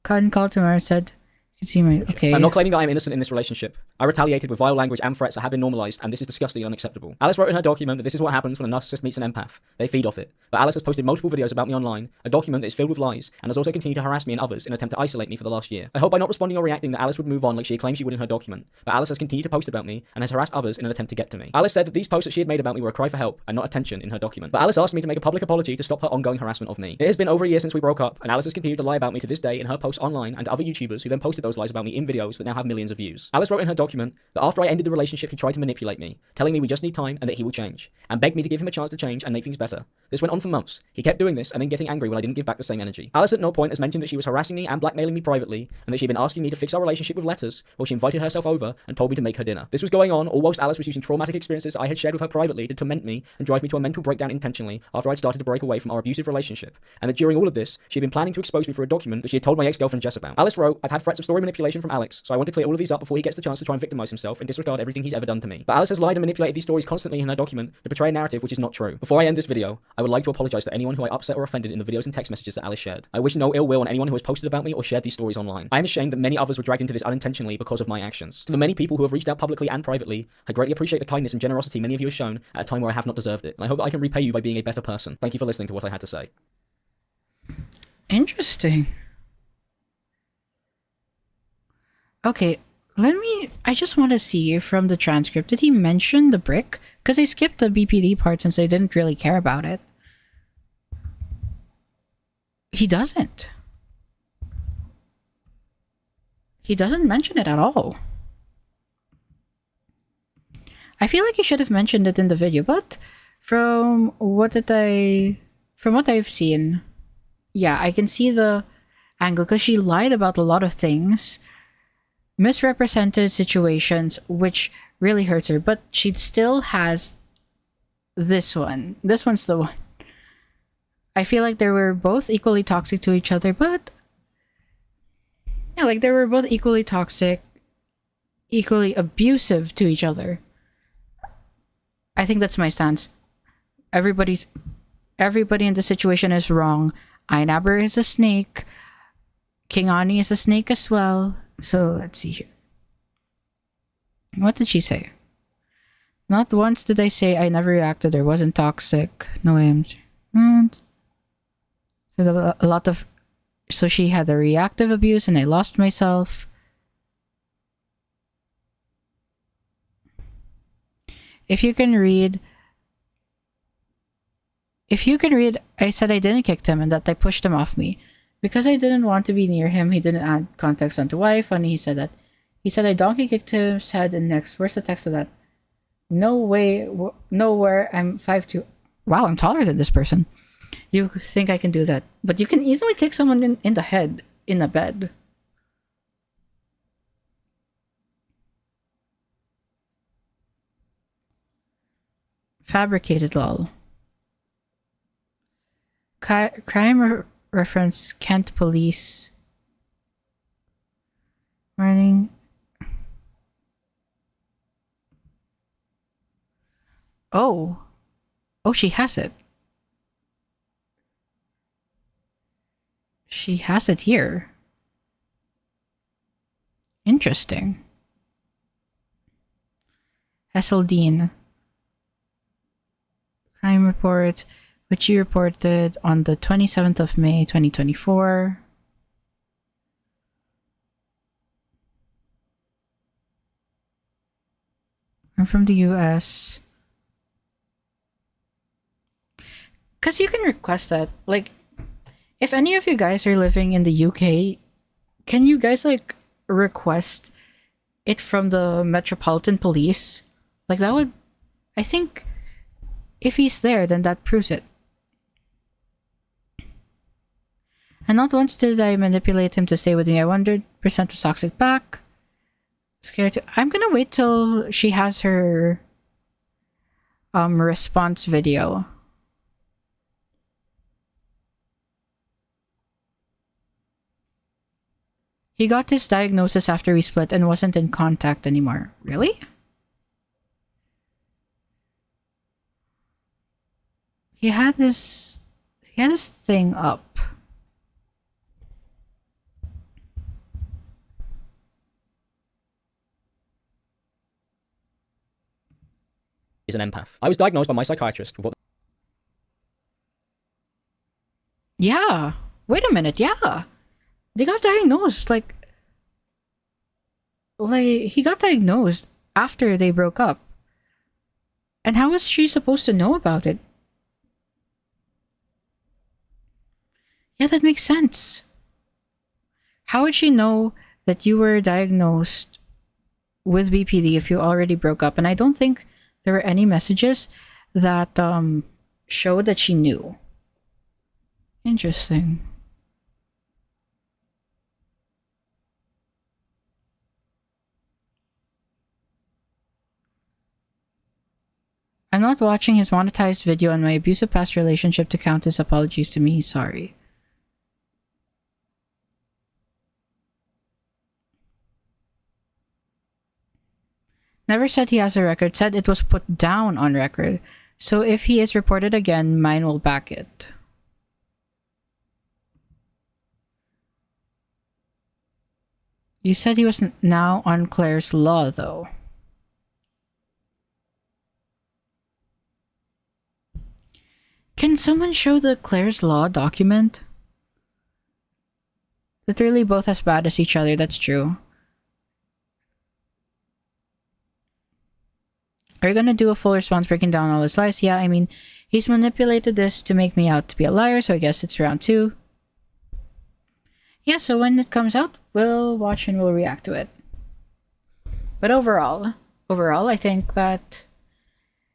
Cotton called tomorrow and said... You can see my... Okay. I'm not claiming that I'm innocent in this relationship. I retaliated with vile language and threats that have been normalised, and this is disgustingly unacceptable. Alice wrote in her document that this is what happens when a narcissist meets an empath. They feed off it. But Alice has posted multiple videos about me online, a document that is filled with lies, and has also continued to harass me and others in an attempt to isolate me for the last year. I hope by not responding or reacting that Alice would move on like she claims she would in her document, but Alice has continued to post about me and has harassed others in an attempt to get to me. Alice said that these posts that she had made about me were a cry for help and not attention in her document. But Alice asked me to make a public apology to stop her ongoing harassment of me. It has been over a year since we broke up, and Alice has continued to lie about me to this day in her posts online and to other YouTubers who then posted those lies about me in videos that now have millions of views. Alice wrote in her document that after I ended the relationship, he tried to manipulate me, telling me we just need time and that he will change, and begged me to give him a chance to change and make things better. This went on for months. He kept doing this and then getting angry when I didn't give back the same energy. Alice at no point has mentioned that she was harassing me and blackmailing me privately, and that she'd been asking me to fix our relationship with letters, while she invited herself over and told me to make her dinner. This was going on all whilst Alice was using traumatic experiences I had shared with her privately to torment me and drive me to a mental breakdown intentionally after I'd started to break away from our abusive relationship, and that during all of this, she'd been planning to expose me for a document that she had told my ex-girlfriend Jess about. Alice wrote, "I've had threats of story manipulation from Alex, so I want to clear all of these up before he gets the chance to try and victimize himself and disregard everything he's ever done to me." But Alice has lied and manipulated these stories constantly in her document to portray a narrative which is not true. Before I end this video, I would like to apologize to anyone who I upset or offended in the videos and text messages that Alice shared. I wish no ill will on anyone who has posted about me or shared these stories online. I am ashamed that many others were dragged into this unintentionally because of my actions. To the many people who have reached out publicly and privately, I greatly appreciate the kindness and generosity many of you have shown at a time where I have not deserved it, and I hope that I can repay you by being a better person. Thank you for listening to what I had to say. Interesting. Okay, I just want to see from the transcript, did he mention the brick? Because I skipped the BPD part since I didn't really care about it. He doesn't. He doesn't mention it at all. I feel like he should have mentioned it in the video, but from what I've seen, yeah, I can see the angle because she lied about a lot of things, misrepresented situations, which really hurts her, but she still has this one. This one's the one. I feel like they were both equally toxic to each other, but yeah, like they were both equally toxic, equally abusive to each other. I think that's my stance. Everybody in the situation is wrong. Einabber is a snake. King Ani is a snake as well. So let's see here. What did she say? Not once did I say I never reacted or wasn't toxic. No, so a lot of. So she had a reactive abuse and I lost myself. If you can read, I said I didn't kick him and that I pushed him off me. Because I didn't want to be near him, he didn't add context onto why. Funny, he said that. He said I donkey kicked his head and next. Where's the text of that? No way, nowhere, I'm 5'2". Wow, I'm taller than this person. You think I can do that. But you can easily kick someone in the head, in a bed. Fabricated lol. Crime reference Kent police. Running. Oh, she has it. She has it here. Interesting. Hesseldine. Crime report, which you reported on the 27th of May, 2024. I'm from the US. Because you can request that. Like, if any of you guys are living in the UK, can you guys, like, request it from the Metropolitan Police? Like, that would... I think... if he's there, then that proves it. And not once did I manipulate him to stay with me. I 100% was toxic back. Scared to... I'm gonna wait till she has her... response video. He got his diagnosis after we split and wasn't in contact anymore. Really? He had this thing up. Is an empath. I was diagnosed by my psychiatrist with what... Yeah. Wait a minute. Yeah. They got diagnosed. Like he got diagnosed after they broke up. And how was she supposed to know about it? Yeah, that makes sense. How would she know that you were diagnosed with BPD if you already broke up, and I don't think there were any messages that showed that she knew. Interesting. I'm not watching his monetized video on my abusive past relationship to count his apologies to me. Sorry. Never said he has a record, said it was put down on record. So if he is reported again, mine will back it. You said he was now on Claire's law, though. Can someone show the Claire's law document? Literally both as bad as each other, that's true. Are you gonna do a full response breaking down all his lies? Yeah, I mean, he's manipulated this to make me out to be a liar, so I guess it's round 2. Yeah, so when it comes out, we'll watch and we'll react to it. But overall, I think that...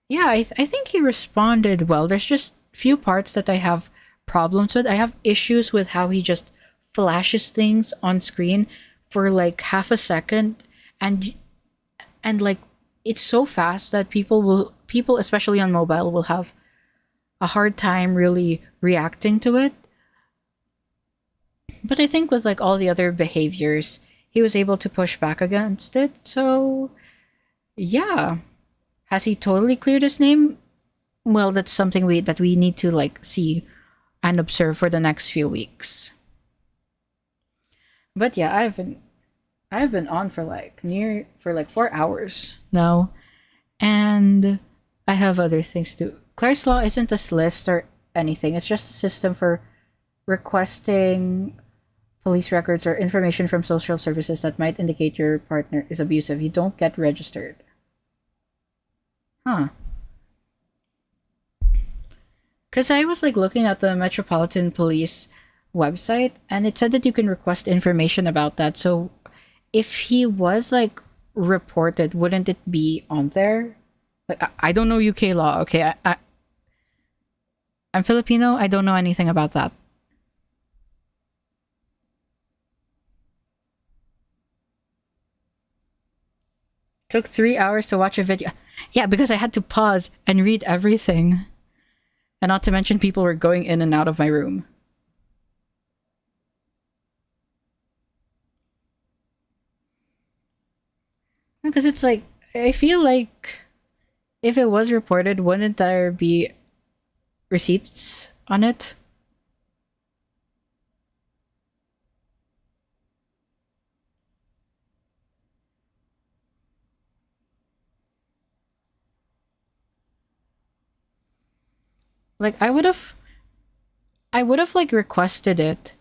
Yeah, I think he responded well. There's just few parts that I have problems with. I have issues with how he just flashes things on screen for like half a second, and like it's so fast that people especially on mobile will have a hard time really reacting to it. But I think with like all the other behaviors, he was able to push back against it. So yeah. Has he totally cleared his name? Well, that's something that we need to like see and observe for the next few weeks. But yeah, I've been on for like 4 hours now, and I have other things to do. Claire's Law isn't a list or anything. It's just a system for requesting police records or information from social services that might indicate your partner is abusive. You don't get registered. Huh. Because I was like looking at the Metropolitan Police website, and it said that you can request information about that. So if he was like reported, wouldn't it be on there? Like I don't know UK law. Okay, I'm Filipino. I don't know anything about that. Took 3 hours to watch a video. Yeah, because I had to pause and read everything. And not to mention people were going in and out of my room. Because it's like, I feel like if it was reported, wouldn't there be receipts on it? Like I would have like requested it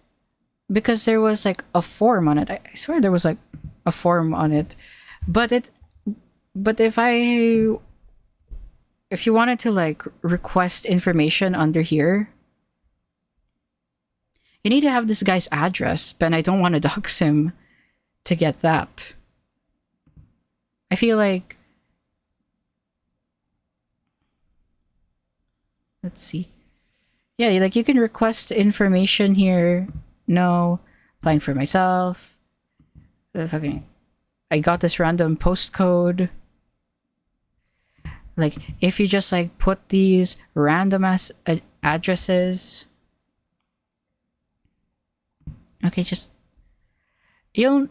because there was like a form on it. I swear there was like a form on it. But if you wanted to like request information under here, you need to have this guy's address, but I don't want to dox him to get that. I feel like, let's see. Yeah, like you can request information here. No, applying for myself. I got this random postcode. Like if you just like put these random ass addresses. Okay, just you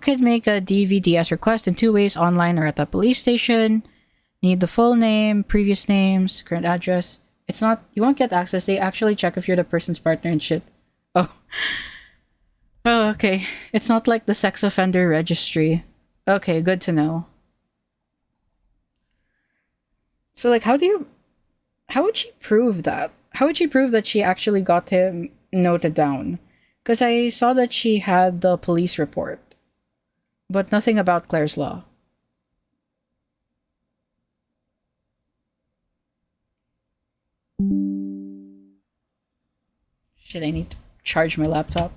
could make a DVDS request in 2 ways: online or at the police station. Need the full name, previous names, current address. It's not, you won't get access. They actually check if you're the person's partner and shit. Oh. Oh, okay. It's not like the sex offender registry. Okay, good to know. So like how would she prove that? How would she prove that she actually got him noted down? Because I saw that she had the police report, but nothing about Claire's Law. Shit, I need to charge my laptop.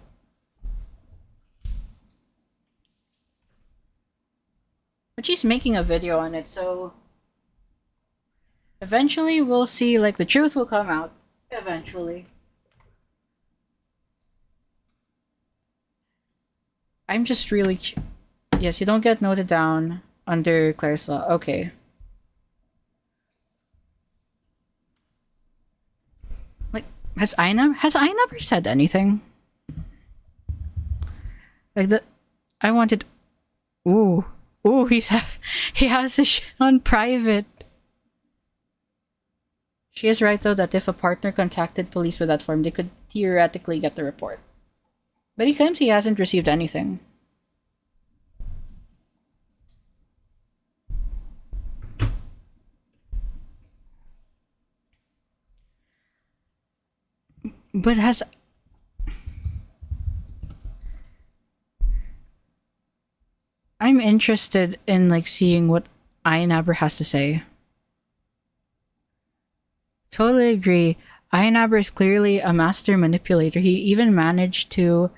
But she's making a video on it, so eventually we'll see, like, the truth will come out. Eventually. I'm just really... Yes, you don't get noted down under Claire's Law. Okay. Like, has I never said anything? Like, I wanted... Ooh. Ooh, he has a shit on private. She is right, though, that if a partner contacted police with that form, they could theoretically get the report. But he claims he hasn't received anything. But has... I'm interested in, like, seeing what Ianaber has to say. Totally agree. Ianaber is clearly a master manipulator. He even managed to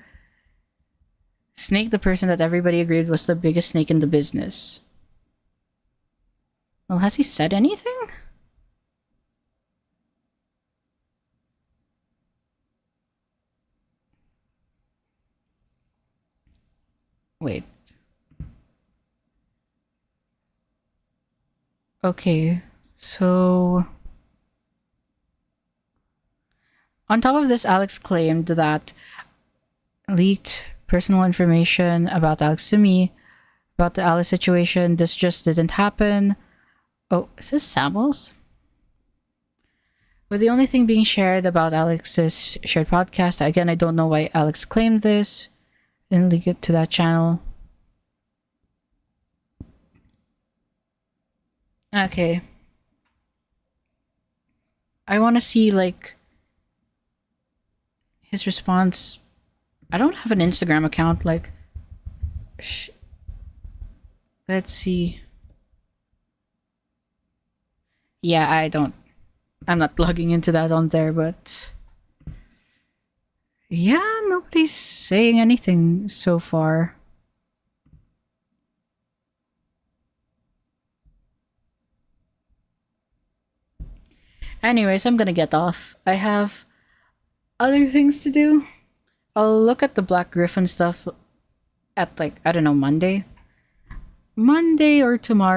snake the person that everybody agreed was the biggest snake in the business. Well, has he said anything? Wait. Okay, so... On top of this, Alex claimed that leaked personal information about Alex to me, about the Alice situation. This just didn't happen. Oh, is this Samuels? With the only thing being shared about Alex's shared podcast, again, I don't know why Alex claimed this. Didn't leak it to that channel. Okay. I want to see, like, his response. I don't have an Instagram account, like... Let's see. Yeah, I'm not logging into that on there, but... Yeah, nobody's saying anything so far. Anyways, I'm gonna get off. I have other things to do. I'll look at the Black Griffin stuff at, like, I don't know, Monday or tomorrow.